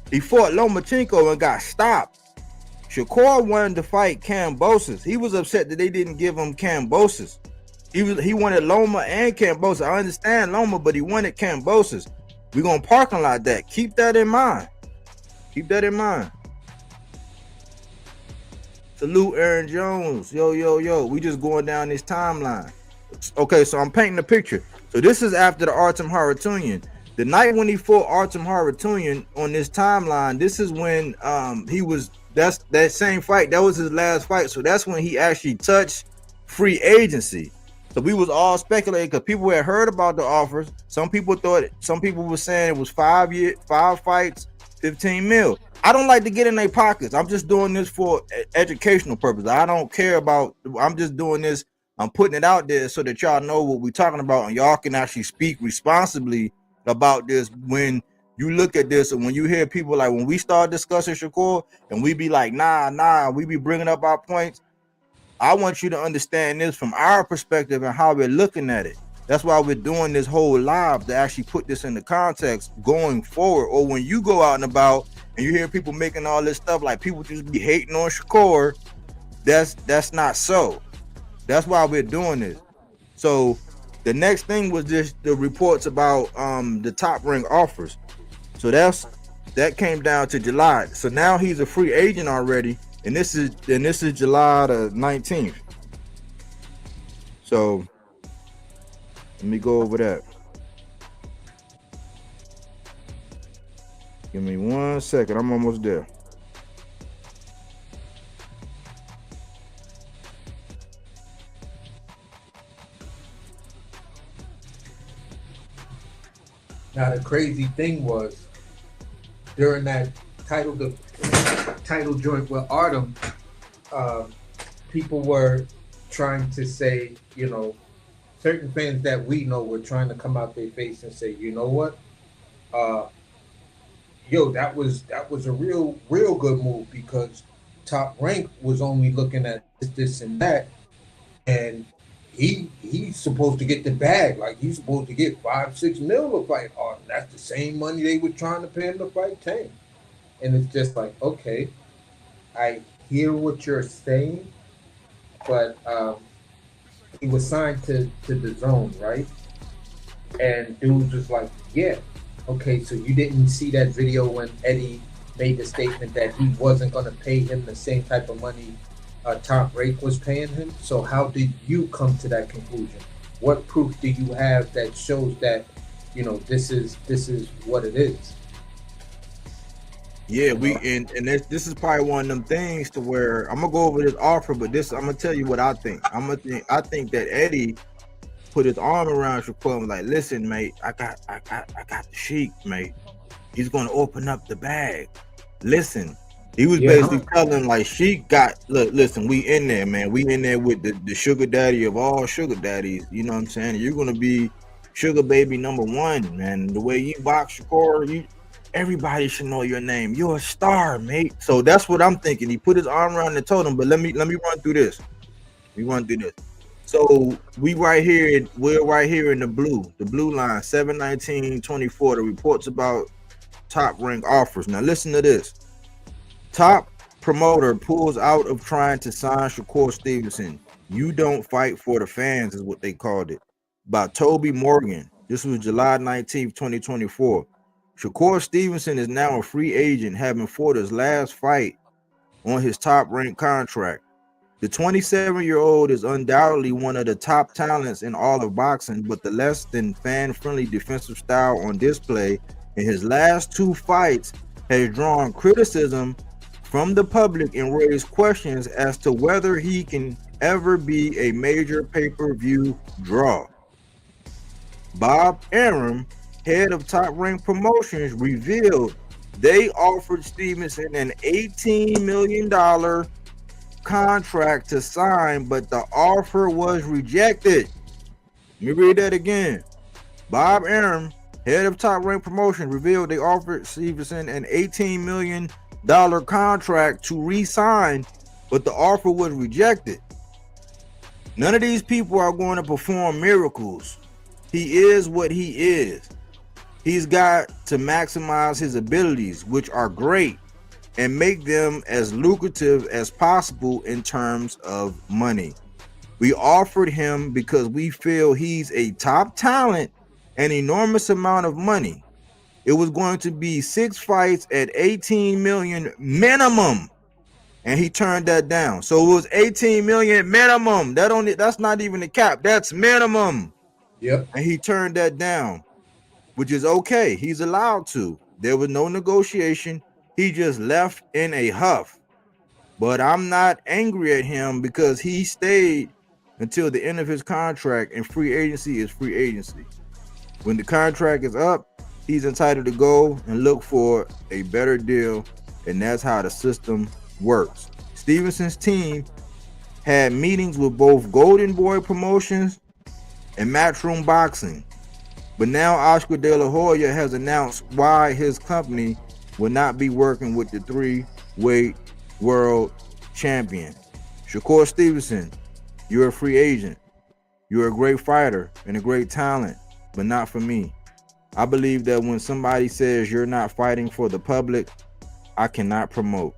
He fought Lomachenko and got stopped. Shakur wanted to fight Kambosos. He was upset that they didn't give him Kambosos. He wanted Loma and Kambosos. I understand Loma, but he wanted Kambosos. We're gonna parking lot that. Keep that in mind. Salute Aaron Jones. Yo. We just going down this timeline. Okay, so I'm painting the picture. So this is after the Arum Haratunian. The night when he fought Artem Harutyunyan on this timeline, this is when he was that's that same fight. That was his last fight. So that's when he actually touched free agency. So we was all speculating because people had heard about the offers. Some people were saying it was 5 fights, 15 mil. I don't like to get in their pockets. I'm just doing this for educational purpose. I don't care about. I'm just doing this. I'm putting it out there so that y'all know what we're talking about and y'all can actually speak responsibly about this when you look at this. And when you hear people like when we start discussing Shakur and we be like, nah, we be bringing up our points. I want you to understand this from our perspective and how we're looking at it. That's why we're doing this whole live to actually put this into context going forward. Or when you go out and about and you hear people making all this stuff like people just be hating on Shakur, that's not so. That's why we're doing this. So the next thing was just the reports about the Top Rank offers. So that came down to July. So now he's a free agent already. And this is July the 19th. So let me go over that. Give me 1 second. I'm almost there. Now the crazy thing was during that title joint with Arum, people were trying to say, you know, certain fans that we know were trying to come out their face and say, you know what, that was a real good move because Top Rank was only looking at this and that, and he's supposed to get the bag, like he's supposed to get 5-6 mil to fight Arum. That's the same money they were trying to pay him to fight Tank. And it's just like, okay, I hear what you're saying, but he was signed to the Zone, right? And dudes was like, yeah, okay, so you didn't see that video when Eddie made the statement that he wasn't going to pay him the same type of money Top Rank was paying him. So how did you come to that conclusion? What proof do you have that shows that, you know, this is what it is? Yeah, this is probably one of them things to where I'm gonna go over this offer, but I'm gonna tell you what I think. I think that Eddie put his arm around Shakur and was like, listen, mate, I got the Sheik, mate. He's gonna open up the bag. Listen, he was basically telling like Sheik listen, we in there, man. We in there with the sugar daddy of all sugar daddies. You know what I'm saying? You're gonna be sugar baby number one, man. The way you box Shakur, everybody should know your name. You're a star, mate. So that's what I'm thinking. He put his arm around and told him, but let me run through this. So we're right here in the blue line, 7/19/24. The reports about Top Rank offers. Now listen to this. Top promoter pulls out of trying to sign Shakur Stevenson. You don't fight for the fans is what they called it. By Toby Morgan. This was July 19th, 2024. Shakur Stevenson is now a free agent, having fought his last fight on his Top Rank contract. The 27-year-old is undoubtedly one of the top talents in all of boxing, but the less than fan-friendly defensive style on display in his last two fights has drawn criticism from the public and raised questions as to whether he can ever be a major pay-per-view draw. Bob Arum, head of Top Rank Promotions, revealed they offered Stevenson an $18 million contract to sign, but the offer was rejected. Let me read that again. Bob Arum, head of Top Rank Promotions, revealed they offered Stevenson an $18 million contract to re-sign, but the offer was rejected. None of these people are going to perform miracles. He is what he is. He's got to maximize his abilities, which are great, and make them as lucrative as possible in terms of money. We offered him because we feel he's a top talent, an enormous amount of money. It was going to be 6 fights at $18 million minimum, and he turned that down. So it was $18 million minimum. That's not even the cap. That's minimum. Yep. And he turned that down. which is okay. He's allowed to. There was no negotiation. He just left in a huff. But I'm not angry at him because he stayed until the end of his contract, and free agency is free agency. When the contract is up, he's entitled to go and look for a better deal, and that's how the system works. Stevenson's team had meetings with both Golden Boy Promotions and Matchroom Boxing. But now Oscar De La Hoya has announced why his company will not be working with the 3-weight world champion. Shakur Stevenson, you're a free agent. You're a great fighter and a great talent, but not for me. I believe that when somebody says you're not fighting for the public, I cannot promote.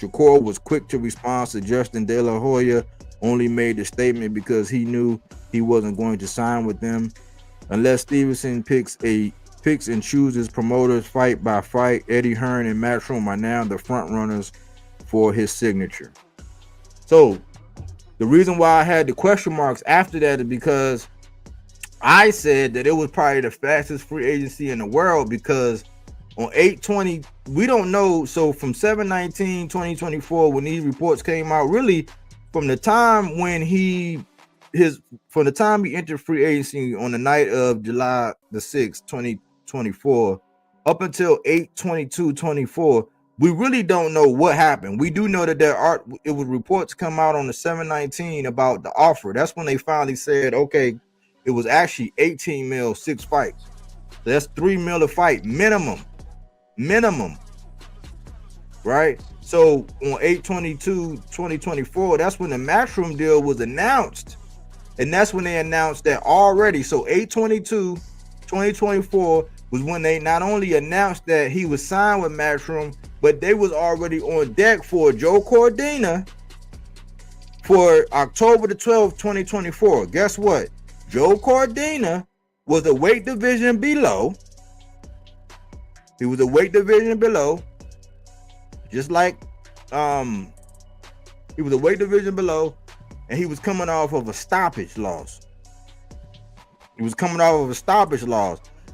Shakur was quick to respond, suggesting De La Hoya only made the statement because he knew he wasn't going to sign with them. Unless Stevenson picks and chooses promoters fight by fight, Eddie Hearn and Matchroom are now the front runners for his signature. So the reason why I had the question marks after that is because I said that it was probably the fastest free agency in the world, because on 8/20, we don't know. So from 7/19/2024, when these reports came out, really from the time when he entered free agency on the night of July the 6th, 2024, up until 8/22/24, we really don't know what happened. We do know that it was reports come out on the 7/19 about the offer. That's when they finally said, okay, it was actually 18 mil, 6 fights. So that's 3 mil a fight minimum, right? So on 8/22/2024, that's when the Matchroom deal was announced, and that's when they announced that already. So 8/22/2024 was when they not only announced that he was signed with Matchroom, but they was already on deck for Joe Cordina for October the 12th, 2024. Guess what? Joe Cordina was a weight division below. He was a weight division below, just like he was a weight division below, and he was coming off of a stoppage loss.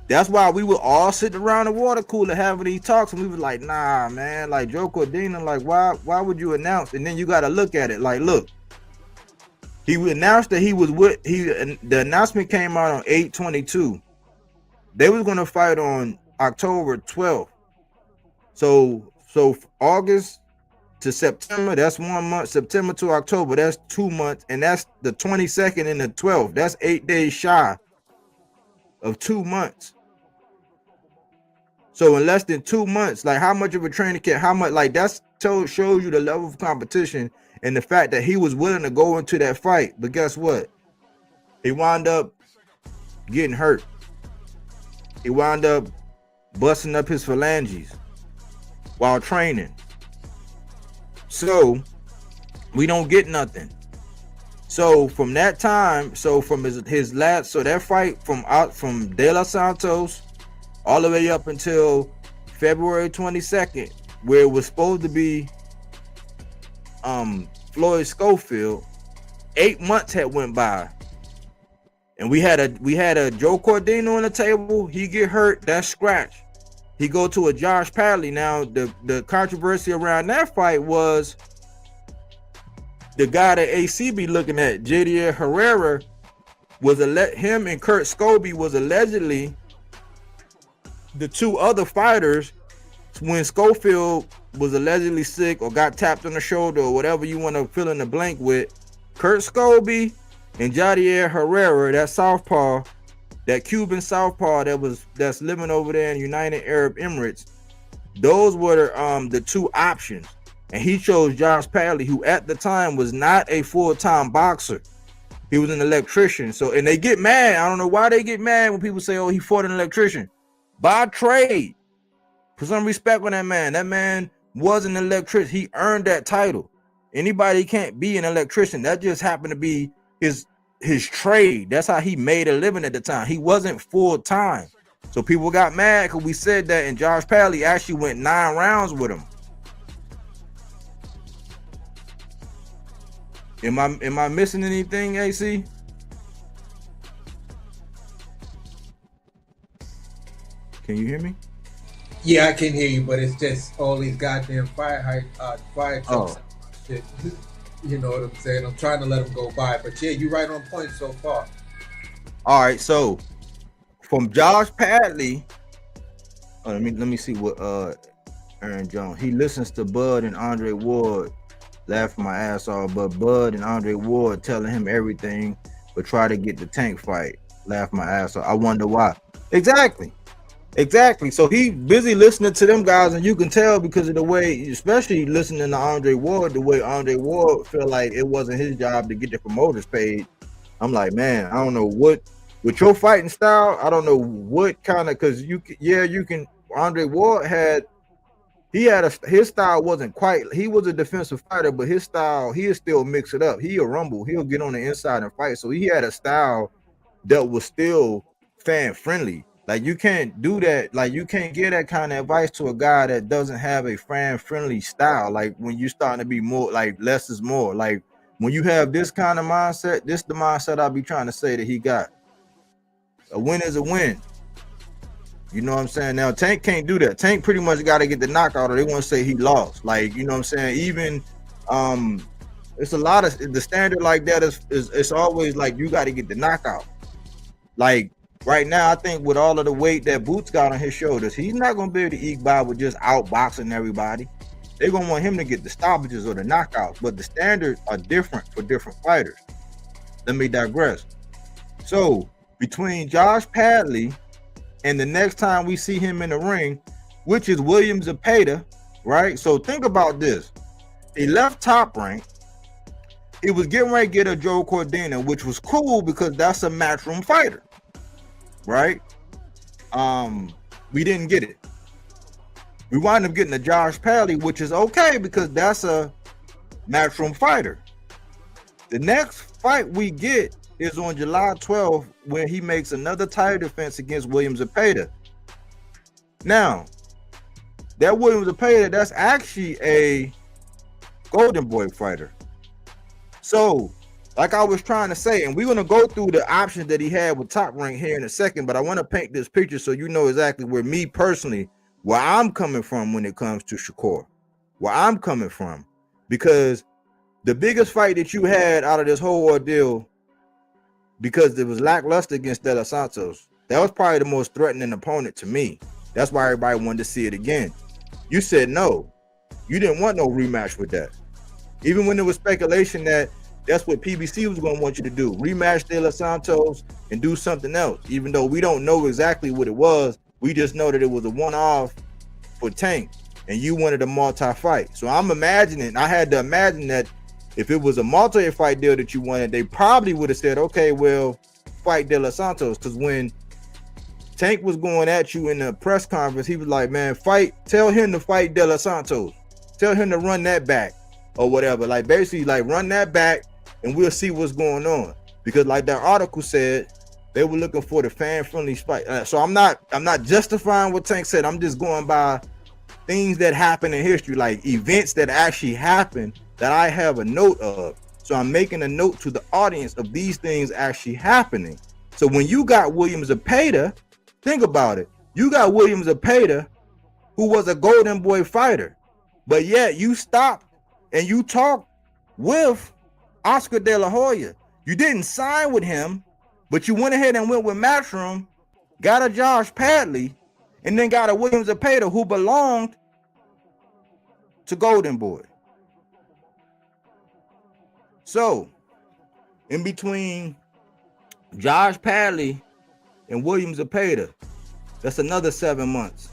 That's why we would all sit around the water cooler having these talks, and we was like, nah, man, like Joe Cordina, like why would you announce? And then you got to look at it, like, look, he announced that he was with the announcement came out on 8/22. They was going to fight on October 12th. So August to September, that's 1 month. September to October, that's 2 months, and that's the 22nd and the 12th. That's 8 days shy of 2 months. So in less than 2 months, like how much of a training camp, how much, like that shows you the level of competition and the fact that he was willing to go into that fight. But guess what? He wound up getting hurt. He wound up busting up his phalanges while training. So we don't get nothing. So from that time, so from his last, so that fight from De Los Santos all the way up until February 22nd, where it was supposed to be Floyd Schofield, 8 months had went by, and we had a Joe Cordina on the table. He get hurt, that's scratch. He go to a Josh Padley. Now the controversy around that fight was the guy that AC be looking at, JD Herrera, was him and Kurt Scobie was allegedly the two other fighters when Schofield was allegedly sick or got tapped on the shoulder or whatever you want to fill in the blank with. Kurt Scobie and Jadier Herrera, that southpaw, that Cuban southpaw that's living over there in United Arab Emirates, those were the two options. And he chose Josh Padley, who at the time was not a full-time boxer. He was an electrician. So, and they get mad. I don't know why they get mad when people say, oh, he fought an electrician. By trade. Put some respect on that man. That man was an electrician. He earned that title. Anybody can't be an electrician. That just happened to be his trade. That's how he made a living at the time. He wasn't full-time. So people got mad because we said that, and Josh Padley actually went 9 rounds with him. Am I missing anything, AC? Can you hear me? Yeah, I can hear you, but it's just all these goddamn fire trucks Oh, and shit. You know what I'm saying? I'm trying to let them go by, but yeah, you're right on point so far. all right. So from Josh Padley, let me see what Aaron Jones. He listens to Bud and Andre Ward, laughing my ass off. But Bud and Andre Ward telling him everything, but try to get the Tank fight. Laugh my ass off. I wonder why. Exactly. So he busy listening to them guys, and you can tell because of the way, especially listening to Andre Ward, the way Andre Ward felt like it wasn't his job to get the promoters paid. I'm like, man, I don't know what with your fighting style. I don't know what kind of because you can. Andre Ward his style wasn't quite. He was a defensive fighter, but his style he'll still mix it up. He'll rumble. He'll get on the inside and fight. So he had a style that was still fan friendly. Like you can't do that. Like you can't give that kind of advice to a guy that doesn't have a fan-friendly style. Like when you're starting to be more like less is more. Like when you have this kind of mindset, this the mindset I'll be trying to say that he got. A win is a win. You know what I'm saying? Now Tank can't do that. Tank pretty much got to get the knockout, or they want to say he lost. Like you know what I'm saying? Even it's a lot of the standard like that is it's always like you got to get the knockout. Like. Right now, I think with all of the weight that Boots got on his shoulders, he's not going to be able to eke by with just outboxing everybody. They're going to want him to get the stoppages or the knockouts, but the standards are different for different fighters. Let me digress. So, between Josh Padley and the next time we see him in the ring, which is William Zepeda, right? So, think about this. He left Top Rank. He was getting ready to get a Joe Cordina, which was cool because that's a matchroom fighter. Right? We didn't get it. We wound up getting a Josh Padley, which is okay because that's a matchroom fighter. The next fight we get is on July 12th when he makes another title defense against William Zepeda. Now, that William Zepeda, that's actually a Golden Boy fighter. So, like I was trying to say, and we're going to go through the options that he had with Top Rank here in a second, but I want to paint this picture so you know exactly where me personally, where I'm coming from when it comes to Shakur, where I'm coming from. Because the biggest fight that you had out of this whole ordeal, because it was lackluster against De Los Santos, that was probably the most threatening opponent to me. That's why everybody wanted to see it again. You said no. You didn't want no rematch with that. Even when there was speculation that that's what PBC was going to want you to do. Rematch De Los Santos and do something else. Even though we don't know exactly what it was, we just know that it was a one-off for Tank. And you wanted a multi-fight. So I'm imagining, I had to imagine that if it was a multi-fight deal that you wanted, they probably would have said, okay, well, fight De Los Santos. Because when Tank was going at you in the press conference, he was like, man, tell him to fight De Los Santos. Tell him to run that back or whatever. Like basically like run that back and we'll see what's going on. Because like that article said, they were looking for the fan-friendly fight. So I'm not justifying what Tank said. I'm just going by things that happen in history, like events that actually happened that I have a note of. So I'm making a note to the audience of these things actually happening. So when you got William Zepeda, think about it. You got William Zepeda, who was a Golden Boy fighter, but yet you stopped and you talked with Oscar De La Hoya. You didn't sign with him, but you went ahead and went with Matchroom, got a Josh Padley, and then got a William Zepeda who belonged to Golden Boy. So, in between Josh Padley and William Zepeda, that's another 7 months.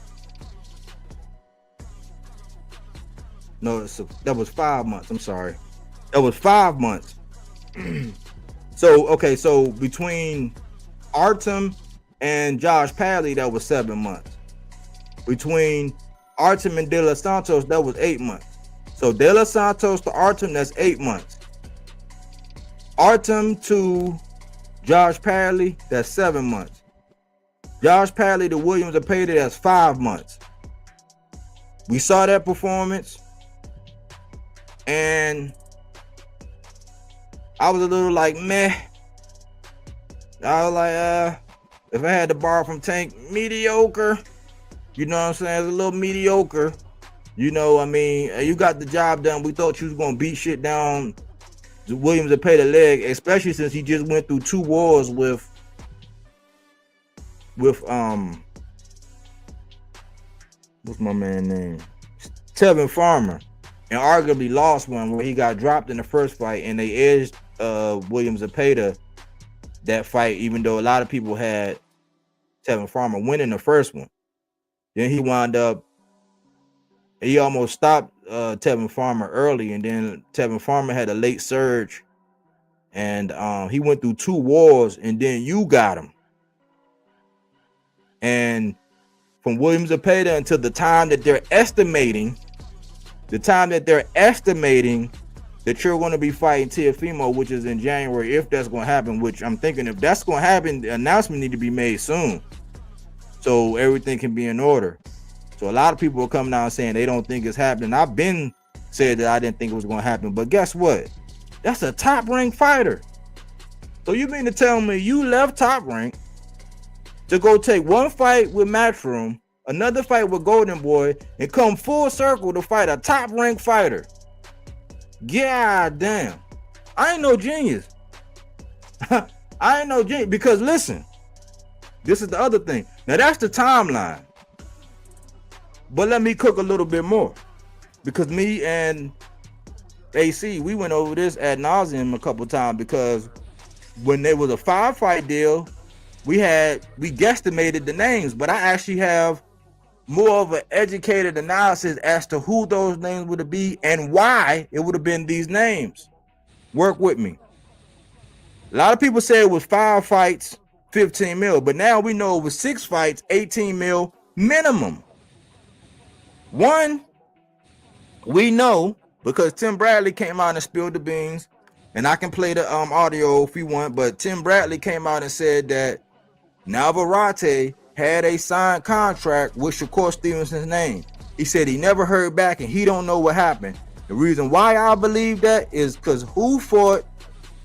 No, that was 5 months. I'm sorry. That was 5 months. So between Arum and Josh Padley, that was 7 months. Between Arum and De Los Santos, that was 8 months. So De Los Santos to Arum, that's 8 months. Arum to Josh Padley, that's 7 months. Josh Padley to William Zepeda, that's 5 months. We saw that performance, and I was a little like, meh. I was like, if I had to borrow from Tank, mediocre. You know what I'm saying? It's a little mediocre. You know, I mean, you got the job done. We thought you was gonna beat shit down Williams and pay the leg, especially since he just went through 2 wars with what's my man name? Tevin Farmer, and arguably lost one where he got dropped in the first fight, and they edged Williams and Payda that fight, even though a lot of people had Tevin Farmer winning the first one. Then he wound up, he almost stopped Tevin Farmer early, and then Tevin Farmer had a late surge, and he went through 2 wars, and then you got him. And from Williams and Payda until the time that they're estimating that you're going to be fighting Teofimo, which is in January, if that's going to happen, which I'm thinking if that's going to happen, the announcement need to be made soon so everything can be in order. So a lot of people are coming out and saying they don't think it's happening. I've been said that I didn't think it was going to happen, but guess what? That's a top-ranked fighter. So you mean to tell me you left Top Rank to go take one fight with Matchroom, another fight with Golden Boy, and come full circle to fight a top-ranked fighter? God damn. I ain't no genius. I ain't no genius. Because listen, this is the other thing. Now that's the timeline. But let me cook a little bit more. Because me and AC, we went over this ad nauseum a couple times, because when there was a 5-fight deal, we guesstimated the names, but I actually have more of an educated analysis as to who those names would be and why it would have been these names. Work with me. A lot of people say it was 5 fights, 15 mil, but now we know it was 6 fights, 18 mil minimum. One, we know because Tim Bradley came out and spilled the beans, and I can play the audio if you want, but Tim Bradley came out and said that Navarrete had a signed contract with Shakur Stevenson's name. He said he never heard back and he don't know what happened. The reason why I believe that is because who fought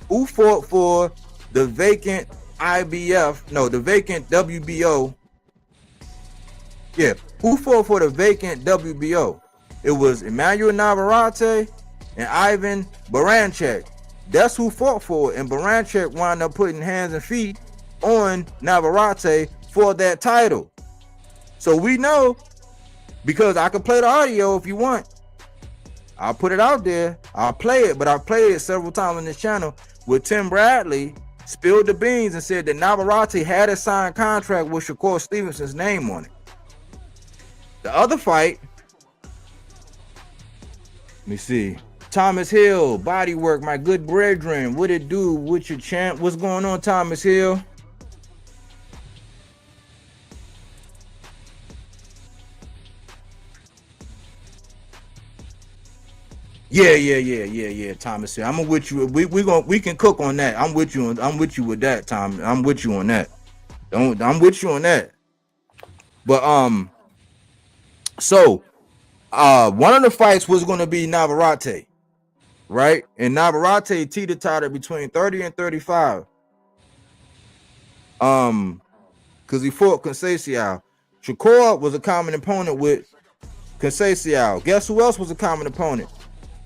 for the vacant the vacant WBO? Yeah, who fought for the vacant WBO? It was Emmanuel Navarrete and Ivan Baranchyk. That's who fought for it, and Baranchyk wound up putting hands and feet on Navarrete for that title. So we know, because I can play the audio if you want. I'll put it out there. I'll play it, but I've played it several times on this channel where Tim Bradley spilled the beans and said that Navarrete had a signed contract with Shakur Stevenson's name on it. The other fight, let me see. Thomas Hill, Bodywork, my good brethren. What it do with your champ? What's going on, Thomas Hill? Yeah, Thomas Hill. I'm with you. We can cook on that. I'm with you with that, Tom. I'm with you on that. I'm with you on that. But so one of the fights was going to be Navarrete, right? And Navarrete teeter-tottered between 30 and 35. Because he fought Conceição. Shakur was a common opponent with Conceição. Guess who else was a common opponent?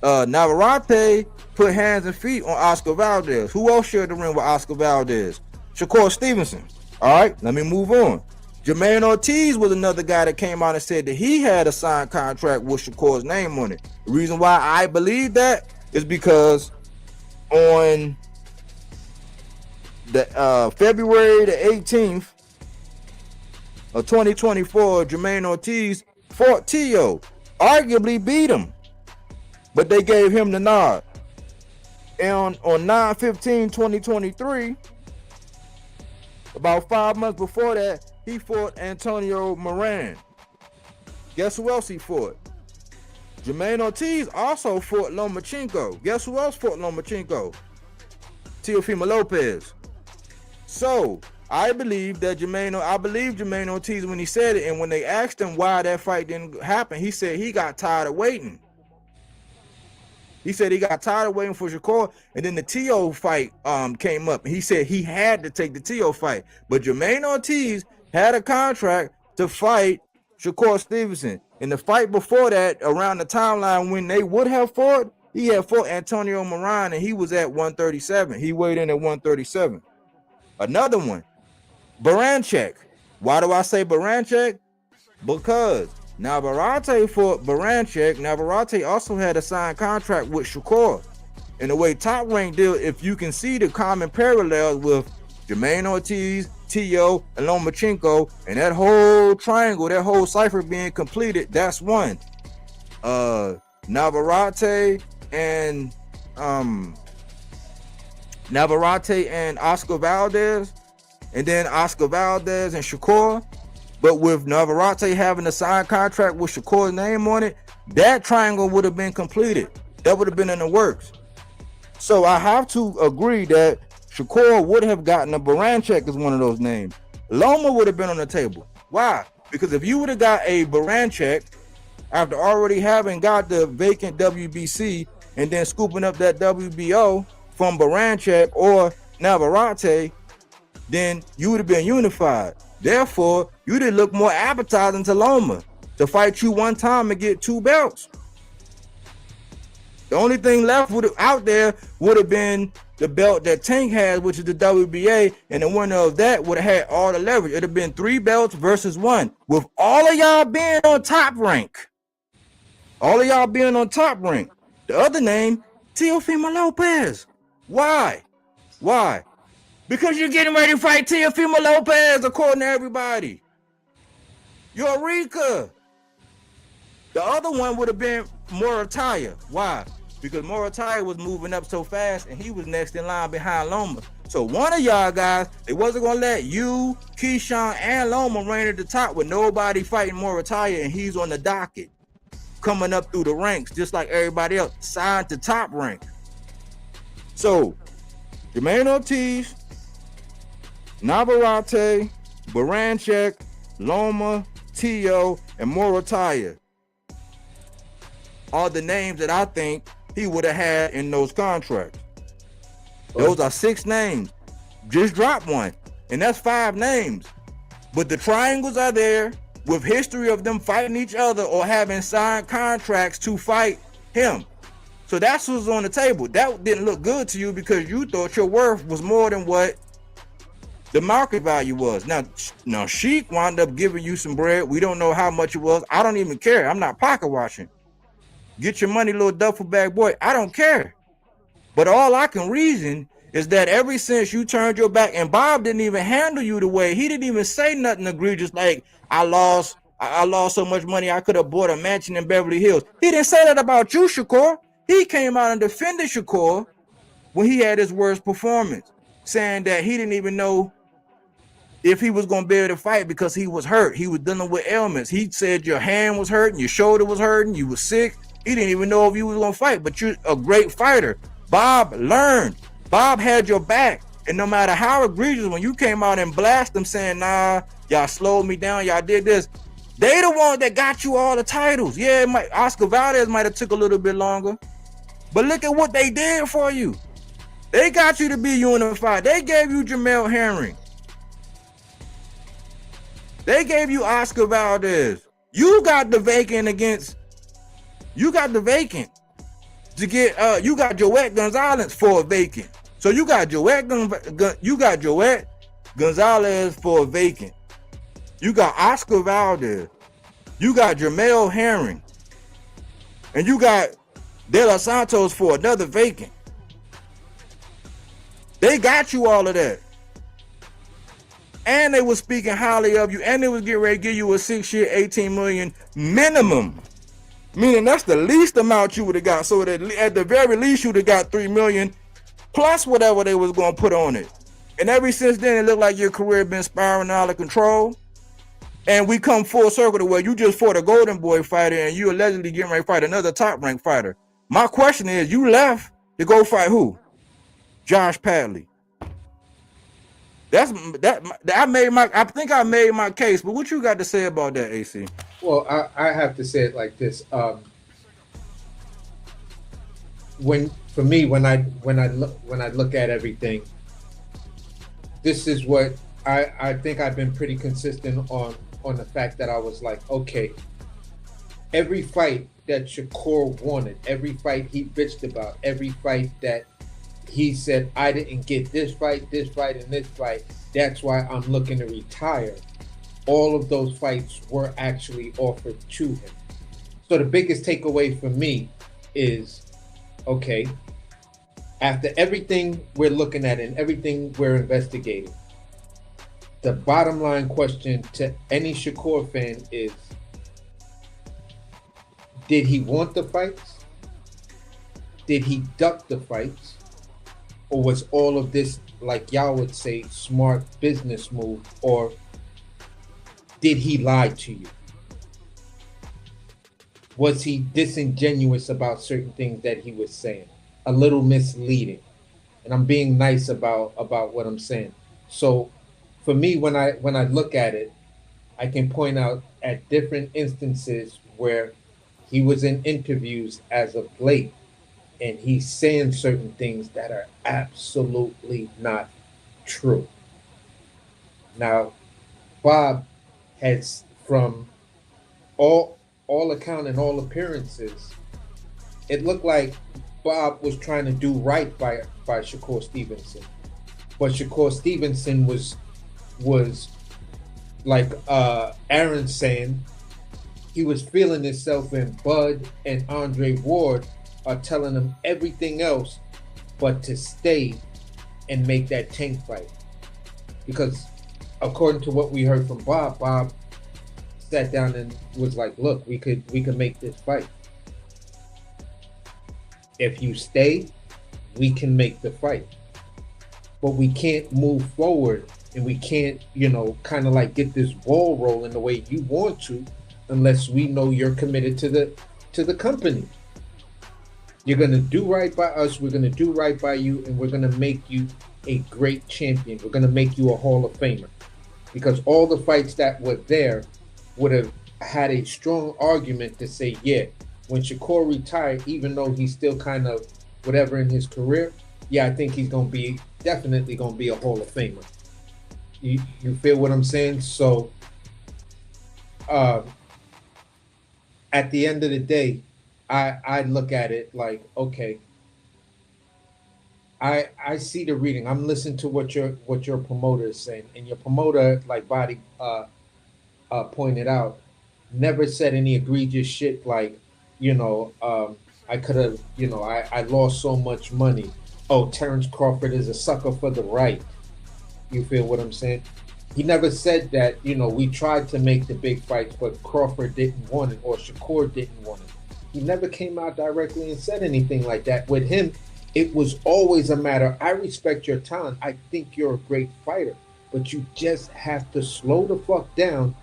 Navarrete put hands and feet on Oscar Valdez. Who else shared the ring with Oscar Valdez? Shakur Stevenson. All right, let me move on. Jermaine Ortiz was another guy that came out and said that he had a signed contract with Shakur's name on it. The reason why I believe that is because on the February the 18th of 2024, Jermaine Ortiz fought Tio, arguably beat him, but they gave him the nod. And on 9/15/2023, about 5 months before that, he fought Antonio Moran. Guess who else he fought? Jermaine Ortiz also fought Lomachenko. Guess who else fought Lomachenko? Teofimo Lopez. So I believe Jermaine Ortiz when he said it, and when they asked him why that fight didn't happen, he said he got tired of waiting. He said he got tired of waiting for Shakur, and then the Tio fight came up. He said he had to take the Tio fight, but Jermaine Ortiz had a contract to fight Shakur Stevenson. In the fight before that, around the timeline when they would have fought, he had fought Antonio Moran, and he was at 137. He weighed in at 137. Another one, Baranchek. Why do I say Baranchek? Because Navarrete fought Baranchek. Navarrete also had a signed contract with Shakur. In the way Top Rank deal, if you can see the common parallels with Jermaine Ortiz, Tio, and Lomachenko, and that whole triangle, that whole cipher being completed, that's one. Navarrete and Oscar Valdez, and then Oscar Valdez and Shakur. But with Navarrete having a signed contract with Shakur's name on it, that triangle would have been completed. That would have been in the works. So I have to agree that Shakur would have gotten a Baranchek as one of those names. Loma would have been on the table. Why? Because if you would have got a Baranchek after already having got the vacant WBC and then scooping up that WBO from Baranchek or Navarrete, then you would have been unified. Therefore, you did look more appetizing to Loma to fight you one time and get 2 belts. The only thing left out there would have been the belt that Tank has, which is the WBA, and the winner of that would have had all the leverage. It'd have been 3 belts versus 1, with all of y'all being on Top Rank. All of y'all being on Top Rank. The other name, Teofimo Lopez. Why? Why? Because you're getting ready to fight Teofimo Lopez, according to everybody. Eureka. The other one would have been Morataya. Why? Because Morataya was moving up so fast and he was next in line behind Loma. So one of y'all guys, they wasn't going to let you, Keyshawn, and Loma reign at the top with nobody fighting Morataya, and he's on the docket, coming up through the ranks just like everybody else, signed to Top Rank. So Jermaine Ortiz, Navarrete, Baranchek, Loma, Tio, and Morataya are the names that I think he would have had in those contracts. Those are 6 names. Just drop one, and that's 5 names. But the triangles are there with history of them fighting each other or having signed contracts to fight him. So that's what's on the table. That didn't look good to you because you thought your worth was more than what the market value was. Now Sheik wound up giving you some bread. We don't know how much it was. I don't even care. I'm not pocket watching. Get your money, little duffel bag boy. I don't care. But all I can reason is that ever since you turned your back, and Bob didn't even handle you the way, he didn't even say nothing egregious like, I lost so much money I could have bought a mansion in Beverly Hills. He didn't say that about you, Shakur. He came out and defended Shakur when he had his worst performance, saying that he didn't even know if he was going to be able to fight because he was hurt. He was dealing with ailments. He said your hand was hurting, your shoulder was hurting, you were sick. He didn't even know if you was going to fight, but you're a great fighter. Bob learned. Bob had your back. And no matter how egregious, when you came out and blasted them saying, nah, y'all slowed me down, y'all did this, they the one that got you all the titles. Yeah, Oscar Valdez might have took a little bit longer, but look at what they did for you. They got you to be unified. They gave you Jamel Herring. They gave you Oscar Valdez. You got the vacant to get. You got Joet Gonzalez for a vacant. So you got Joet Gonzalez for a vacant. You got Oscar Valdez. You got Jamel Herring, and you got De Los Santos for another vacant. They got you all of that. And they was speaking highly of you, and they was getting ready to give you a 6-year, $18 million minimum. Meaning that's the least amount you would have got. So that at the very least, you would have got $3 million plus whatever they was going to put on it. And ever since then, it looked like your career been spiraling out of control. And we come full circle to where you just fought a Golden Boy fighter and you allegedly getting ready to fight another top ranked fighter. My question is, you left to go fight who? Josh Padley. I think I made my case, but what you got to say about that, AC? Well, I have to say it like this. When I look at everything, this is what I think I've been pretty consistent on on the fact that I was like, okay, every fight that Shakur wanted, every fight he bitched about, every fight that he said, I didn't get this fight, and this fight, that's why I'm looking to retire. All of those fights were actually offered to him. So the biggest takeaway for me is, okay, after everything we're looking at and everything we're investigating, the bottom line question to any Shakur fan is, did he want the fights? Did he duck the fights? Or was all of this, like y'all would say, smart business move? Or did he lie to you? Was he disingenuous about certain things that he was saying? A little misleading. And I'm being nice about what I'm saying. So for me, when I look at it, I can point out at different instances where he was in interviews as of late and he's saying certain things that are absolutely not true. Now, Bob has, from all account and all appearances, it looked like Bob was trying to do right by Shakur Stevenson. But Shakur Stevenson was like Aaron saying, he was feeling himself, and Bud and Andre Ward are telling him everything else but to stay and make that Tank fight. Because according to what we heard from Bob sat down and was like, look, we could make this fight. If you stay, we can make the fight. But we can't move forward and we can't, kind of like get this ball rolling the way you want to unless we know you're committed to the company. You're going to do right by us, we're going to do right by you, and we're going to make you a great champion. We're going to make you a Hall of Famer. Because all the fights that were there would have had a strong argument to say, yeah, when Shakur retired, even though he's still kind of whatever in his career, yeah, I think he's definitely going to be a Hall of Famer. You feel what I'm saying? So, at the end of the day, I look at it like, okay, I see the reading. I'm listening to what your promoter is saying, and your promoter, like Body pointed out, never said any egregious shit like, I could have, I lost so much money. Oh, Terrence Crawford is a sucker for the right. You feel what I'm saying? He never said that, we tried to make the big fights, but Crawford didn't want it or Shakur didn't want it. He never came out directly and said anything like that. With him, it was always a matter, I respect your talent. I think you're a great fighter, but you just have to slow the fuck down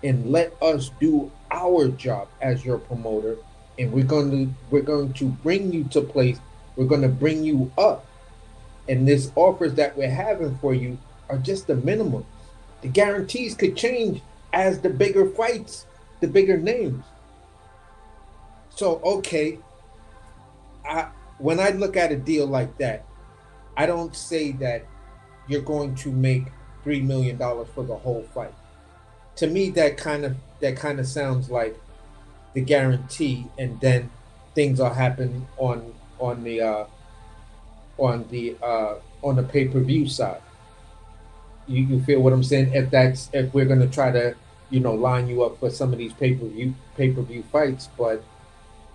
and let us do our job as your promoter. And we're going to bring you to place. We're going to bring you up. And these offers that we're having for you are just the minimum. The guarantees could change as the bigger fights, the bigger names. So, okay, when I look at a deal like that, I don't say that you're going to make $3 million for the whole fight. To me, that kind of sounds like the guarantee, and then things will happen on the pay-per-view side. You feel what I'm saying? If we're gonna try to, line you up for some of these pay-per-view fights, but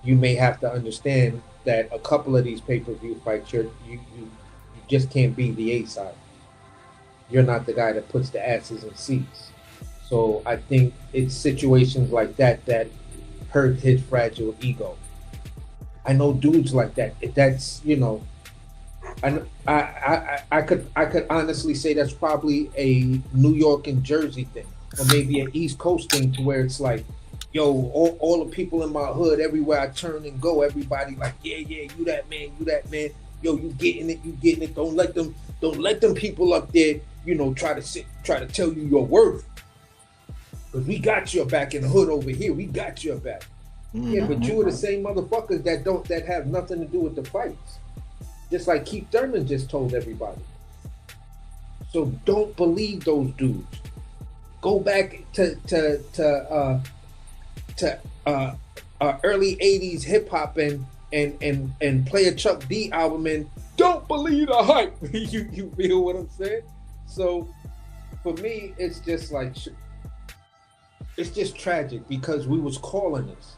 you may have to understand that a couple of these pay-per-view fights, you just can't be the A side. You're not the guy that puts the asses in seats. So I think it's situations like that that hurt his fragile ego. I know dudes like that. That's I could honestly say that's probably a New York and Jersey thing, or maybe an East Coast thing, to where it's like, yo, all the people in my hood, everywhere I turn and go, everybody like, yeah, you that man. Yo, you getting it. Don't let them people up there, try to tell you your worth. Because we got your back in the hood over here. We got your back. Mm-hmm. Yeah, but you are the same motherfuckers that have nothing to do with the fights. Just like Keith Thurman just told everybody. So don't believe those dudes. go back to early '80s hip hop and play a Chuck D album and don't believe the hype. you feel what I'm saying? So for me, it's just like it's just tragic because we was calling this.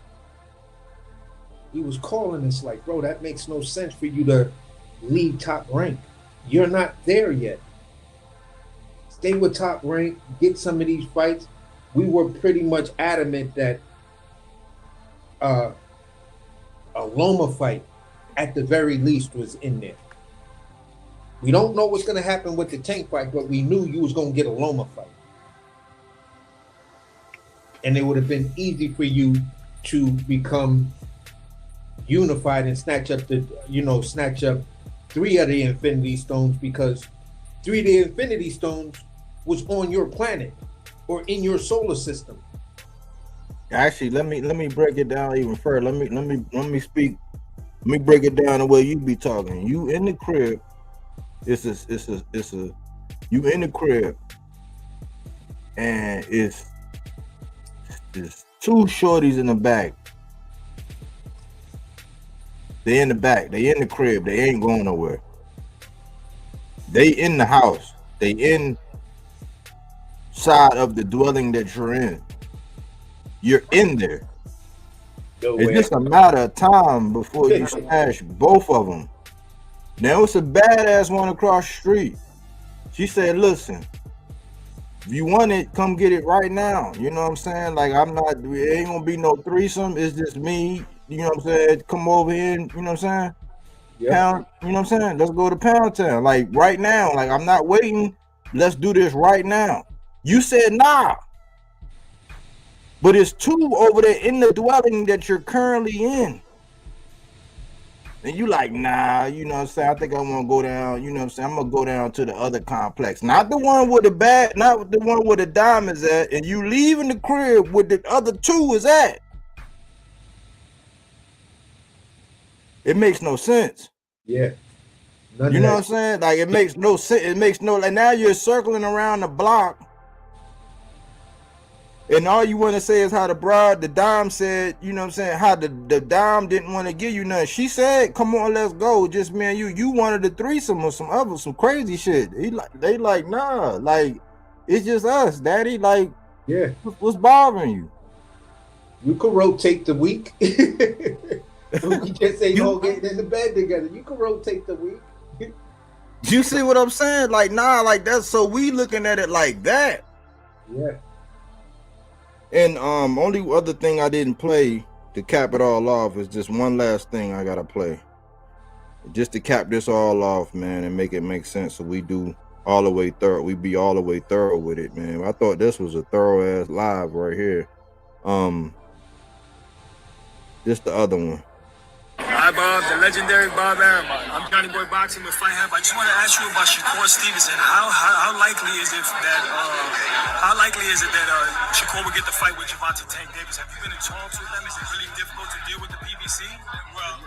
He was calling us like, bro, that makes no sense for you to leave Top Rank. You're not there yet. Stay with Top Rank, get some of these fights. We were pretty much adamant that a Loma fight, at the very least, was in there. We don't know what's going to happen with the Tank fight, but we knew you was going to get a Loma fight. And it would have been easy for you to become unified and snatch up 3 of the Infinity Stones, because 3 of the Infinity Stones was on your planet or in your solar system. Actually, let me break it down even further. Let me break it down the way you be talking. You in the crib. You in the crib, and it's 2 shorties in the back. They in the back. They in the crib. They ain't going nowhere. They in the house. They inside of the dwelling that you're in. You're in there. It's just a matter of time before you smash both of them. Now it's a badass one across the street. She said, listen, if you want it, come get it right now. You know what I'm saying? Like, it ain't gonna be no threesome. It's just me. You know what I'm saying? Come over here, and, you know what I'm saying? Yep. Pound, you know what I'm saying? Let's go to Pound Town. Like, right now. Like, I'm not waiting. Let's do this right now. You said nah. But it's 2 over there in the dwelling that you're currently in. And you like, nah, you know what I'm saying? I think I want to go down, you know what I'm saying? I'm going to go down to the other complex. Not the one with not the one where the diamonds at. And you leaving the crib where the other 2 is at. It makes no sense. Yeah. You know what I'm saying? Like, it makes no sense. It makes no, like, now you're circling around the block. And all you want to say is how the dime said, you know what I'm saying, how the dime didn't want to give you nothing. She said, come on, let's go. Just me and you. You wanted a threesome or some crazy shit. They like, nah, like, it's just us, daddy. Like, yeah, what's bothering you? You could rotate the week. We just say no getting in the bed together. You could rotate the week. You see what I'm saying? Like, nah, like that's, so we looking at it like that. Yeah. And only other thing I didn't play to cap it all off is just one last thing I gotta play. Just to cap this all off, man, and make it make sense, so we do all the way thorough. We be all the way thorough with it, man. I thought this was a thorough ass live right here. This the other one. Hi, Bob, the legendary Bob Arum. I'm Johnny Boy Boxing with Fight Hub. I just want to ask you about Shakur'S Stevenson. How likely is it that Shakur will get the fight with Gervonta Tank Davis? Have you been in talks with them? Is it really difficult to deal with the PBC? Well,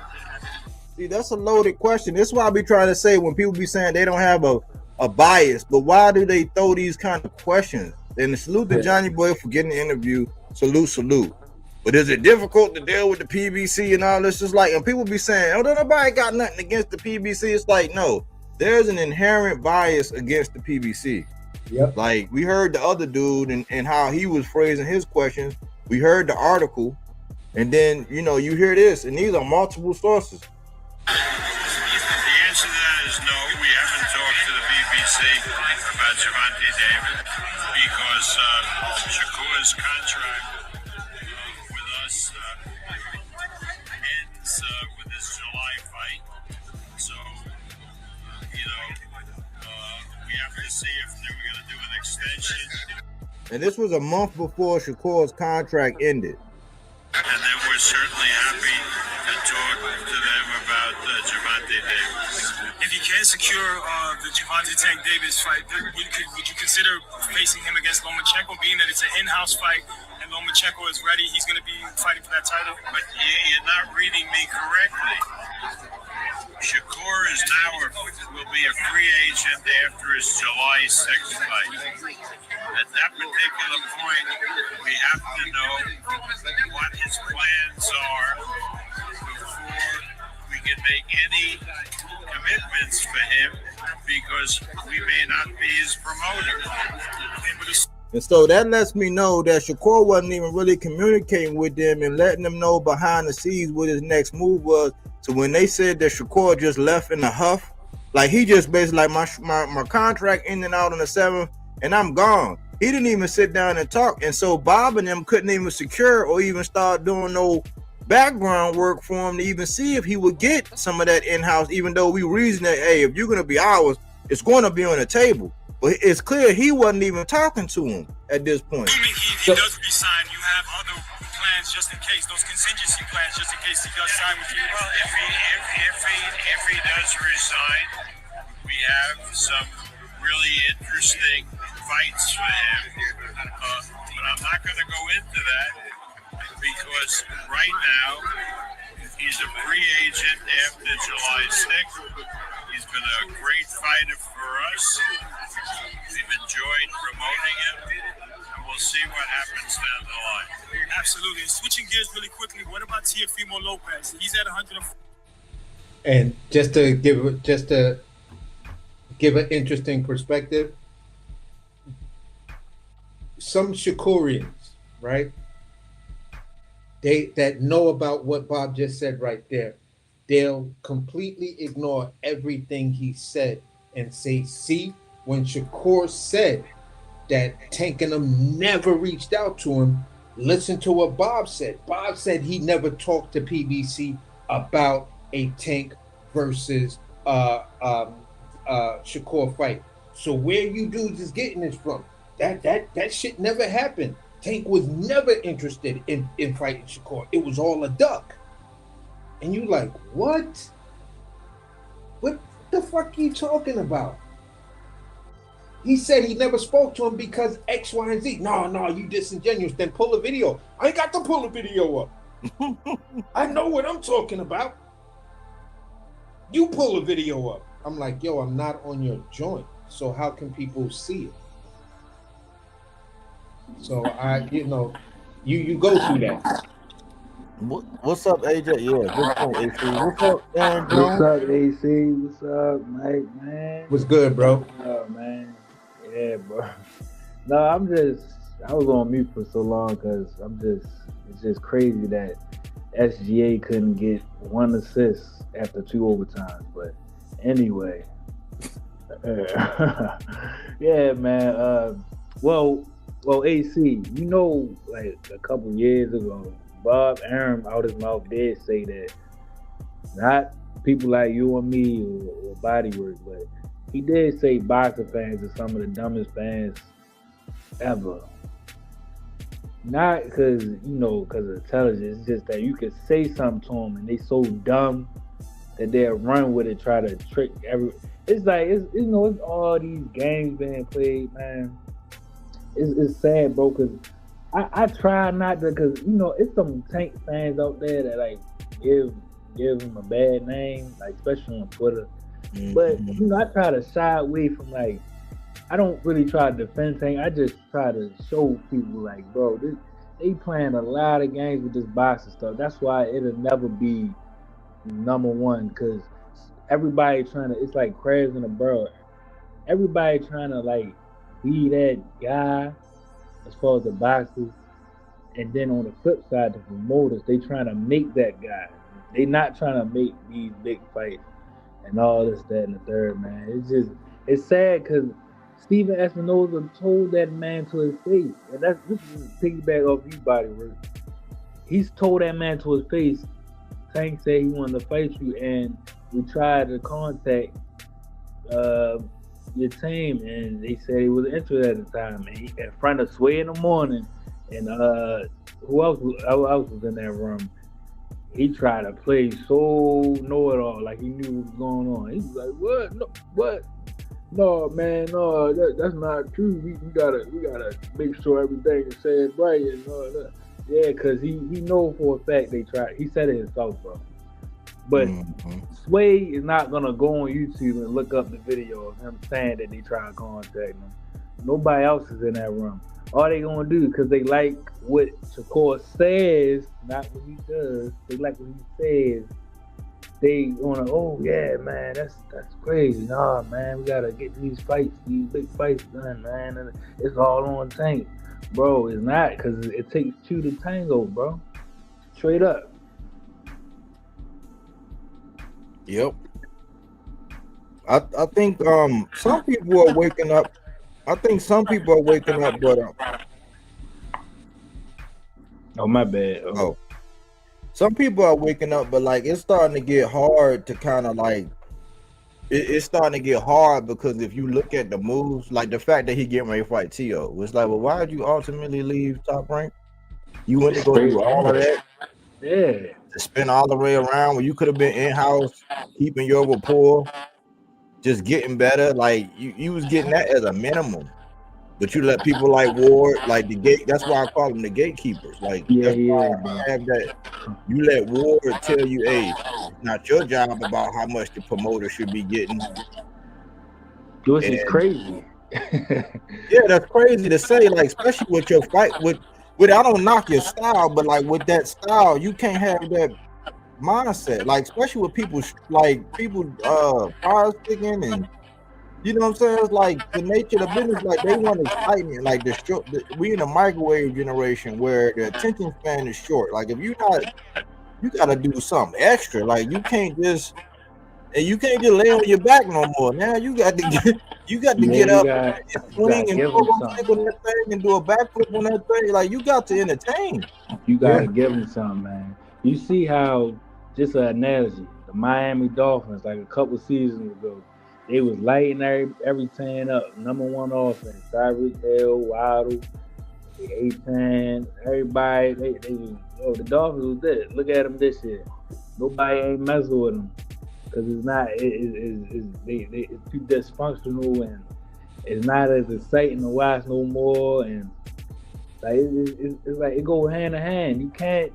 see, that's a loaded question. This is why I be trying to say when people be saying they don't have a bias, but why do they throw these kind of questions? And salute to Johnny Boy for getting the interview. Salute. But is it difficult to deal with the PBC and all this? Just like, and people be saying, oh, nobody got nothing against the PBC. It's like, no, there's an inherent bias against the PBC. Yep. Like, we heard the other dude and how he was phrasing his questions. We heard the article, and then, you know, you hear this, and these are multiple sources. The answer to that is no. We haven't talked to the BBC about Gervonta Davis because Shakur'S contract ends with this July fight. So, we have to see if they were going to do an extension. And this was a month before Shakur'S contract ended. And then we're certainly happy to talk to them about Gervonta Davis. if you can secure the Gervonta Tank Davis fight, would you consider facing him against Lomachenko, being that it's an in-house fight and Lomachenko is ready? He's going to be fighting for that title. But you're not reading me correctly. Shakur is now will be a free agent after his July 6th fight. At that particular point, we have to know what his plans are before we can make any commitments for him, because we may not be his promoter. And so that lets me know that Shakur wasn't even really communicating with them and letting them know behind the scenes what his next move was. So when they said that Shakur just left in a huff, like he just basically like my contract ending out on the 7th and I'm gone. He didn't even sit down and talk. And so Bob and them couldn't even secure or even start doing no background work for him to even see if he would get some of that in-house, even though we reasoned that, hey, if you're going to be ours, it's going to be on the table. But it's clear he wasn't even talking to him at this point. If he does resign, you have other plans just in case, those contingency plans just in case he does sign with you. Well, if he does resign, we have some really interesting fights for him. But I'm not going to go into that because right now he's a free agent after July 6th. He's been a great fighter for us. We've enjoyed promoting him, and we'll see what happens down the line. Absolutely. Switching gears really quickly, what about Teofimo Lopez? He's at 104. And just to give an interesting perspective, some Shakur'S, right? That know about what Bob just said right there, they'll completely ignore everything he said and say, see, when Shakur said that Tank and them never reached out to him, listen to what Bob said. Bob said he never talked to PBC about a Tank versus Shakur fight. So where you dudes is getting this from? That shit never happened. Tank was never interested in fighting Shakur. It was all a duck. And you like, what? What the fuck are you talking about? He said he never spoke to him because X, Y, and Z. No, you disingenuous. Then pull a video. I ain't got to pull a video up. I know what I'm talking about. You pull a video up. I'm like, yo, I'm not on your joint. So how can people see it? So you go through that. What's up, AJ? Yeah, good point, AC. What's up, Aaron Jones? What's up, AC? What's up, Mike, man? What's good, bro? What's up, man? Yeah, bro. No, I was on mute for so long because it's just crazy that SGA couldn't get one assist after 2 overtimes. But anyway, yeah, man. Well, AC, you know, like a couple years ago, Bob Arum out his mouth did say that not people like you or me or Bodywork, but he did say boxer fans are some of the dumbest fans ever. Not because of intelligence, it's just that you could say something to them and they so dumb that they'll run with it, try to trick it's like, it's all these games being played, man. It's sad, bro, because I try not to, because, it's some Tank fans out there that, like, give him a bad name, like, especially on Twitter. Mm-hmm. But, I try to shy away from, like, I don't really try to defend Tank. I just try to show people, like, bro, they playing a lot of games with this boxing stuff. That's why it'll never be number one, because everybody it's like crabs in a barrel. Everybody trying to, like, be that guy as far as the boxers, and then on the flip side, the promoters, they trying to make that guy. They not trying to make these big fights and all this, that, and the third, man. It's sad because Steven Espinosa told that man to his face, and this is piggyback off you, Bodywork. He's told that man to his face, Tank said he wanted to fight you, and we tried to contact your team, and they said he was interested at the time, and he in front of Sway in the morning, and who else was in that room? He tried to play so know-it-all, like he knew what was going on. He was like, "What? No, what? No, man, no, that's not true. We gotta make sure everything is said right and all that." Yeah, cause he know for a fact they tried. He said it himself, bro. But Sway is not gonna go on YouTube and look up the video of him saying that they try to contact him. Nobody else is in that room. All they gonna do, because they like what Shakur says, not what he does. They like what he says. They wanna, oh yeah, man, that's crazy. Nah, man, we gotta get these big fights done, man. And it's all on Tank, bro. It's not, because it takes two to tango, bro. Straight up. Yep. I think some people are waking up. I think some people are waking up, but oh my bad. Oh, some people are waking up, but like it's starting to get hard to kind of like it's starting to get hard because if you look at the moves, like the fact that he getting ready to fight T.O., it's like, well, why did you ultimately leave Top Rank? You went to go do all of that, yeah, to spin all the way around when you could have been in house, keeping your rapport, just getting better. Like you was getting that as a minimum. But you let people like Ward, like the gate. That's why I call them the gatekeepers. Like that's why I have that. You let Ward tell you, "Hey, it's not your job about how much the promoter should be getting." Which is crazy. Yeah, that's crazy to say. Like, especially with your fight with. I don't knock your style, but like with that style, you can't have that mindset. Like, especially with people fire sticking and. You know what I'm saying? It's like the nature of the business, like they want excitement. Like we in a microwave generation where the attention span is short. Like if you gotta do something extra. Like you can't just lay on your back no more. Now you got to get up and swing and throw a kick on that thing and do a backflip on that thing. Like you got to entertain. You gotta give them something, man. You see how, just an analogy, the Miami Dolphins, like a couple seasons ago, they was lighting everything up. Number one offense, Tyreek Hill, Waddle, A-10, everybody. The Dolphins was this. Look at them this year. Nobody ain't messing with them because it's not. It's too dysfunctional and it's not as exciting to watch no more. And like it's like it go hand in hand. You can't.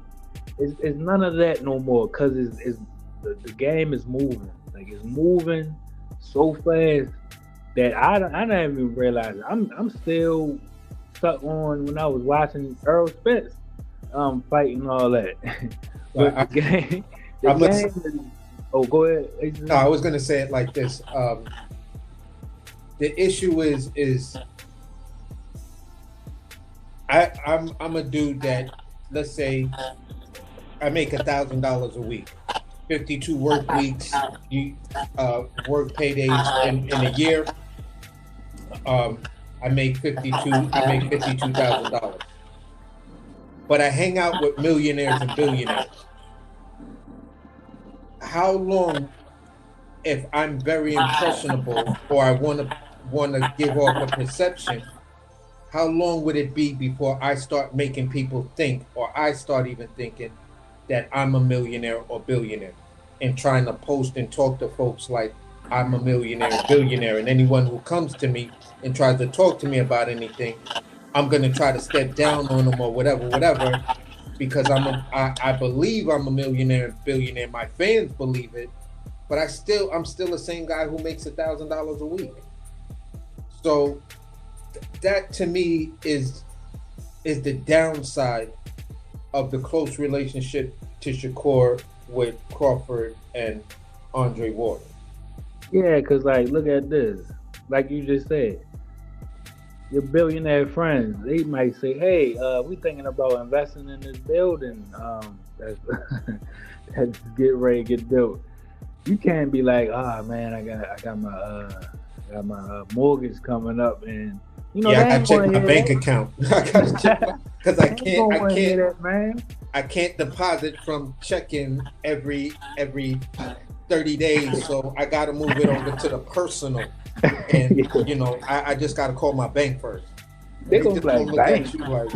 It's none of that no more because the game is moving. Like it's moving so fast that I didn't even realize it. I'm still stuck on when I was watching Earl Spence fighting all that. But the game is, oh, go ahead. No, I was gonna say it like this. The issue is I'm a dude that, let's say I make $1,000 a week. 52 work weeks, work paydays in a year. I make $52,000. But I hang out with millionaires and billionaires. How long, if I'm very impressionable or I want to give off a perception, how long would it be before I start making people think, or I start even thinking that I'm a millionaire or billionaire, and trying to post and talk to folks like I'm a millionaire, billionaire, and anyone who comes to me and tries to talk to me about anything, I'm gonna try to step down on them or whatever, because I believe I'm a millionaire, billionaire. My fans believe it, but I'm still the same guy who makes $1,000 a week. So that to me is the downside of the close relationship to Shakur with Crawford and Andre Ward. Yeah, because like, look at this. Like you just said, your billionaire friends, they might say, hey, we thinking about investing in this building that's get ready to get built. You can't be like, man, I got my mortgage coming up, and you know, I gotta check my bank account. I gotta check because I can't that, man. I can't deposit from checking every 30 days, so I gotta move it over to the personal. And you know, I just gotta call my bank first. They gonna be like, bank. You like,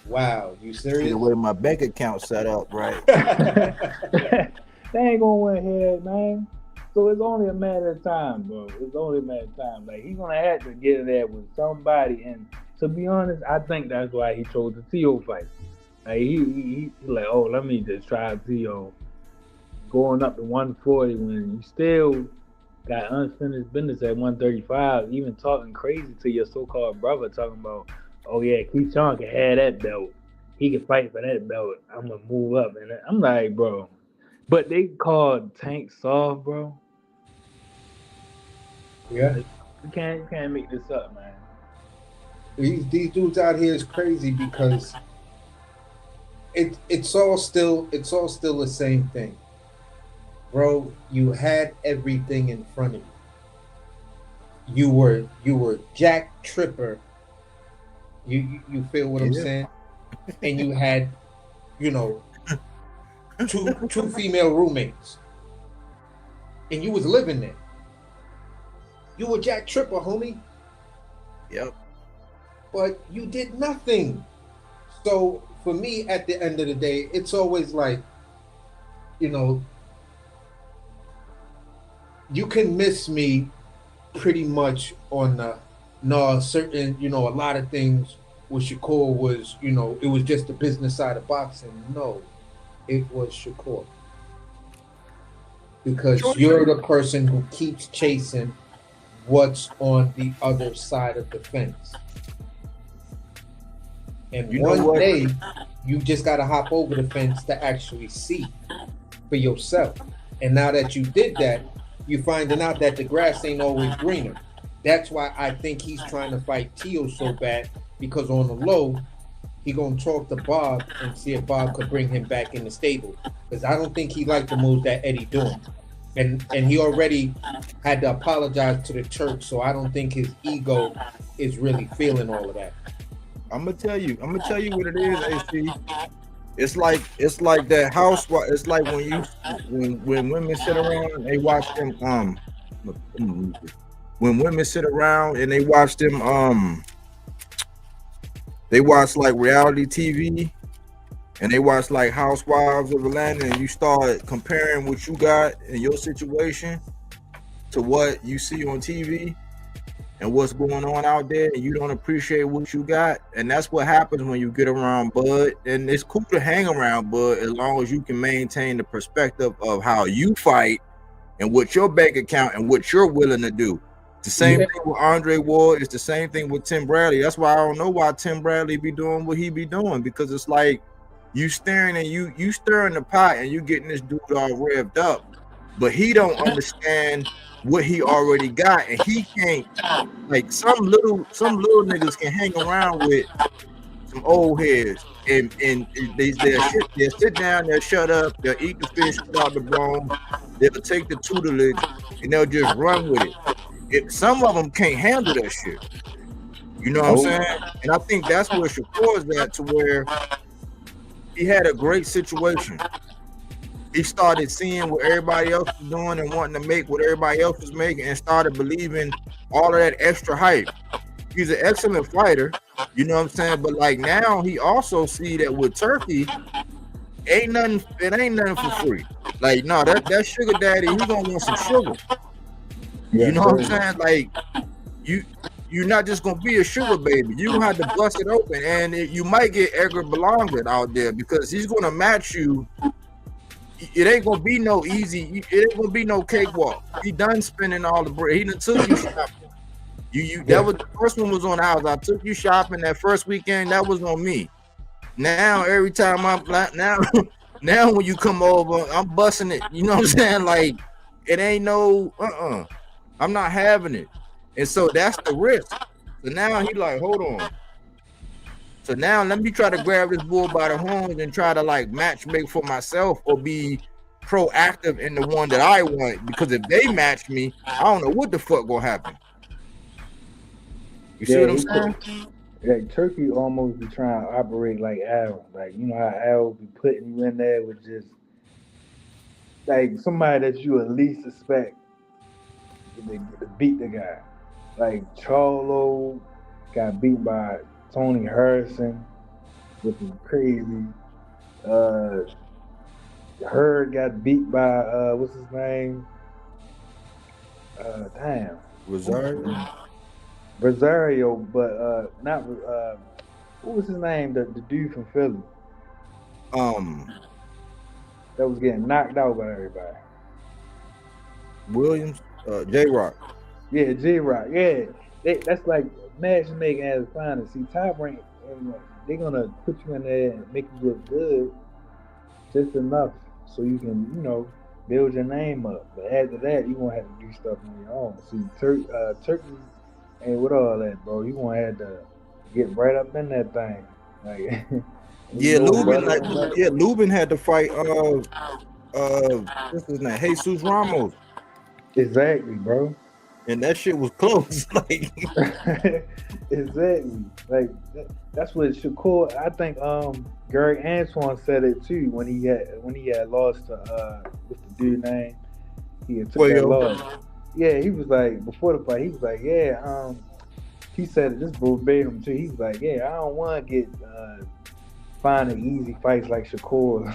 wow, you serious? The way my bank account set up, right? They ain't gonna want to hear that, man. So it's only a matter of time, bro. It's only a matter of time. Like, he's gonna have to get in there with somebody. And to be honest, I think that's why he chose the T.O. fight. Like he like, oh, let me just try T.O. going up to 140 when you still got unfinished business at 135, even talking crazy to your so-called brother, talking about, oh yeah, Keyshawn can have that belt. He can fight for that belt. I'm gonna move up, and I'm like, bro. But they called Tank soft, bro. Yeah. You can't make this up, man. These dudes out here is crazy because it's all still the same thing. Bro, you had everything in front of you. You were Jack Tripper. You feel what I'm saying? And you had, you know, two female roommates. And you was living there. You were Jack Tripper, homie. Yep. But you did nothing. So for me, at the end of the day, it's always like, you know, you can miss me pretty much on certain, you know, a lot of things with Shakur was, you know, it was just the business side of boxing. No, it was Shakur. Because you're the person who keeps chasing what's on the other side of the fence. And one day, you just got to hop over the fence to actually see for yourself. And now that you did that, you're finding out that the grass ain't always greener. That's why I think he's trying to fight Tio so bad, because on the low, he gonna talk to Bob and see if Bob could bring him back in the stable. Because I don't think he liked the moves that Eddie doing. And he already had to apologize to the church, so I don't think his ego is really feeling all of that. I'm gonna tell you what it is, AC. It's like that housewife. It's like when women sit around and they watch them when women sit around and they watch them they watch like reality TV and they watch like Housewives of Atlanta, and you start comparing what you got in your situation to what you see on TV and what's going on out there, and you don't appreciate what you got. And that's what happens when you get around Bud. And it's cool to hang around Bud as long as you can maintain the perspective of how you fight and what your bank account and what you're willing to do. It's the same thing with Andre Ward. It's the same thing with Tim Bradley. That's why I don't know why Tim Bradley be doing what he be doing, because it's like you staring and you stirring the pot and you getting this dude all revved up, but he don't understand what he already got, and he can't. Like some little niggas can hang around with some old heads, and they'll sit down, they'll shut up, they'll eat the fish without the bone, they'll take the tutelage, and they'll just run with it. Some of them can't handle that shit. You know what I'm saying? And I think that's where Shakur's at, to where he had a great situation. He started seeing what everybody else was doing and wanting to make what everybody else was making, and started believing all of that extra hype. He's an excellent fighter, you know what I'm saying? But like now he also see that with Turkey, it ain't nothing for free. Like, no, that sugar daddy, he gonna want some sugar. You know what I'm saying? Like, you're not just gonna be a sugar baby. You gonna have to bust it open, and you might get Edgar Berlanga out there, because he's gonna match you. It ain't gonna be no easy. It ain't gonna be no cakewalk. He done spending all the bread. He done took you shopping. That was the first one was on the house. I took you shopping that first weekend. That was on me. Now every time now when you come over, I'm busting it. You know what I'm saying? Like, it ain't no I'm not having it. And so that's the risk. So now he like, hold on. So now let me try to grab this bull by the horns and try to like match make for myself, or be proactive in the one that I want. Because if they match me, I don't know what the fuck gonna happen. You see what I'm saying? Like Turkey almost be trying to operate like Arum. Like, you know how Arum be putting you in there with just like somebody that you at least suspect to beat the guy. Like Charlo got beat by Tony Harrison, which is crazy. Hurd got beat by what's his name? Rosario, but not what was his name? The dude from Philly. that was getting knocked out by everybody. Williams, J-Rock. Yeah, J-Rock. Yeah, that's like matchmaking as a finest. See, Top Rank, they're gonna put you in there and make you look good just enough so you can, build your name up. But after that, you gonna have to do stuff on your own. See, Turkey ain't with all that, bro. You gonna have to get right up in that thing. Like, Lubin had to fight. What's his name? Jesus Ramos. Exactly, bro. And that shit was close. Like, exactly. Like that's what Shakur. I think Gary Antoine said it too when he had lost to what's the dude name? He had took that loss. Yeah, he was like before the fight. He was like, yeah. He said it. This verbatim too. He was like, yeah, I don't want to get finding easy fights like Shakur.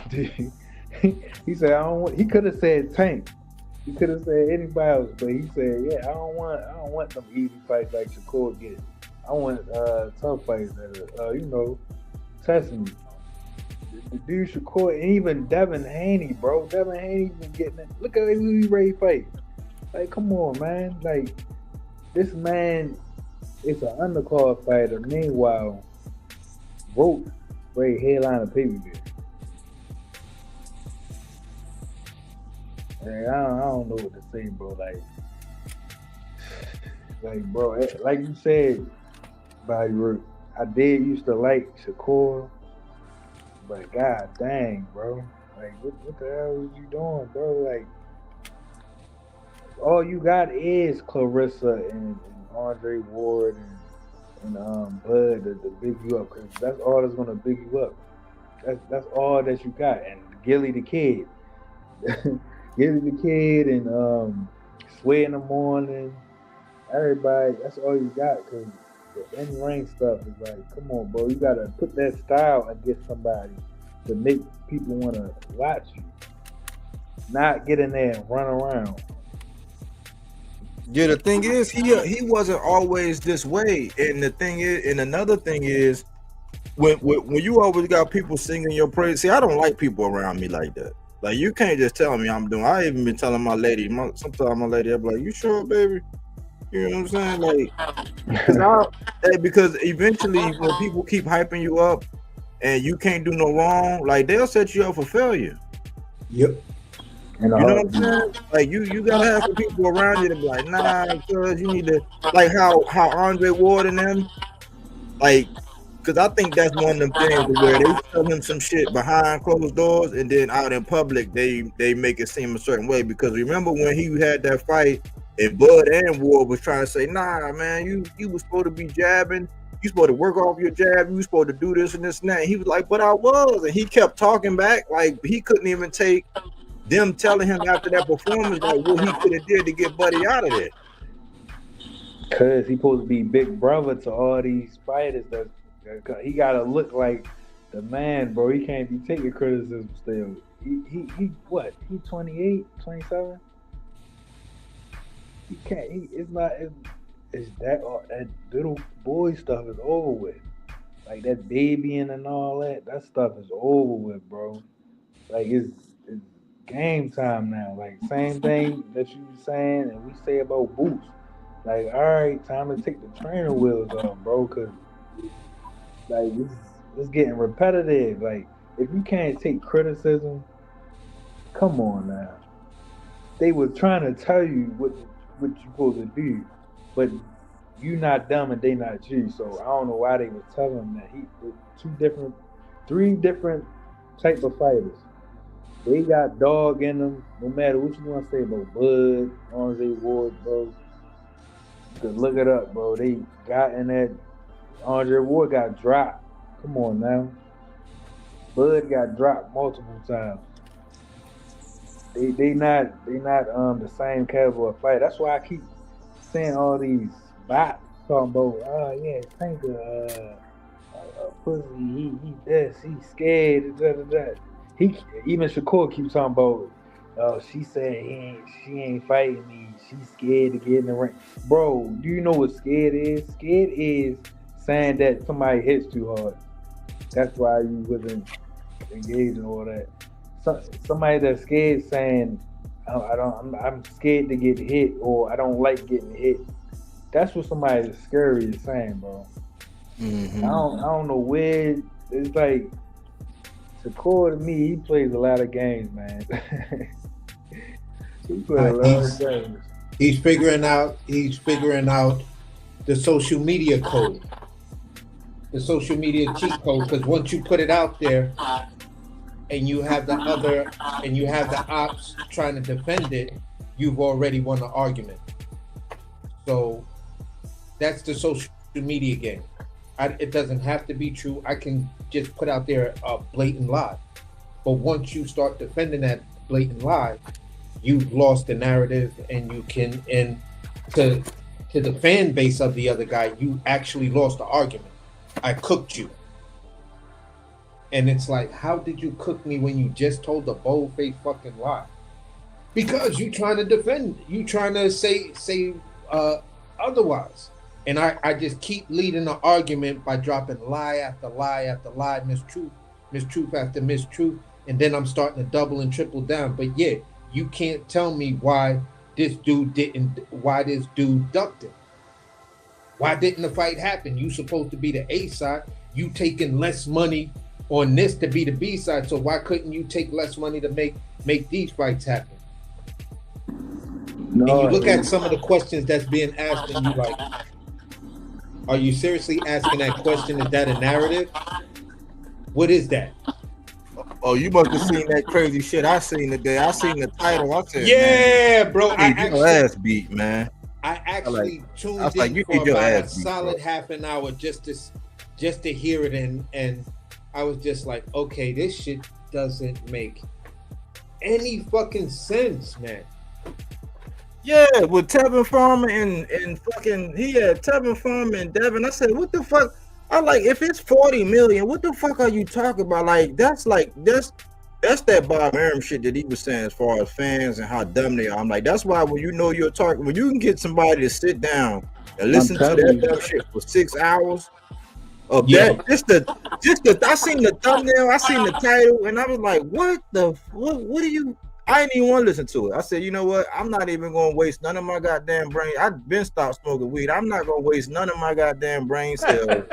He said, I don't want. He could have said Tank. He could have said anybody else, but he said, yeah, I don't want them easy fights like Shakur get. I want tough fights that are, testing me. The dude Shakur, and even Devin Haney, bro. Devin Haney been getting it. Look at who he ready to fight. Like, come on, man. Like, this man is an undercard fighter. Meanwhile, Rope ready headline a pay-per-view. Like, I don't know what to say, bro. Like, bro, like you said, Bodywork, I did used to like Shakur, but god dang, bro. Like, what the hell is you doing, bro? Like, all you got is Clarissa and Andre Ward and Bud to big you up, because that's all that's gonna big you up. That's all that you got, and Gilly the Kid. Gilly the Kid and Sway in the Morning, everybody, that's all you got, because the in-ring stuff is like, come on, bro, you gotta put that style against somebody to make people want to watch you, not get in there and run around. Yeah, the thing is, he wasn't always this way, and the thing is, and another thing is, when you always got people singing your praise. See, I don't like people around me like that. Like, you can't just tell me I'm doing. I even been telling my lady. Sometimes my lady, I'm like, "You sure, baby?" You know what I'm saying? Like, because eventually, when people keep hyping you up, and you can't do no wrong, like, they'll set you up for failure. Yep. You know what I'm saying? Like, you gotta have some people around you to be like, nah, because you need to, like how Andre Ward and them, like. Because I think that's one of them things where they tell him some shit behind closed doors, and then out in public they make it seem a certain way. Because remember when he had that fight and Bud and Ward was trying to say, nah, man, you was supposed to be jabbing, you supposed to work off your jab, you was supposed to do this and this and that. And he was like, but I was, and he kept talking back like he couldn't even take them telling him after that performance like what he could have did to get Buddy out of there. Cause he supposed to be big brother to all these fighters that. He gotta look like the man, bro. He can't be taking criticism still. He what? He 28, 27? He can't. It's that little boy stuff is over with. Like that babying and all that. That stuff is over with, bro. Like it's game time now. Like same thing that you were saying and we say about Boots. Like, all right, time to take the trainer wheels off, bro. Cause like it's getting repetitive. Like if you can't take criticism, come on now. They were trying to tell you what you're supposed to do, but you not dumb and they not you. So I don't know why they were telling him that. Three different type of fighters. They got dog in them. No matter what you want to say about Bud, Andre Ward, bro. You can look it up, bro. They got in that. Andre Ward got dropped. Come on now. Bud got dropped multiple times. They not the same caliber of fight. That's why I keep saying all these bots talking about Tank a pussy, he this, he's scared, He even Shakur keeps talking about she said she ain't fighting me, she's scared to get in the ring. Bro, do you know what scared is? Scared is saying that somebody hits too hard. That's why you wasn't engaged in all that. somebody that's scared saying, I'm scared to get hit, or I don't like getting hit. That's what somebody that's scary is saying, bro. Mm-hmm. I don't know where it's like. Shakur, to me, he plays a lot of games, man. He plays a lot of games. He's figuring out the social media code, the social media cheat code. Because once you put it out there, and you have the ops trying to defend it, you've already won the argument. So that's the social media game. It doesn't have to be true. I can just put out there a blatant lie. But once you start defending that blatant lie, you've lost the narrative, and you can, and to the fan base of the other guy, you actually lost the argument. I cooked you. And it's like, how did you cook me when you just told the bold-faced fucking lie? Because you trying to defend, you trying to say otherwise. And I just keep leading the argument by dropping lie after lie after lie, mistruth after mistruth, and then I'm starting to double and triple down. But yeah, you can't tell me why this dude ducked it. Why didn't the fight happen? You supposed to be the A side. You taking less money on this to be the B side, so why couldn't you take less money to make these fights happen? No, and you look at some of the questions that's being asked, and you like, are you seriously asking that question? Is that a narrative? What is that? Oh, you must have seen that crazy shit I seen today. I seen the title. I said, yeah, man, bro. I actually, ass beat, man. I actually tuned in like, for about a solid half an hour just to hear it, and I was just like, okay, this shit doesn't make any fucking sense, man. Yeah, with Tevin Farmer and fucking Tevin Farmer and Devin. I said, what the fuck? I like, if it's 40 million, what the fuck are you talking about? That's that Bob Arum shit that he was saying as far as fans and how dumb they are. I'm like, that's why when you know you're talking, when you can get somebody to sit down and listen to that dumb shit for 6 hours. That just the I seen the thumbnail, I seen the title, and I was like, what do you? I didn't even want to listen to it. I said, you know what? I'm not even going to waste none of my goddamn brain. I've been stopped smoking weed. I'm not going to waste none of my goddamn brain cells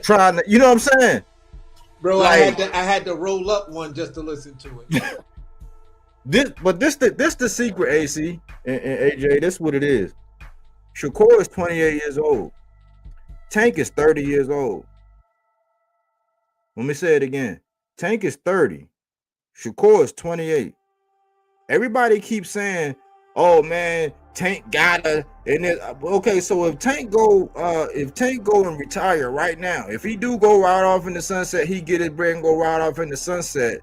trying to, you know what I'm saying? Bro, like, I had to roll up one just to listen to it. This the secret, AC and AJ. This is what it is. Shakur is 28 years old. Tank is 30 years old. Let me say it again. Tank is 30. Shakur is 28. Everybody keeps saying, "Oh man, Tank gotta." And then, okay, so if Tank go and retire right now, if he do go right off in the sunset, he get his bread and go right off in the sunset.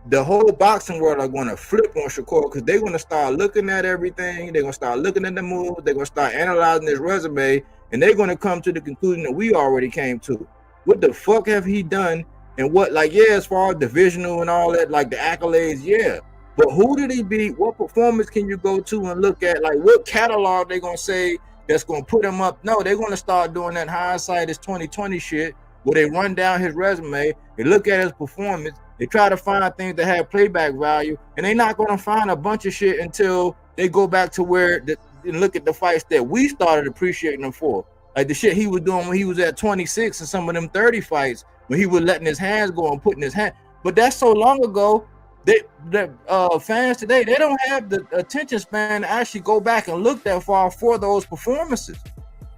The whole boxing world are going to flip on Shakur because they're going to start looking at everything. They're going to start looking at the moves. They're going to start analyzing his resume, and they're going to come to the conclusion that we already came to. What the fuck have he done? And what, like, yeah, as far as divisional and all that, like the accolades, yeah. But who did he beat? What performance can you go to and look at? Like, what catalog they going to say that's going to put him up? No, they're going to start doing that hindsight is 2020 shit where they run down his resume. They look at his performance. They try to find things that have playback value, and they're not going to find a bunch of shit until they go back to where and look at the fights that we started appreciating him for. Like the shit he was doing when he was at 26 and some of them 30 fights when he was letting his hands go and putting his hand. But that's so long ago. The fans today, they don't have the attention span to actually go back and look that far for those performances.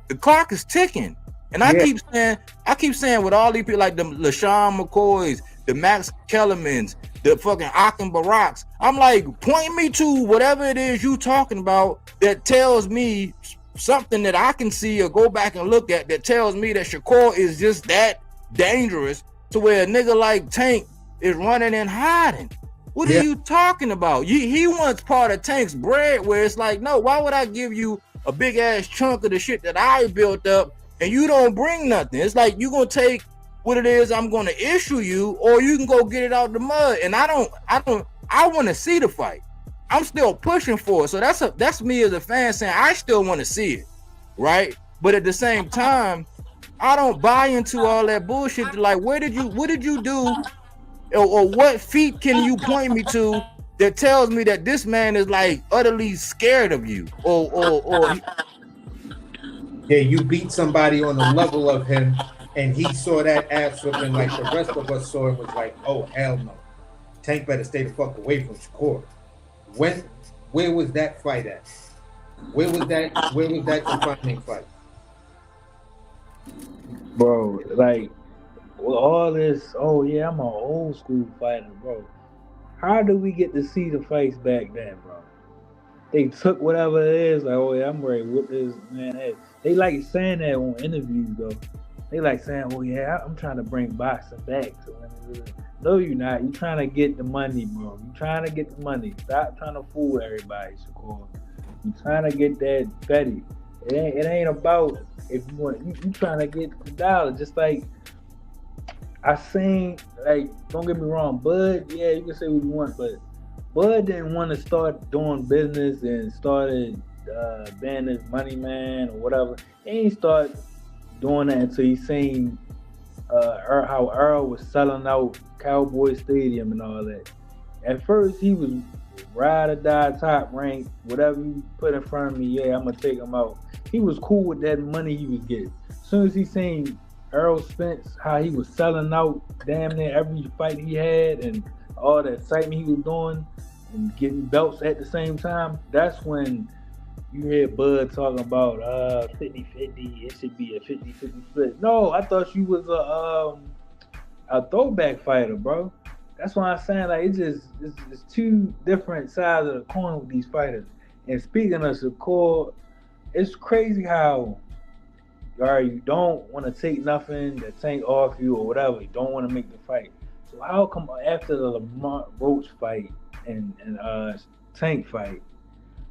The clock is ticking. And I keep saying with all these people like the LaShawn McCoys, the Max Kellermans, the fucking Akin Baraks, I'm like, point me to whatever it is you talking about that tells me something that I can see or go back and look at that tells me that Shakur is just that dangerous to where a nigga like Tank is running and hiding. What are you talking about? He wants part of Tank's bread where it's like, no, why would I give you a big ass chunk of the shit that I built up and you don't bring nothing? It's like you gonna take what it is I'm gonna issue you, or you can go get it out the mud. And I want to see the fight. I'm still pushing for it. So that's me as a fan saying I still want to see it, right? But at the same time, I don't buy into all that bullshit. Like, what did you do or what feat can you point me to that tells me that this man is like utterly scared of you, or Yeah, you beat somebody on the level of him, and he saw that ass whooping like the rest of us saw and was like, oh, hell no. Tank better stay the fuck away from Shakur. Where was that fight at? Where was that defining fight? Bro, like, with all this, oh yeah, I'm an old school fighter, bro. How do we get to see the fights back then, bro? They took whatever it is, like, oh yeah, I'm ready to whoop this man ass. They like saying that on interviews, though. They like saying, oh yeah, I'm trying to bring boxing back. No, you're not. You're trying to get the money, bro. You're trying to get the money. Stop trying to fool everybody, Shakur. You're trying to get that Betty. It ain't about if you want. You trying to get the dollar. Just like I seen, like, don't get me wrong, Bud. Yeah, you can say what you want, but Bud didn't want to start doing business and started being this money man or whatever. He ain't start doing that until he seen how Earl was selling out Cowboy Stadium and all that. At first, he was ride or die, top rank, whatever you put in front of me, yeah, I'm gonna take him out. He was cool with that money he was getting. As soon as he seen Errol Spence, how he was selling out damn near every fight he had and all the excitement he was doing and getting belts at the same time, that's when you hear Bud talking about 50-50, it should be a 50-50 split. No, I thought you was a throwback fighter, bro. That's why I'm saying, like, it's two different sides of the coin with these fighters. And speaking of Shakur, it's crazy how you don't want to take nothing that Tank off you or whatever. You don't want to make the fight. So how come after the Lamont Roach fight and Tank fight,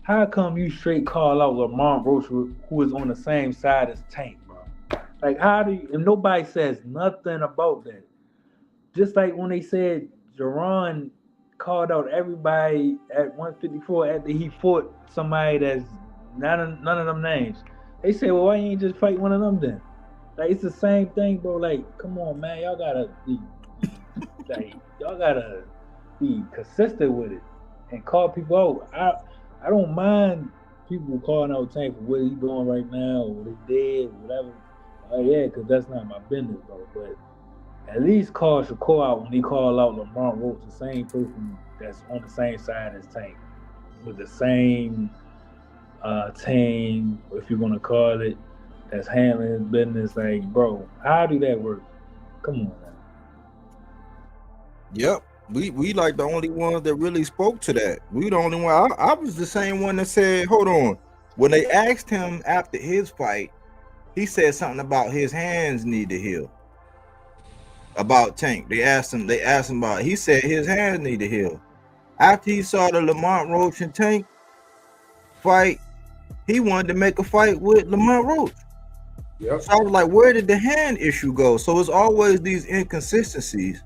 how come you straight call out Lamont Roach, who is on the same side as Tank, bro? Like, how do you, and nobody says nothing about that. Just like when they said Jerron called out everybody at 154 after he fought somebody that's none of them names. They say, well, why you ain't just fight one of them then? Like, it's the same thing, bro. Like, come on, man, y'all gotta be consistent with it and call people out. I don't mind people calling out Tank for what he's doing right now or what he did or whatever. Yeah, because that's not my business, bro. But at least call Shakur out when he called out Lamont Roach, the same person that's on the same side as Tank, with the same team, if you're gonna call it, that's handling his business. Like, bro, how do that work? Come on, man. Yep. We like the only ones that really spoke to that. We the only one. I was the same one that said, hold on. When they asked him after his fight, he said something about his hands need to heal. About Tank. They asked him about it. He said his hands need to heal. After he saw the Lamont Roach and Tank fight, he wanted to make a fight with Lamont Roach. Yep. So I was like, where did the hand issue go? So it's always these inconsistencies.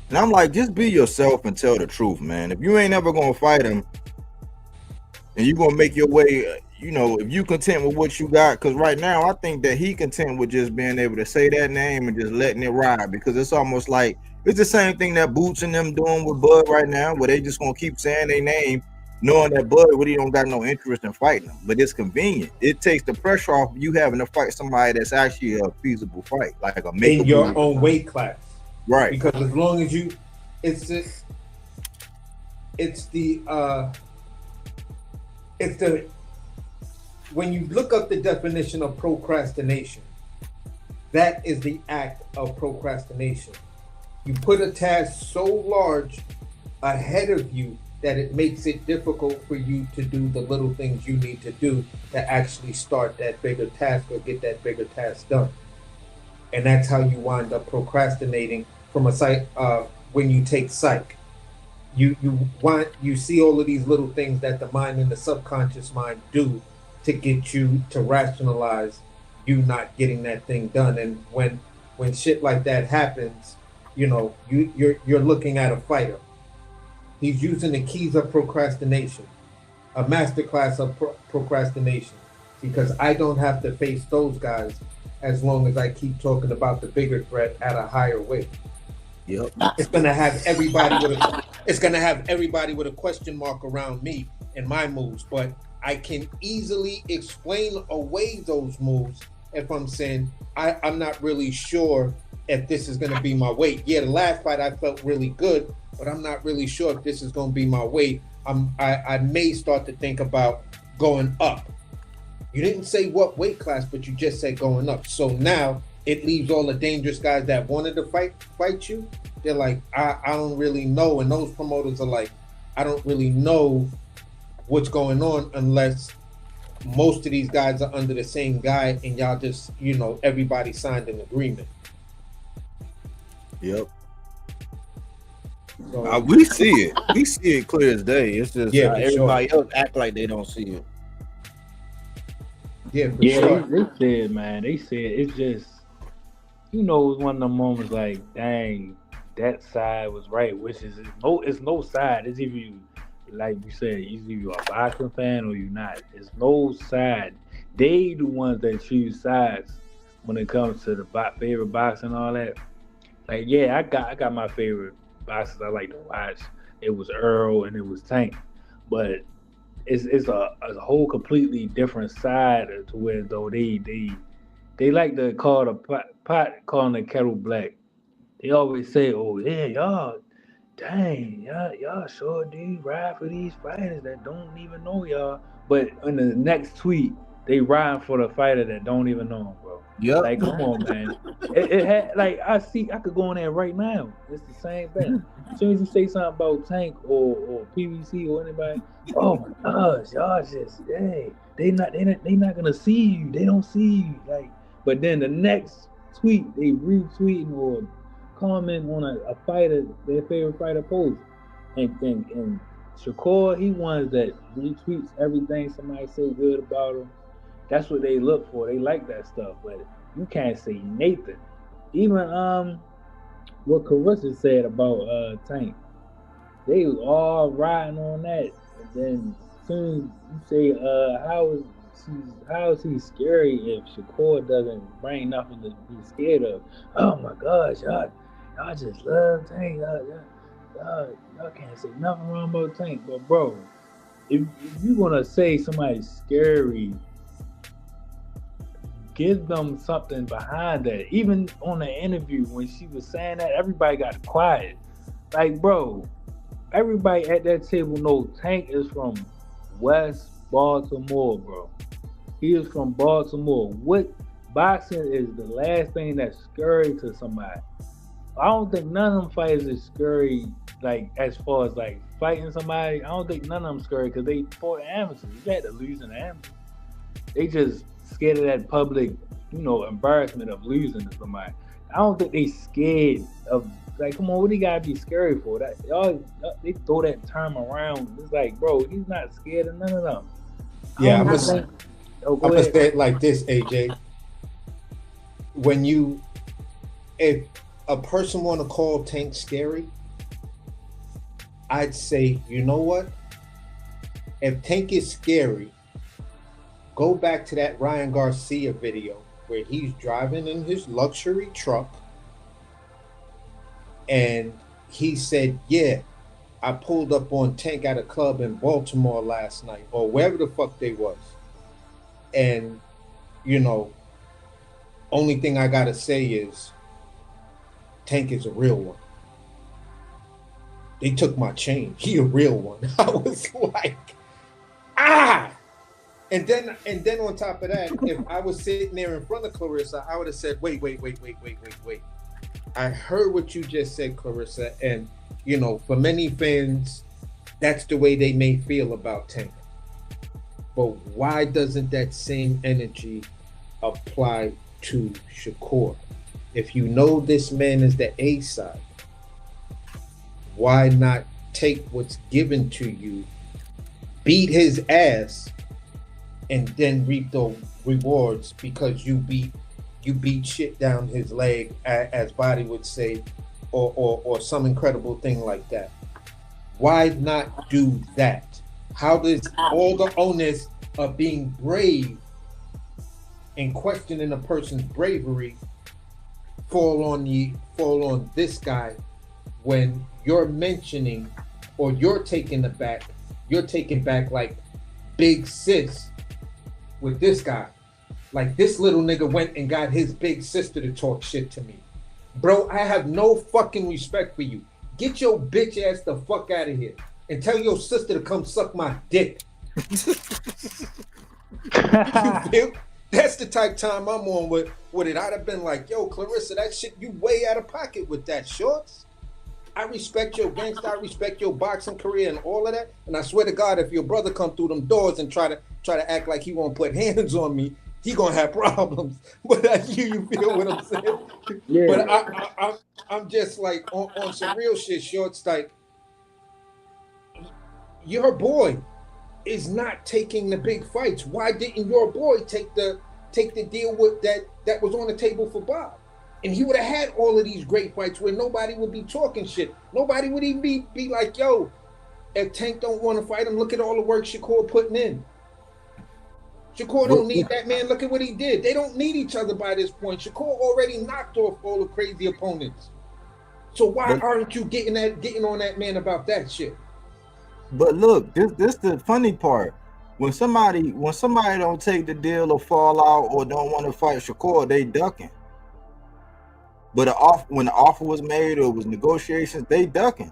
And I'm like, just be yourself and tell the truth, man. If you ain't ever gonna fight him and you're gonna make your way, if you content with what you got, because right now I think that he content with just being able to say that name and just letting it ride, because it's almost like it's the same thing that Boots and them doing with Bud right now, where they just gonna keep saying their name, knowing that Bud really don't got no interest in fighting them. But it's convenient. It takes the pressure off you having to fight somebody that's actually a feasible fight, like a in your own weight class. Right. Because as long as when you look up the definition of procrastination, that is the act of procrastination. You put a task so large ahead of you that it makes it difficult for you to do the little things you need to do to actually start that bigger task or get that bigger task done. And that's how you wind up procrastinating from a site when you take psych. You see all of these little things that the mind and the subconscious mind do to get you to rationalize you not getting that thing done. And when shit like that happens, you're looking at a fighter. He's using the keys of procrastination, a masterclass of procrastination, because I don't have to face those guys as long as I keep talking about the bigger threat at a higher weight. Yep. It's gonna have everybody with a question mark around me and my moves, but I can easily explain away those moves if I'm saying I'm not really sure if this is gonna be my weight. Yeah, the last fight I felt really good, but I'm not really sure if this is gonna be my weight. I may start to think about going up. You didn't say what weight class, but you just said going up. So now it leaves all the dangerous guys that wanted to fight you. They're like, I don't really know. And those promoters are like, I don't really know what's going on unless most of these guys are under the same guy and y'all just, everybody signed an agreement. Yep. So, We see it. We see it clear as day. It's just everybody else act like they don't see it. Yeah, for sure. They said, man. They said it's just, it was one of the moments like, dang, that side was right. Which is it's no side. It's either you, like you said, either you a boxing fan or you not. It's no side. They the ones that choose sides when it comes to the favorite boxing and all that. Like, yeah, I got my favorite boxers I like to watch. It was Earl and it was Tank, but it's a whole completely different side to where though they like to call the pot calling the kettle black. They always say, "Oh yeah, y'all, dang, y'all sure do ride for these fighters that don't even know y'all." But in the next tweet, they riding for the fighter that don't even know him, bro. Yep. Like, come on, man. It had like I could go in there right now. It's the same thing. As soon as you say something about Tank or PVC or anybody, oh my gosh, y'all just they not gonna see you. They don't see you. Like, but then the next tweet they retweeting or comment on a fighter, their favorite fighter post. And Shakur, he ones that retweets everything somebody say good about him. That's what they look for. They like that stuff, but you can't say Nathan. Even what Carissa said about Tank, they was all riding on that. And then as soon as you say how is he scary if Shakur doesn't bring nothing to be scared of? Oh my gosh, y'all just love Tank. Y'all can't say nothing wrong about Tank. But bro, if you wanna say somebody's scary, give them something behind that. Even on the interview when she was saying that, everybody got quiet. Like, bro, everybody at that table knows Tank is from West Baltimore, bro. He is from Baltimore. What boxing is the last thing that's scary to somebody? I don't think none of them fighters is scary, like, as far as, like, fighting somebody. I don't think none of them scary because they fought amateurs. You had to lose an amateur. They just scared of that public, embarrassment of losing to somebody. I don't think they scared of, like, come on, what do you gotta be scary for? That y'all, they throw that term around. It's like, bro, he's not scared of none of them. Yeah, I'm gonna say it like this, AJ. If a person want to call Tank scary, I'd say, you know what? If Tank is scary, go back to that Ryan Garcia video where he's driving in his luxury truck and he said, yeah, I pulled up on Tank at a club in Baltimore last night or wherever the fuck they was. And, only thing I gotta say is Tank is a real one. They took my chain. He a real one. I was like, And then on top of that, if I was sitting there in front of Clarissa, I would have said, wait. I heard what you just said, Clarissa, and for many fans, that's the way they may feel about Tank. But why doesn't that same energy apply to Shakur? If you know this man is the A side, why not take what's given to you, beat his ass, and then reap the rewards because you beat shit down his leg, as Body would say, or some incredible thing like that? Why not do that? How does all the onus of being brave and questioning a person's bravery fall on this guy when you're mentioning or you're taking back like big sis with this guy. Like this little nigga went and got his big sister to talk shit to me. Bro, I have no fucking respect for you. Get your bitch ass the fuck out of here and tell your sister to come suck my dick. You feel? That's the type time I'm on with it. I'd have been like, yo, Clarissa, that shit, you way out of pocket with that, Shorts. I respect your gangster, I respect your boxing career and all of that. And I swear to God, if your brother come through them doors and try to act like he won't put hands on me, he gonna have problems. But you feel what I'm saying? Yeah. But I'm just like on some real shit, Shorts. Like your boy is not taking the big fights. Why didn't your boy take the deal with that was on the table for Bob? And he would have had all of these great fights where nobody would be talking shit. Nobody would even be like, yo, if Tank don't want to fight him, look at all the work Shakur putting in. Shakur don't need that man. Look at what he did. They don't need each other by this point. Shakur already knocked off all the crazy opponents. So why aren't you getting on that man about that shit? But look, this the funny part. When somebody don't take the deal or fall out or don't want to fight Shakur, they ducking. But when the offer was made or it was negotiations, they ducking.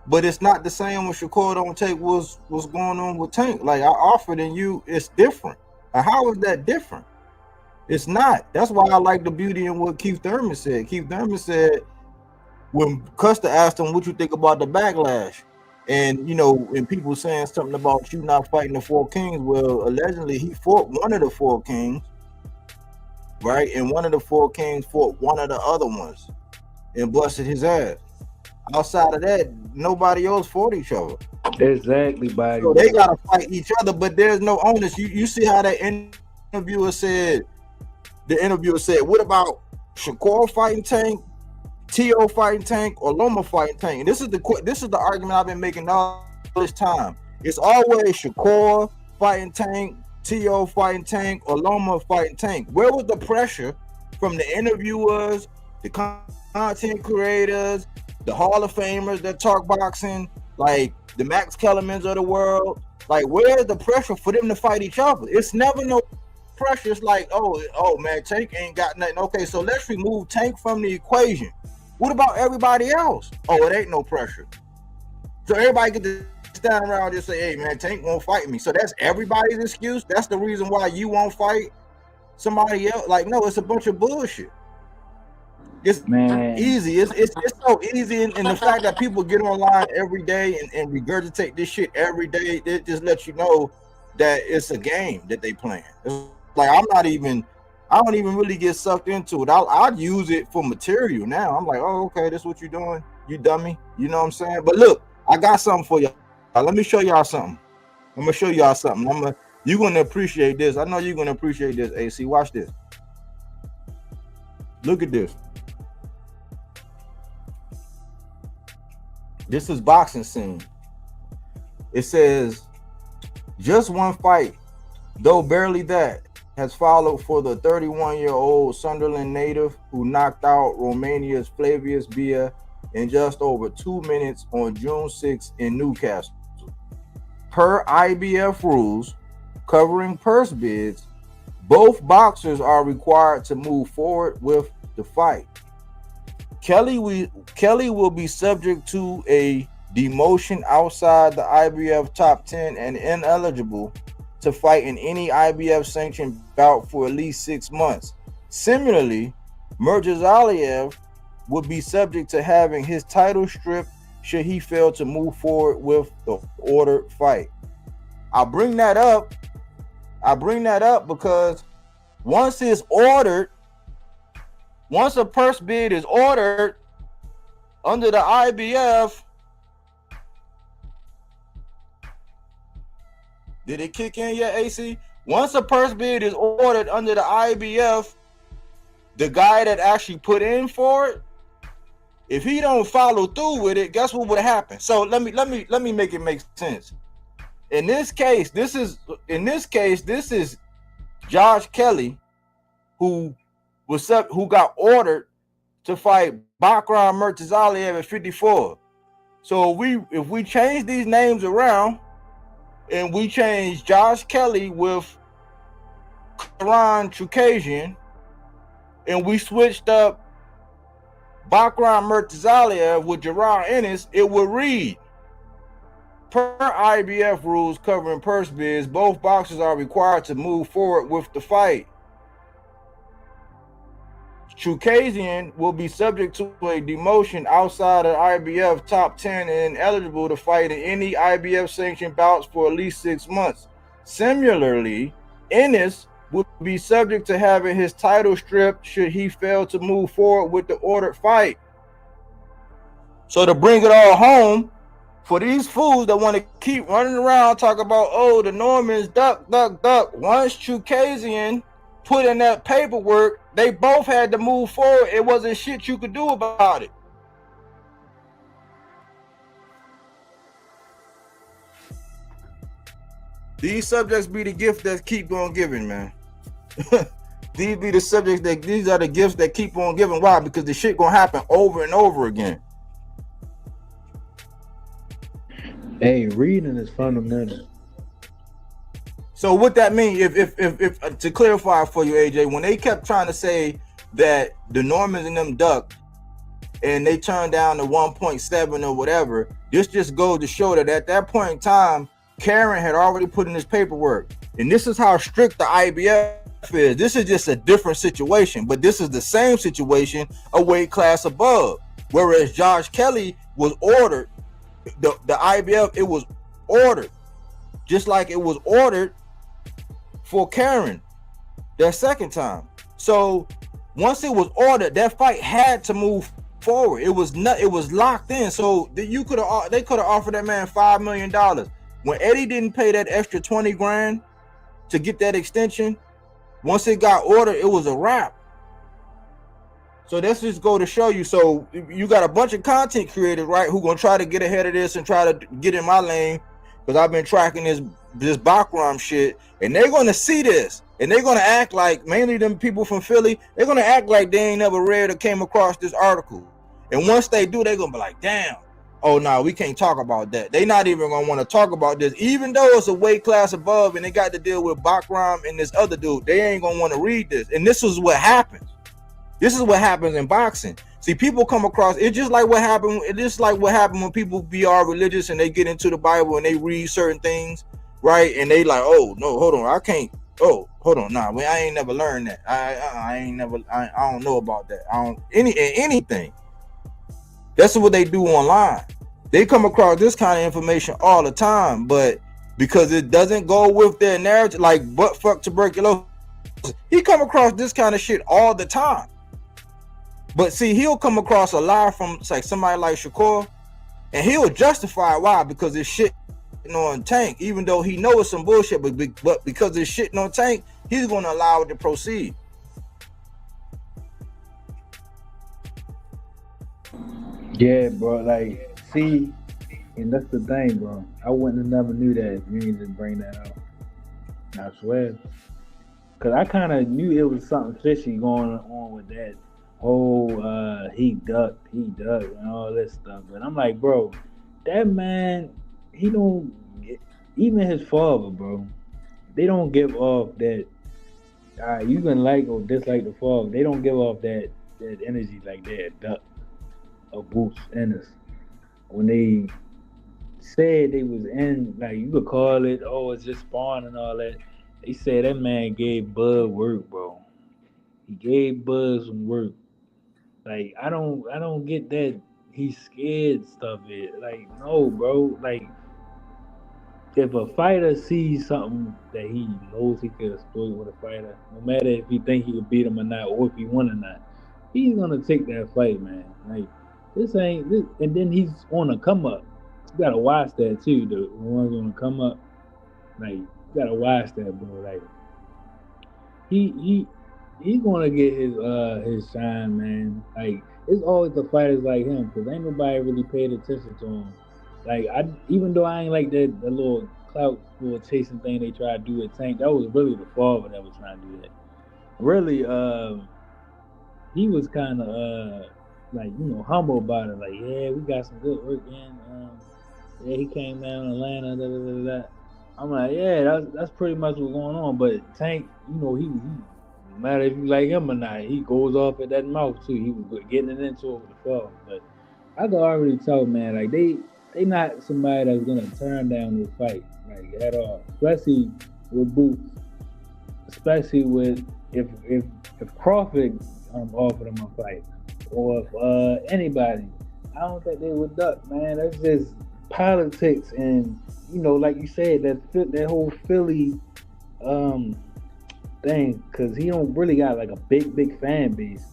But it's not the same when Shakur don't take what's going on with Tank. Like I offered and you, it's different. How is that different? It's not. That's why I like the beauty in what Keith Thurman said. Keith Thurman said when Custer asked him, what you think about the backlash? And, you know, when people saying something about you not fighting the Four Kings, well, allegedly he fought one of the Four Kings, right? And one of the Four Kings fought one of the other ones and busted his ass. Outside of that, nobody else fought each other. Exactly, buddy. So they gotta fight each other, but there's no onus. You see how that interviewer said? The interviewer said, "What about Shakur fighting Tank, T.O. fighting Tank, or Loma fighting Tank?" And this is the argument I've been making all this time. It's always Shakur fighting Tank, T.O. fighting Tank, or Loma fighting Tank. Where was the pressure from the interviewers, the content creators, the Hall of Famers that talk boxing, like the Max Kellermans of the world? Like, where's the pressure for them to fight each other? It's never no pressure. It's like, oh man, Tank ain't got nothing. Okay, so let's remove Tank from the equation. What about everybody else? Oh, it ain't no pressure. So everybody get to stand around and just say, hey man, Tank won't fight me. So that's everybody's excuse? That's the reason why you won't fight somebody else? Like, no, it's a bunch of bullshit. It's easy. It's so easy, and the fact that people get online every day and regurgitate this shit every day, it just lets you know that it's a game that they playing. It's like I don't even really get sucked into it. I'd use it for material now. I'm like, oh, okay, this is what you're doing, you dummy. You know what I'm saying? But look, I got something for y'all. Let me show y'all something. I'm gonna show y'all something. You're gonna appreciate this. I know you're gonna appreciate this, AC. Watch this. Look at this. This is boxing scene. It says, just one fight, though barely that, has followed for the 31-year-old Sunderland native who knocked out Romania's Flavius Bia in just over 2 minutes on June 6 in Newcastle. Per IBF rules covering purse bids, both boxers are required to move forward with the fight. Kelly will be subject to a demotion outside the IBF top 10 and ineligible to fight in any IBF sanctioned bout for at least 6 months. Similarly, Mirzazaev would be subject to having his title stripped should he fail to move forward with the ordered fight. I bring that up because once a purse bid is ordered under the IBF, did it kick in yet, AC? Once a purse bid is ordered under the IBF, the guy that actually put in for it, if he don't follow through with it, guess what would happen? So let me make it make sense. In this case, this is Josh Kelly, who got ordered to fight Bakram Murtazaliev at 54. So if we change these names around and we change Josh Kelly with Karan Chukasian and we switched up Bakram Murtazaliev with Gerard Ennis, it would read, per IBF rules covering purse bids, both boxers are required to move forward with the fight. Chukasian will be subject to a demotion outside of IBF top 10 and eligible to fight in any IBF sanctioned bouts for at least 6 months. Similarly, Ennis will be subject to having his title stripped should he fail to move forward with the ordered fight. So to bring it all home, for these fools that want to keep running around talk about, oh, the Normans duck. Once Chukasian put in that paperwork, they both had to move forward. It wasn't shit you could do about it. These subjects be the gift that keep on giving, man. These be the subjects these are the gifts that keep on giving. Why? Because the shit gonna happen over and over again. Hey, reading is fundamental. So what that mean, if to clarify for you, AJ, when they kept trying to say that the Normans and them ducked and they turned down the 1.7 or whatever, this just goes to show that at that point in time, Karen had already put in his paperwork. And this is how strict the IBF is. This is just a different situation, but this is the same situation, a weight class above. Whereas Josh Kelly was ordered, the IBF, it was ordered, just like it was ordered for Karen that second time. So once it was ordered, that fight had to move forward. It was locked in. So they could have offered that man $5 million. When Eddie didn't pay that extra 20 grand to get that extension, once it got ordered, it was a wrap. So that's just go to show you. So you got a bunch of content creators, right, who gonna try to get ahead of this and try to get in my lane, because I've been tracking this Bakram shit, and they're gonna see this, and they're gonna act like, mainly them people from Philly, they're gonna act like they ain't never read or came across this article. And once they do, they're gonna be like, damn, oh no, we can't talk about that. They not even gonna want to talk about this, even though it's a weight class above and they got to deal with Bakram and this other dude. They ain't gonna want to read this. And this is what happens. This is what happens in boxing. See, people come across, it's just like what happened. It's just like what happened when people be all religious and they get into the Bible and they read certain things, right? And they like, oh no, hold on, I can't. Oh, hold on, nah, I ain't never learned that. I don't know about that. I don't anything. That's what they do online. They come across this kind of information all the time, but because it doesn't go with their narrative, like butt fuck tuberculosis, he come across this kind of shit all the time. But see, he'll come across a lie from like somebody like Shakur, and he'll justify why, because it's shit on Tank, even though he knows it's some bullshit, but because it's shitting on Tank, he's gonna allow it to proceed. Yeah, bro. Like, see, and that's the thing, bro. I wouldn't have never knew that if you didn't just bring that out. I swear, because I kind of knew it was something fishy going on with that. Oh, he ducked, and all this stuff. But I'm like, bro, that man, he don't. Even his father, bro, they don't give off that. You can like or dislike the father. They don't give off that energy like that. Duck or Boots Ennis. When they said they was in, like, you could call it, oh, it's just spawn and all that. They said that man gave Bud work, bro. He gave Bud some work. Like, I don't get that he's scared stuff. Like, no, bro. Like, if a fighter sees something that he knows he could exploit with a fighter, no matter if he think he could beat him or not, or if he won or not, he's gonna take that fight, man. Like, this ain't this, and then he's on a come up. You gotta watch that too. The ones on the come up, like, you gotta watch that, bro. Like, he's gonna get his shine, man. Like, it's always the fighters like him, because ain't nobody really paid attention to him. Like, even though I ain't like the little clout, little chasing thing they try to do at Tank, that was really the father that was trying to do that. Really, he was kind of like humble about it. Like, yeah, we got some good work in. Yeah, he came down to Atlanta. Da, da, da, da. I'm like, yeah, that's pretty much what's going on. But Tank, he no matter if you like him or not, he goes off at that mouth too. He was getting it into over the phone. But I could already tell, man, like they not somebody that's gonna turn down the fight, like at all. Especially with Boots. Especially with if Crawford offered him a fight, or if anybody, I don't think they would duck, man. That's just politics, and like you said, that whole Philly thing, because he don't really got like a big fan base.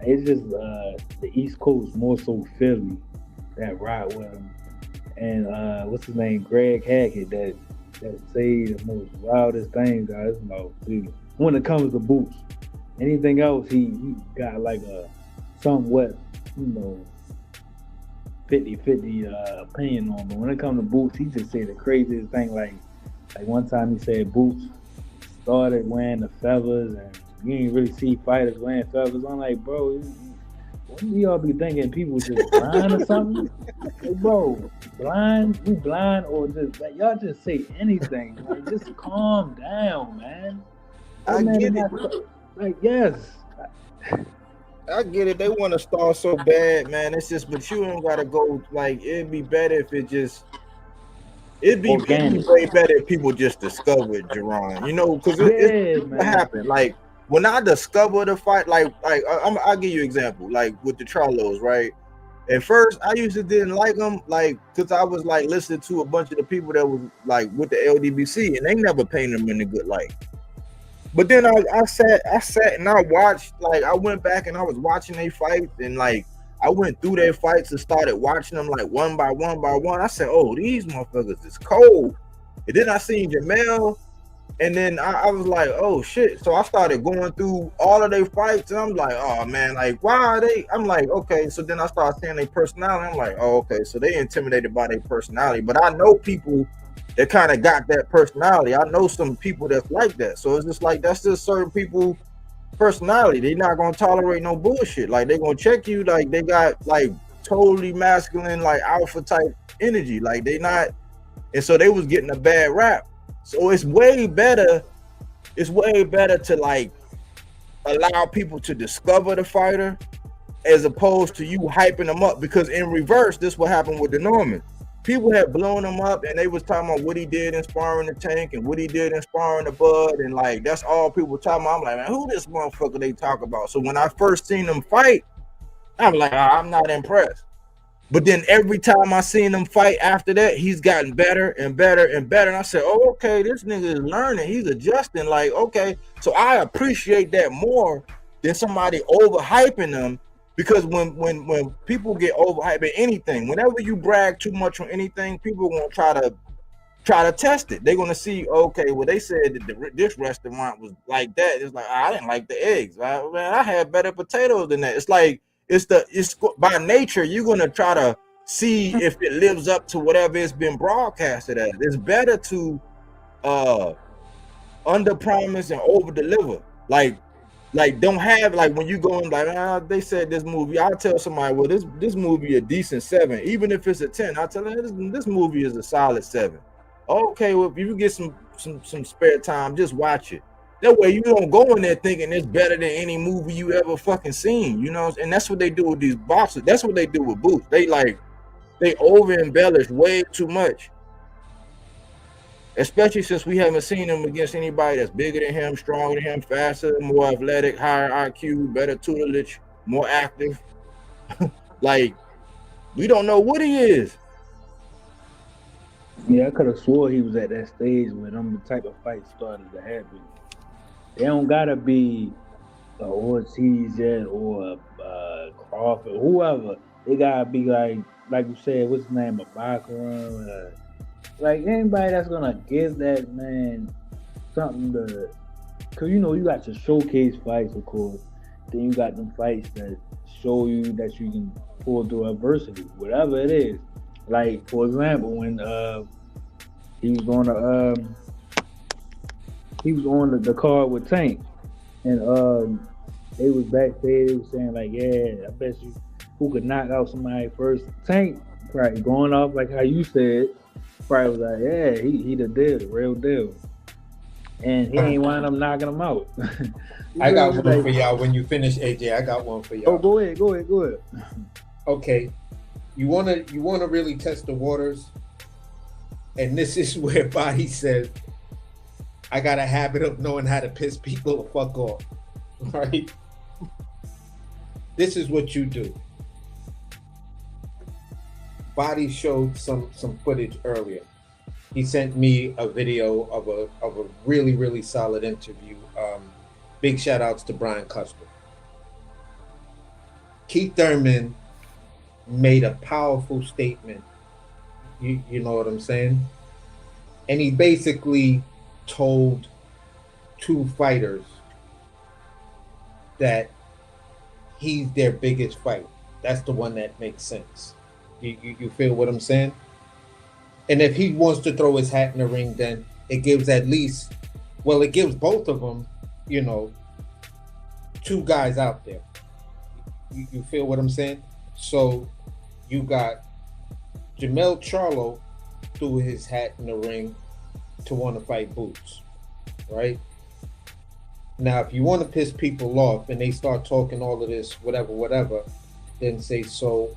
It's just the East Coast, more so Philly, that ride with him. And what's his name, Greg Hackett, that say the most wildest things out of his mouth too. When it comes to Boots, anything else he got like a somewhat 50-50 opinion on. But when it comes to Boots, he just say the craziest thing. Like one time he said Boots started wearing the feathers, and you ain't really see fighters wearing feathers. I'm like, bro, wouldn't we all be thinking people just blind or something? Like, bro, blind? We blind, or just like y'all just say anything? Like, just calm down, man. I get it. Like, yes. I get it. They want to start so bad, man. It's just, but you don't gotta go. Like, it'd be better if it'd be way better if people just discovered Jerron. Because it's what happened. Like when I discovered the fight, like I'll give you an example. Like with the Charlos, right? At first, I used to didn't like them, like because I was like listening to a bunch of the people that was like with the LDBC, and they never painted them in a good light. But then I sat and I watched, like I went back and I was watching their fights, and like I went through their fights and started watching them like one by one. I said, oh, these motherfuckers is cold. And then I seen Jamel, and then I was like, oh shit. So I started going through all of their fights, and I'm like, oh man, like why are they? I'm like, okay. So then I started seeing their personality. I'm like, oh, okay. So they intimidated by their personality. But I know people that kind of got that personality. I know some people that's like that. So it's just like that's just certain people personality. They're not gonna tolerate no bullshit. Like they're gonna check you like they got like totally masculine, like alpha type energy. Like they not, and so they was getting a bad rap. So it's way better to like allow people to discover the fighter as opposed to you hyping them up, because in reverse, this what happened with the Norman. People had blown him up and they was talking about what he did in sparring the Tank and what he did in sparring the Bud, and like that's all people talking about. I'm like, man, who this motherfucker they talk about? So when I first seen them fight, I'm like, I'm not impressed. But then every time I seen him fight after that, he's gotten better and better and better. And I said, oh, okay, this nigga is learning. He's adjusting. Like, okay. So I appreciate that more than somebody overhyping them. Because when people get overhyped at anything, whenever you brag too much on anything, people are gonna try to test it. They're gonna see, okay, well they said that this restaurant was like that. It's like I didn't like the eggs. Man, I had better potatoes than that. It's like it's by nature you're gonna try to see if it lives up to whatever it's been broadcasted as. It's better to under promise and over deliver. Like don't have like when you go in like they said this movie. I'll tell somebody, well this movie a decent 7, even if it's a 10. I'll tell them this movie is a solid 7. Okay, well if you get some spare time, just watch it. That way you don't go in there thinking it's better than any movie you ever fucking seen, you know. And that's what they do with these boxers. That's what they do with Boots. They over embellish way too much. Especially since we haven't seen him against anybody that's bigger than him, stronger than him, faster, more athletic, higher IQ, better tutelage, more active. Like, we don't know what he is. Yeah, I could have swore he was at that stage when them type of fights started to happen. They don't gotta be a Ortiz yet or a Crawford, whoever. They gotta be like you said, what's his name, a Baccarat, like anybody that's gonna give that man something to, cause you know you got your showcase fights, of course. Then you got them fights that show you that you can pull through adversity, whatever it is. Like for example, when he was on the card with Tank, and they was backstage. They was saying like, yeah, I bet you who could knock out somebody first. Tank probably going off like how you said, probably was like, yeah, he the deal, the real deal. And he ain't wind up knocking him out. I got one for y'all. When you finish, AJ, I got one for y'all. Oh, go ahead. Okay, you wanna really test the waters, and this is where Body says, I got a habit of knowing how to piss people the fuck off. Right? This is what you do. Body showed some footage earlier. He sent me a video of a really, really solid interview. Big shout outs to Brian Custer. Keith Thurman made a powerful statement. You know what I'm saying? And he basically told two fighters that he's their biggest fight. That's the one that makes sense. You feel what I'm saying? And if he wants to throw his hat in the ring, then it gives at least, well, it gives both of them, you know, two guys out there. You feel what I'm saying? So you got Jamel Charlo threw his hat in the ring to want to fight Boots, right? Now, if you want to piss people off and they start talking all of this, whatever, then say, so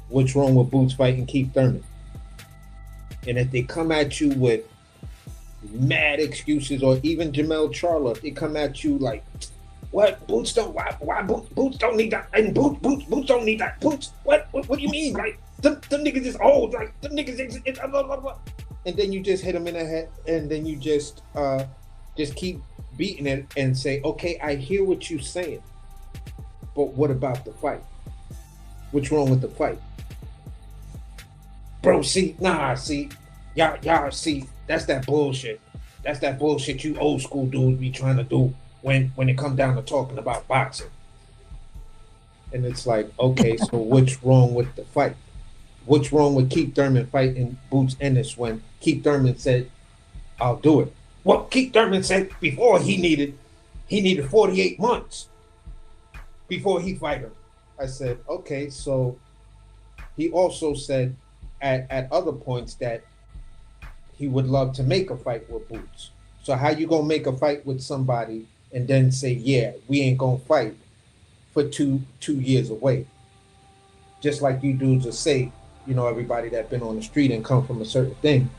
what's wrong with Boots fighting Keith Thurman? And if they come at you with mad excuses, or even Jamel Charlo, if they come at you like, what? Boots don't, why Boots don't need that, and Boots don't need that, Boots, what do you mean? Like, them niggas is old, like, them niggas is blah, blah, blah. And then you just hit them in the head, and then you just keep beating it and say, okay, I hear what you're saying, but what about the fight? What's wrong with the fight? Bro, see, y'all see, that's that bullshit. That's that bullshit you old school dudes be trying to do when it comes down to talking about boxing. And it's like, okay, so what's wrong with the fight? What's wrong with Keith Thurman fighting Boots Ennis when Keith Thurman said, I'll do it? Well, Keith Thurman said before he needed 48 months before he fight her. I said, okay, so he also said at other points that he would love to make a fight with Boots. So how you gonna make a fight with somebody and then say, yeah, we ain't gonna fight for two years away? Just like you dudes will say, you know, everybody that been on the street and come from a certain thing,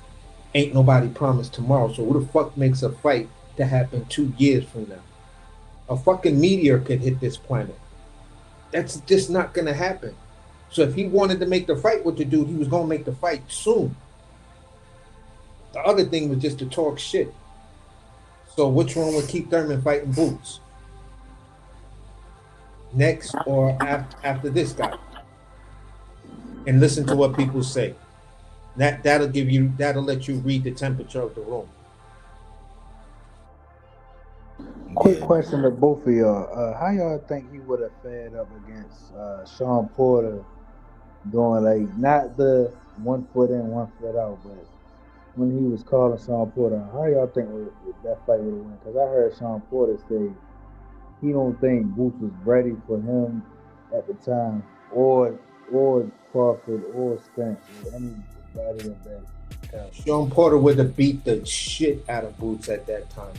ain't nobody promised tomorrow. So who the fuck makes a fight to happen 2 years from now? A fucking meteor could hit this planet. That's just not gonna happen. So if he wanted to make the fight with the dude, he was gonna make the fight soon. The other thing was just to talk shit. So what's wrong with Keith Thurman fighting Boots? Next or after this guy? And listen to what people say. That'll let you read the temperature of the room. Quick question to both of y'all. How y'all think he would have fared up against Sean Porter doing, like, not the 1 foot in, 1 foot out, but when he was calling Sean Porter, how y'all think that fight would have went? Because I heard Sean Porter say he don't think Boots was ready for him at the time, or Crawford or Spence or anybody of that kind. Sean Porter would have beat the shit out of Boots at that time.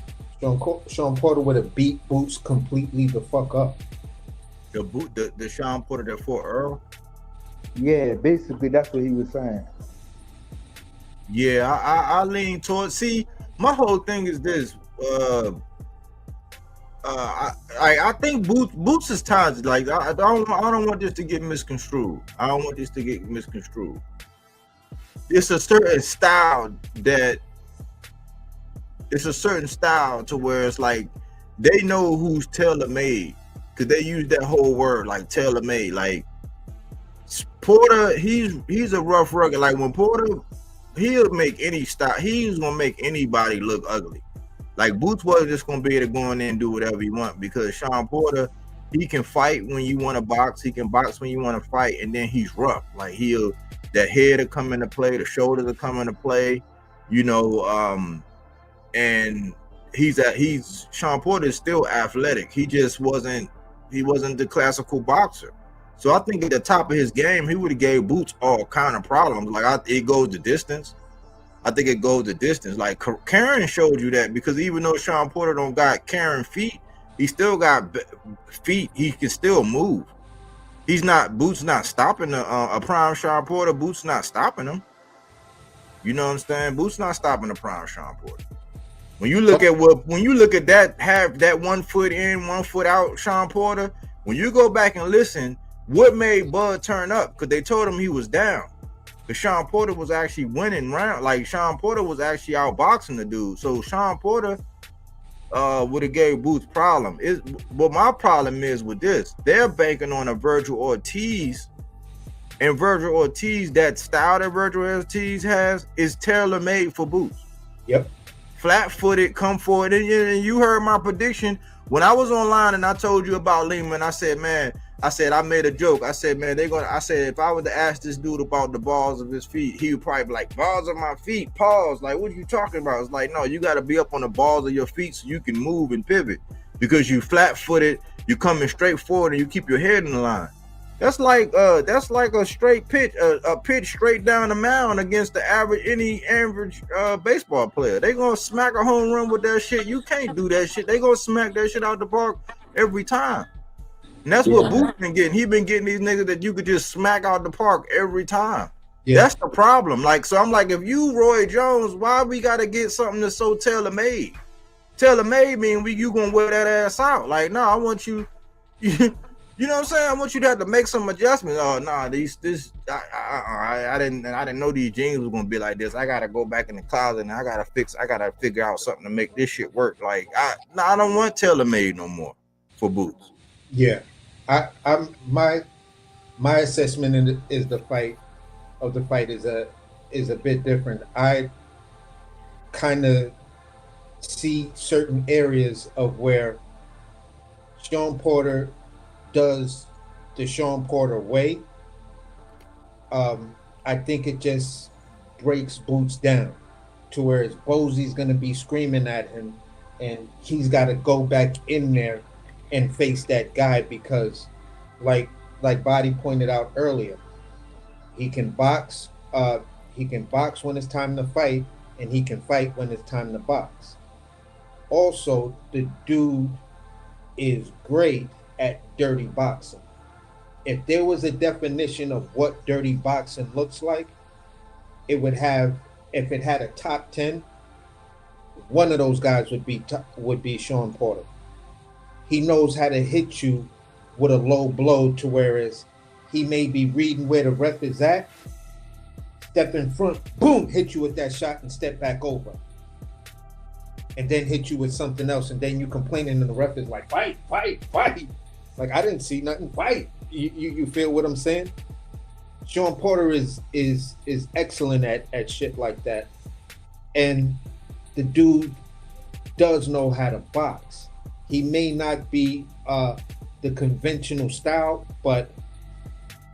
Sean Porter would have beat Boots completely the fuck up. The Sean Porter that fought Earl? Yeah, basically that's what he was saying. Yeah, I lean towards. See, my whole thing is this. I think Boots is talented. Like I don't want this to get misconstrued. I don't want this to get misconstrued. It's a certain style to where it's like they know who's tailor-made, because they use that whole word like tailor-made. Like Porter, he's a rough rugged. Like when Porter, he'll make any style. He's gonna make anybody look ugly. Like Boots wasn't just gonna be able to go in there and do whatever he want, because Sean Porter, he can fight when you want to box. He can box when you want to fight, and then he's rough. Like that head will come into play, the shoulders will come into play, you know. And Sean Porter is still athletic. He just wasn't the classical boxer. So I think at the top of his game, he would have gave Boots all kind of problems. Like it goes the distance. I think it goes the distance. Like Karen showed you that, because even though Sean Porter don't got Karen feet, he still got feet. He can still move. Boots not stopping a prime Sean Porter. Boots not stopping him. You know what I'm saying? Boots not stopping the prime Sean Porter. When you look at that, have that 1 foot in, 1 foot out Sean Porter, when you go back and listen, what made Bud turn up? Because they told him he was down. Because Sean Porter was actually winning round. Like Sean Porter was actually outboxing the dude. So Sean Porter would have gave Boots problem. But my problem is with this, they're banking on a Virgil Ortiz. And Virgil Ortiz, that style that Virgil Ortiz has is tailor-made for Boots. Yep. Flat-footed, come forward. And you heard my prediction when I was online and I told you about Lehman. I said, man, I made a joke. I said, man, I said, if I were to ask this dude about the balls of his feet, he would probably be like, balls of my feet, pause. Like, what are you talking about? It's like, no, you got to be up on the balls of your feet so you can move and pivot, because you flat-footed, you coming straight forward and you keep your head in the line. That's like a straight pitch, a pitch straight down the mound against any average baseball player. They gonna smack a home run with that shit. You can't do that shit. They gonna smack that shit out the park every time. And that's what Boots been getting. He been getting these niggas that you could just smack out the park every time. Yeah. That's the problem. Like, so I'm like, if you Roy Jones, why we gotta get something that's so tailor-made? Tailor-made mean you gonna wear that ass out. Like, no, I want you. You know what I'm saying? I want you to have to make some adjustments. Oh no, I didn't know these jeans was gonna be like this. I gotta go back in the closet and I gotta figure out something to make this shit work. Like I don't want tailor-made no more for Boots. Yeah, my assessment is the fight is a bit different. I kind of see certain areas of where Sean Porter does the Sean Porter way. I think it just breaks Boots down to where Bosey's going to be screaming at him and he's got to go back in there and face that guy, because like Body pointed out earlier, he can box when it's time to fight, and he can fight when it's time to box. Also, the dude is great at dirty boxing. If there was a definition of what dirty boxing looks like, it would have, if it had a top 10, one of those guys would be Sean Porter. He knows how to hit you with a low blow to whereas he may be reading where the ref is at, step in front, boom, hit you with that shot and step back over. And then hit you with something else, and then you complaining and the ref is like, fight. Like, I didn't see nothing, fight. You feel what I'm saying? Sean Porter is excellent at shit like that. And the dude does know how to box. He may not be the conventional style, but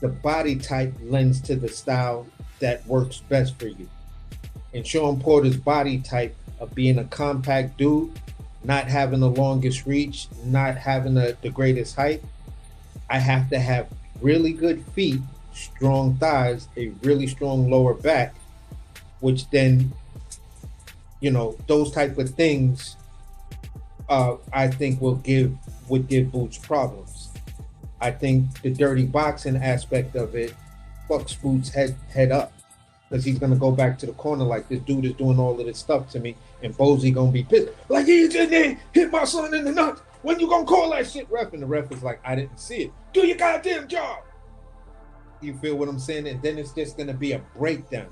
the body type lends to the style that works best for you. And Sean Porter's body type of being a compact dude, not having the longest reach, not having the greatest height, I have to have really good feet, strong thighs, a really strong lower back, which then, those type of things, I think would give Boots problems. I think the dirty boxing aspect of it fucks Boots head up, because he's gonna go back to the corner like, this dude is doing all of this stuff to me, and Bosey gonna be pissed. Like, he's in there, hit my son in the nuts. When you gonna call that shit, ref? And the ref is like, I didn't see it. Do your goddamn job. You feel what I'm saying? And then it's just gonna be a breakdown,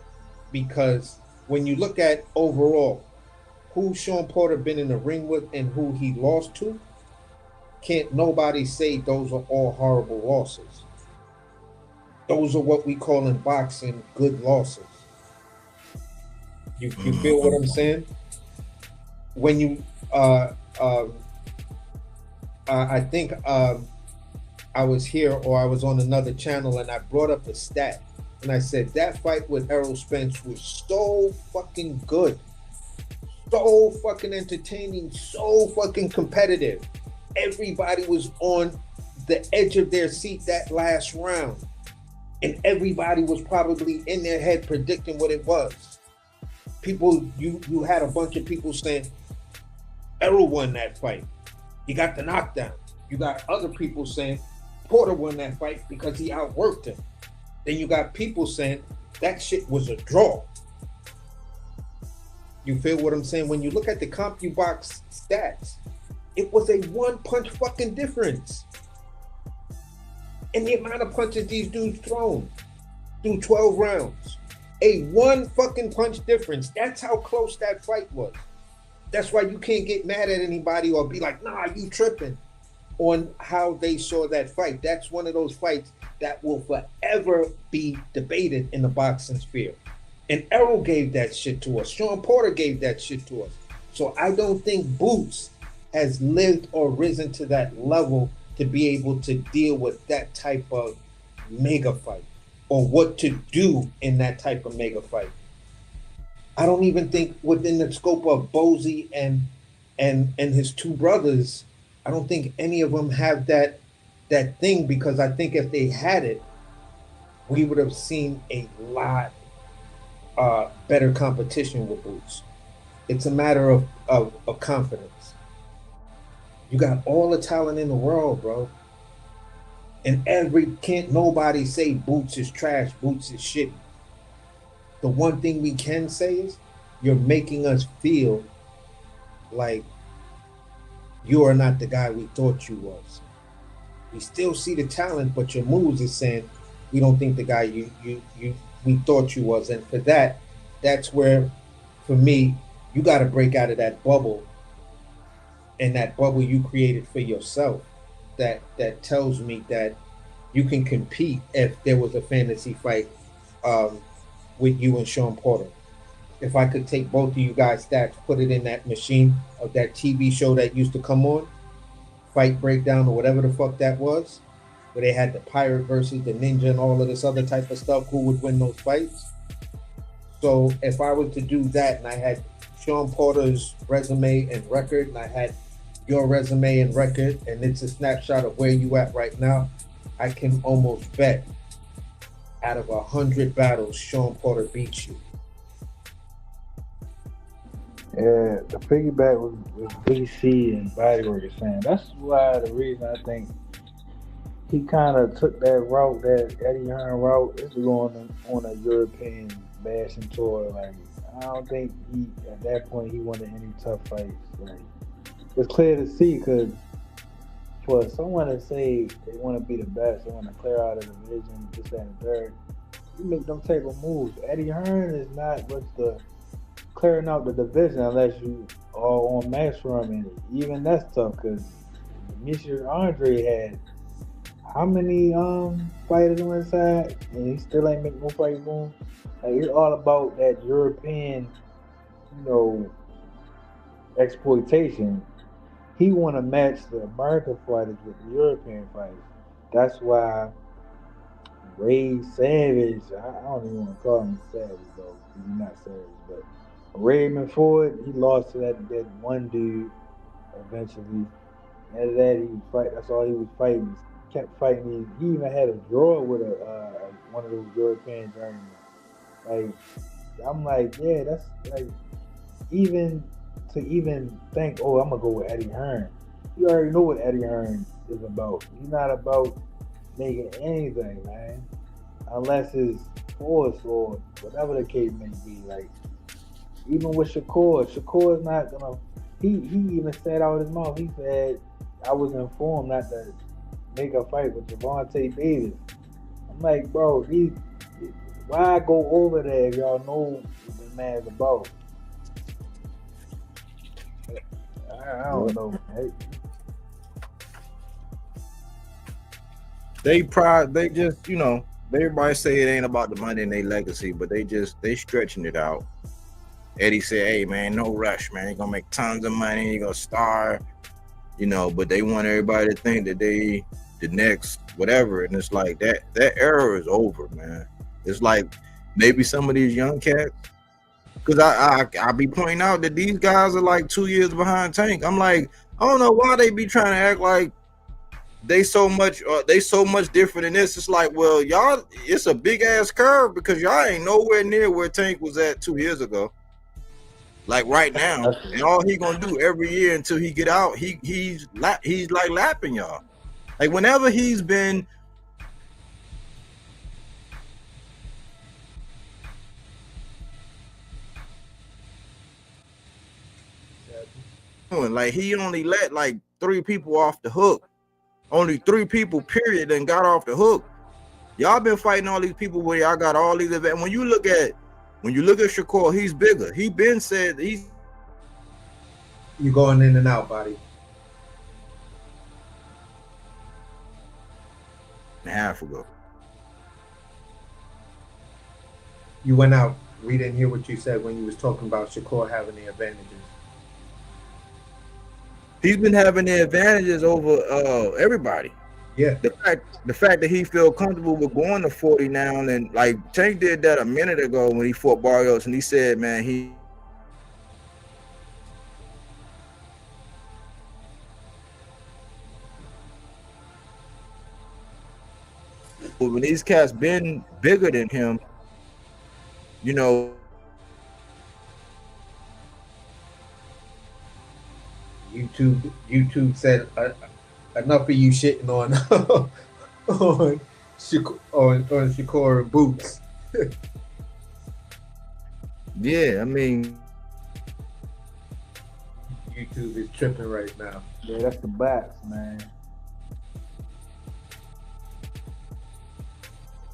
because when you look at overall who Sean Porter been in the ring with and who he lost to, can't nobody say those are all horrible losses. Those are what we call in boxing good losses. You feel what I'm saying? When you I think I was here or I was on another channel and I brought up a stat and I said that fight with Errol Spence was so fucking good, so fucking entertaining, so fucking competitive. Everybody was on the edge of their seat that last round. And everybody was probably in their head predicting what it was. People, you had a bunch of people saying, Errol won that fight. He got the knockdown. You got other people saying, Porter won that fight because he outworked him. Then you got people saying, that shit was a draw. You feel what I'm saying? When you look at the CompuBox stats, it was a one punch fucking difference. And the amount of punches these dudes thrown through 12 rounds. A one fucking punch difference. That's how close that fight was. That's why you can't get mad at anybody or be like, nah, you tripping on how they saw that fight. That's one of those fights that will forever be debated in the boxing sphere. And Errol gave that shit to us. Sean Porter gave that shit to us. So I don't think Boots has lived or risen to that level to be able to deal with that type of mega fight or what to do in that type of mega fight. I don't even think within the scope of Bozy and his two brothers, I don't think any of them have that thing, because I think if they had it, we would have seen a lot better competition with Boots. It's a matter of confidence. You got all the talent in the world, bro. And can't nobody say Boots is trash, Boots is shitty. The one thing we can say is you're making us feel like you are not the guy we thought you was. We still see the talent, but your moves is saying we don't think the guy we thought you was. And for that, that's where, for me, you got to break out of that bubble. And that bubble you created for yourself, that tells me that you can compete if there was a fantasy fight with you and Sean Porter. If I could take both of you guys' stats, put it in that machine of that TV show that used to come on, Fight Breakdown or whatever the fuck that was, where they had the pirate versus the ninja and all of this other type of stuff, who would win those fights? So if I was to do that and I had Sean Porter's resume and record, and I had your resume and record, and it's a snapshot of where you at right now, I can almost bet out of 100 battles, Sean Porter beats you. Yeah, the piggyback with BC and Bodywork is saying, that's why the reason I think he kind of took that route, that Eddie Hearn route, is going on a European bashing tour. Like, I don't think at that point he wanted any tough fights. Like, it's clear to see, because for someone to say they want to be the best, they want to clear out of the division, this, that, and third, you make them type of moves. Eddie Hearn is not what's the clearing out the division unless you are on max run, and even that's tough, because Monsieur Andre had how many fighters on his side, and he still ain't make no fight room. Like, it's all about that European, exploitation. He want to match the American fighters with the European fighters. That's why Ray Savage, I don't even want to call him Savage though, because he's not Savage, but Raymond Ford, he lost to that one dude eventually. After that, that's all he was fighting. He kept fighting. He even had a draw with one of those European journeymen. Like, I'm like, yeah, that's like, even think, oh, I'm gonna go with Eddie Hearn. You already know what Eddie Hearn is about. He's not about making anything, man, unless it's force or whatever the case may be. Like, even with Shakur's not gonna. He even said out of his mouth. He said, "I was informed not to make a fight with Javante Davis." I'm like, bro, why go over there if y'all know what the man's about? I don't know, man. They just, everybody say it ain't about the money and their legacy, but they stretching it out. Eddie said, hey man, no rush, man. You're gonna make tons of money, you're gonna star, but they want everybody to think that they the next whatever. And it's like that era is over, man. It's like maybe some of these young cats, because I be pointing out that these guys are like 2 years behind Tank. I'm like, I don't know why they be trying to act like they so much different than this. It's like, well, y'all, it's a big ass curve because y'all ain't nowhere near where Tank was at 2 years ago. Like right now, and all he gonna do every year until he get out, he's like lapping y'all. Like whenever he's been like he only let like 3 people off the hook. Only 3 people, period, and got off the hook. Y'all been fighting all these people where y'all got all these events. When you look at Shakur, he's bigger. He been said he's You going in and out, Body. half ago. You went out. We didn't hear what you said when you was talking about Shakur having the advantages. He's been having the advantages over everybody. Yeah. The fact that he feel comfortable with going to 40 now, and like Tank did that a minute ago when he fought Barrios, and he said, man, when these cats been bigger than him, you know. YouTube said enough of you shitting on on Shakur and Boots. Yeah, I mean, YouTube is tripping right now. Yeah, that's the bats, man.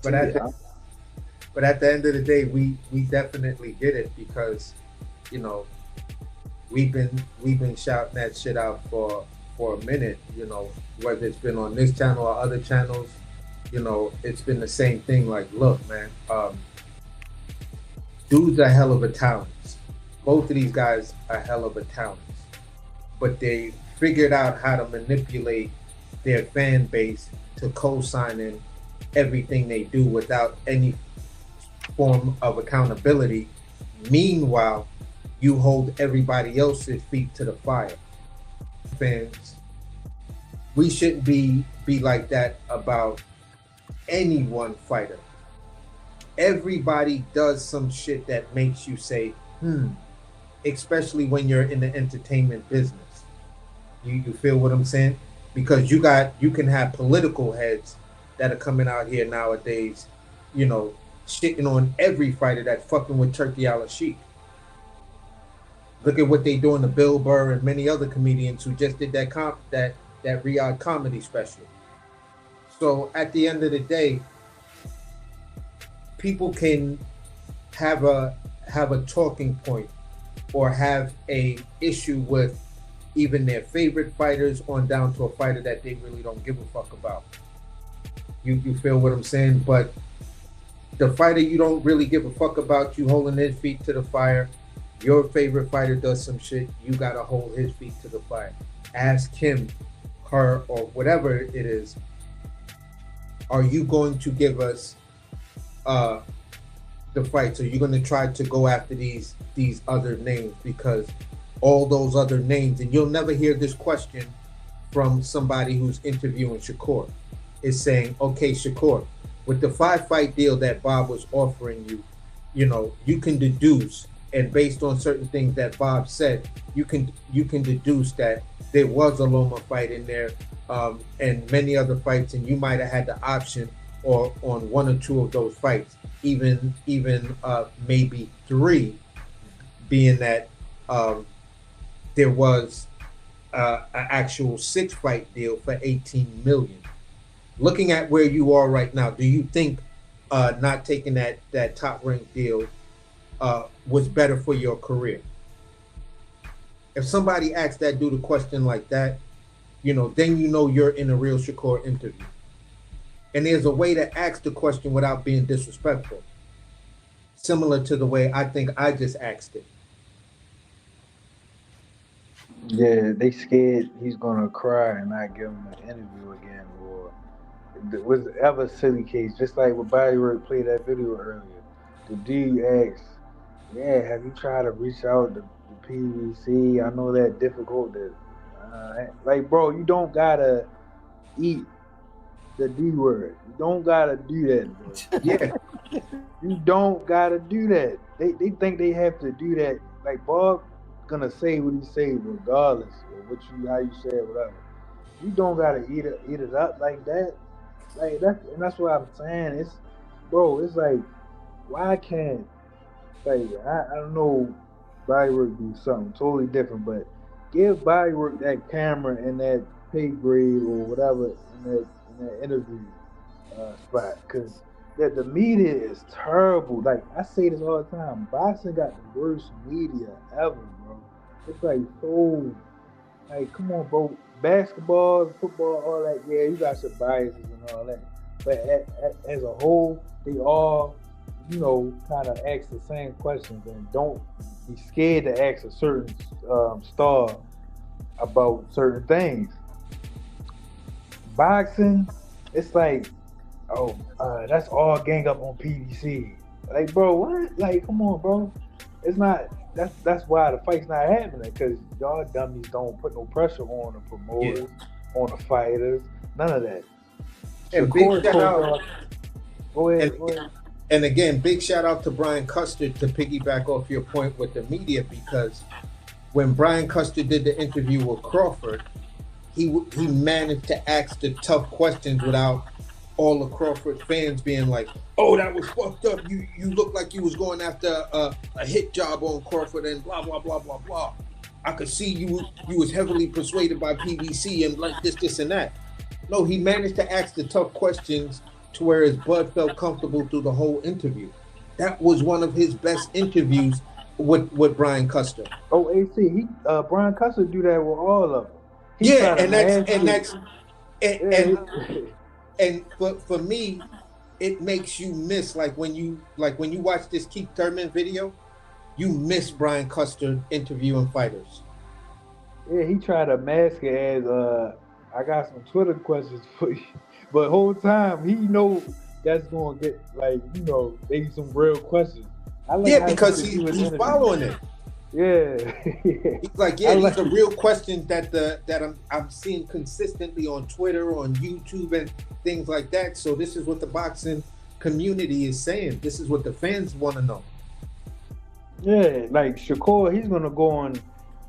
But at the end of the day, we definitely did it because, you know, we've been shouting that shit out for a minute, you know, whether it's been on this channel or other channels, you know, it's been the same thing. Like, look, man, dudes are hell of a talents. Both of these guys are hell of a talents, but they figured out how to manipulate their fan base to co-signing everything they do without any form of accountability. Meanwhile, you hold everybody else's feet to the fire. Fans, we shouldn't be like that about any one fighter. Everybody does some shit that makes you say, especially when you're in the entertainment business. You feel what I'm saying? Because you can have political heads that are coming out here nowadays, you know, shitting on every fighter that's fucking with Turkey Al-Sheikh. Look at what they doing to Bill Burr and many other comedians who just did that Riyadh comedy special. So at the end of the day, people can have a talking point or have a issue with even their favorite fighters on down to a fighter that they really don't give a fuck about. You feel what I'm saying? But the fighter you don't really give a fuck about, you holding his feet to the fire. Your favorite fighter does some shit, you gotta hold his feet to the fire. Ask him, her, or whatever it is, are you going to give us the fights? Are you going to try to go after these other names? Because all those other names, and you'll never hear this question from somebody who's interviewing Shakur, is saying, okay, Shakur, with the 5-fight deal that Bob was offering you, you know, you can deduce, and based on certain things that Bob said, you can deduce that there was a Loma fight in there, and many other fights, and you might have had the option or on 1 or 2 of those fights, even maybe 3, being that there was an actual 6-fight deal for $18 million. Looking at where you are right now, do you think not taking that top ranked deal was better for your career? If somebody asks that dude a question like that, you know, then you know you're in a real Shakur interview. And there's a way to ask the question without being disrespectful, similar to the way I think I just asked it. Yeah, they scared he's gonna cry and not give him an interview again, or whatever silly case. Just like with Bodywork played that video earlier, the dude asked, "Yeah, have you tried to reach out to the PVC? I know that's difficult. Like, bro, you don't gotta eat the D word. You don't gotta do that, bro. Yeah, You don't gotta do that. They think they have to do that. Like Bob gonna say what he say regardless of what you how you say it, whatever. You don't gotta eat it up like that. Like that's what I'm saying. It's bro, it's like why can't like I don't know Bodywork do something totally different, but give Bodywork that camera and that pay grade or whatever in that interview spot because the media is terrible. Like I say this all the time, boxing got the worst media ever, bro. It's like so like come on, bro. Basketball, football, all that. Yeah, you got your biases and all that, but as a whole, they all kind of ask the same questions and don't be scared to ask a certain star about certain things. Boxing, it's like, oh, that's all gang up on PBC. Like, bro, what? Like, come on, bro. It's not. That's why the fight's not happening because y'all dummies don't put no pressure on the promoters, on the fighters, none of that. And big shout out. Go ahead. And again, big shout out to Brian Custer to piggyback off your point with the media because when Brian Custer did the interview with Crawford, he managed to ask the tough questions without all the Crawford fans being like, "Oh, that was fucked up. You look like you was going after a hit job on Crawford and blah blah blah blah blah. I could see you was heavily persuaded by PBC and like this and that." No, he managed to ask the tough questions to where his Bud felt comfortable through the whole interview. That was one of his best interviews with Brian Custer. Oh, AC, Brian Custer do that with all of them. And for me, it makes you miss when you watch this Keith Thurman video, you miss Brian Custer interviewing fighters. Yeah, he tried to mask it as I got some Twitter questions for you, but whole time he know that's gonna get maybe some real questions. Because he's following it. Yeah. He's like, these are real questions that I'm seeing consistently on Twitter, on YouTube, and things like that. So this is what the boxing community is saying. This is what the fans want to know. Yeah, like Shakur, he's gonna go on $1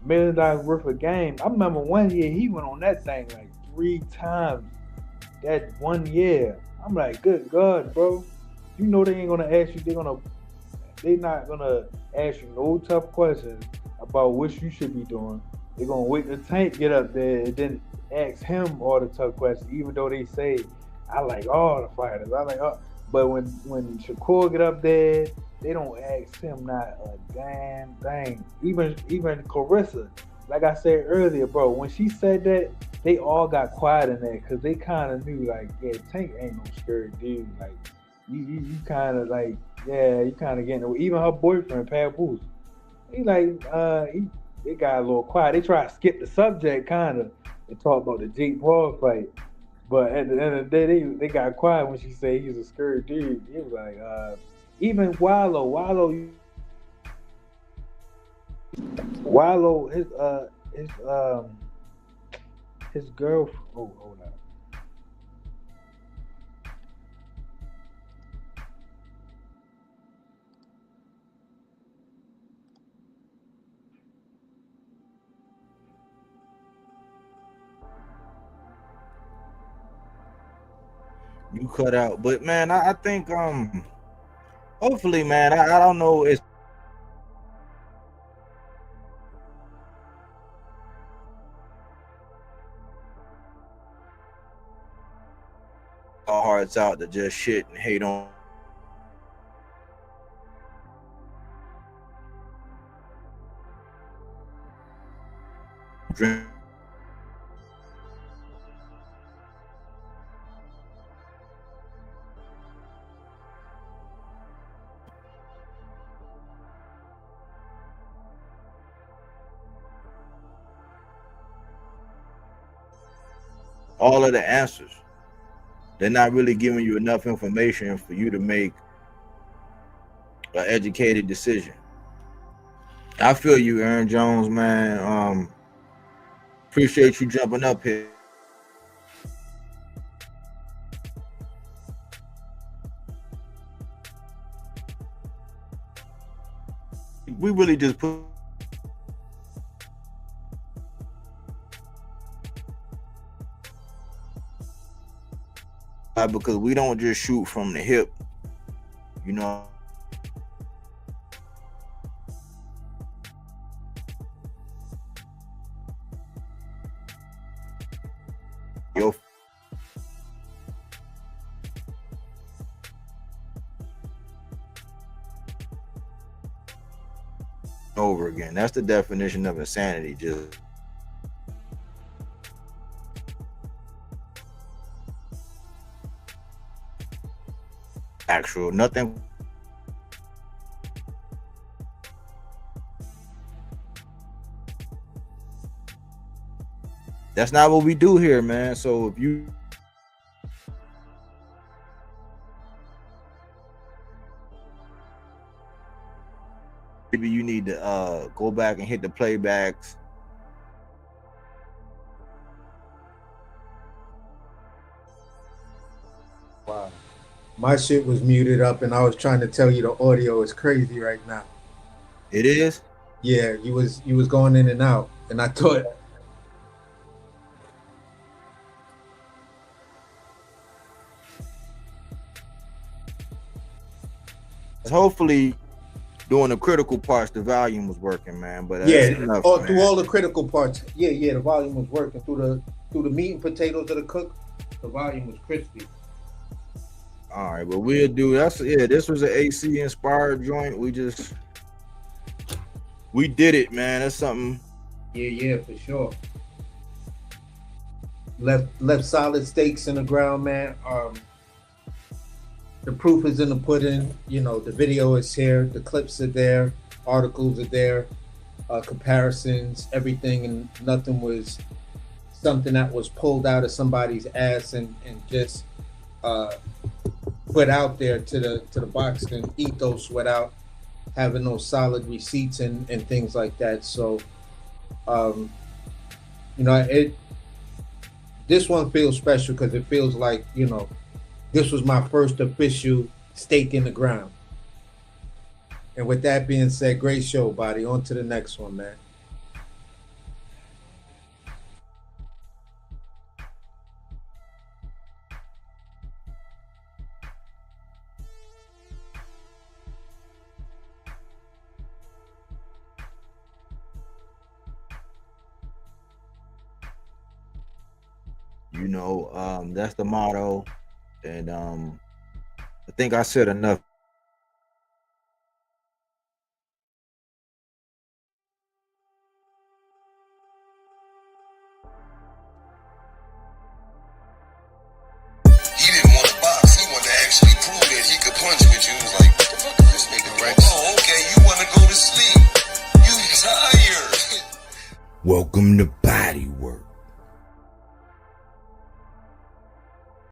million worth of game. I remember one year he went on that thing like 3 times that 1 year. I'm like, good God, bro. You know they ain't gonna ask you. They not gonna ask you no tough questions about what you should be doing. They're gonna wait till Tank get up there and then ask him all the tough questions, even though they say I like all the fighters. But when Shakur get up there, they don't ask him not a damn thing. Even Carissa, like I said earlier, bro, when she said that, they all got quiet in there because they kind of knew, like, yeah, Tank ain't no scary dude. Like, you kind of like, yeah, you kind of getting away. Even her boyfriend, Pat Booth, they got a little quiet. They try to skip the subject kind of and talk about the Jake Paul fight. But at the end of the day, they got quiet when she said he's a scary dude. It was like, even Wallow, his girlfriend. Oh, hold on. You cut out, but man, I think hopefully, man, I don't know, it's our hearts out to just shit and hate on drink. All of the answers. They're not really giving you enough information for you to make an educated decision. I feel you, Aaron Jones, man. Appreciate you jumping up here. we really just put because we don't just shoot from the hip, you know. Yo, over again. That's the definition of insanity. Just actual nothing. That's not what we do here, man. So if you maybe you need to go back and hit the playbacks. Wow. My shit was muted up and I was trying to tell you the audio is crazy right now. It is? Yeah, you was going in and out. And I thought hopefully doing the critical parts the volume was working, man. But yeah, enough, through all the critical parts. Yeah, the volume was working through the meat and potatoes of the cook. The volume was crispy. All right, but we'll do this was an AC inspired joint. We did it, man. That's something. Yeah, for sure. Left solid stakes in the ground, man. The proof is in the pudding. You know, the video is here, the clips are there, articles are there, comparisons, everything, and nothing was something that was pulled out of somebody's ass and just put out there to the boxing ethos without having those solid receipts and things like that. So, you know, this one feels special because it feels like, you know, this was my first official stake in the ground. And with that being said, great show, Body. On to the next one, man. You know, that's the motto. And I think I said enough. He didn't want to box. He wanted to actually prove that he could punch with you. He was like, what the fuck is this nigga, right? Oh, okay, you want to go to sleep. You tired. Welcome to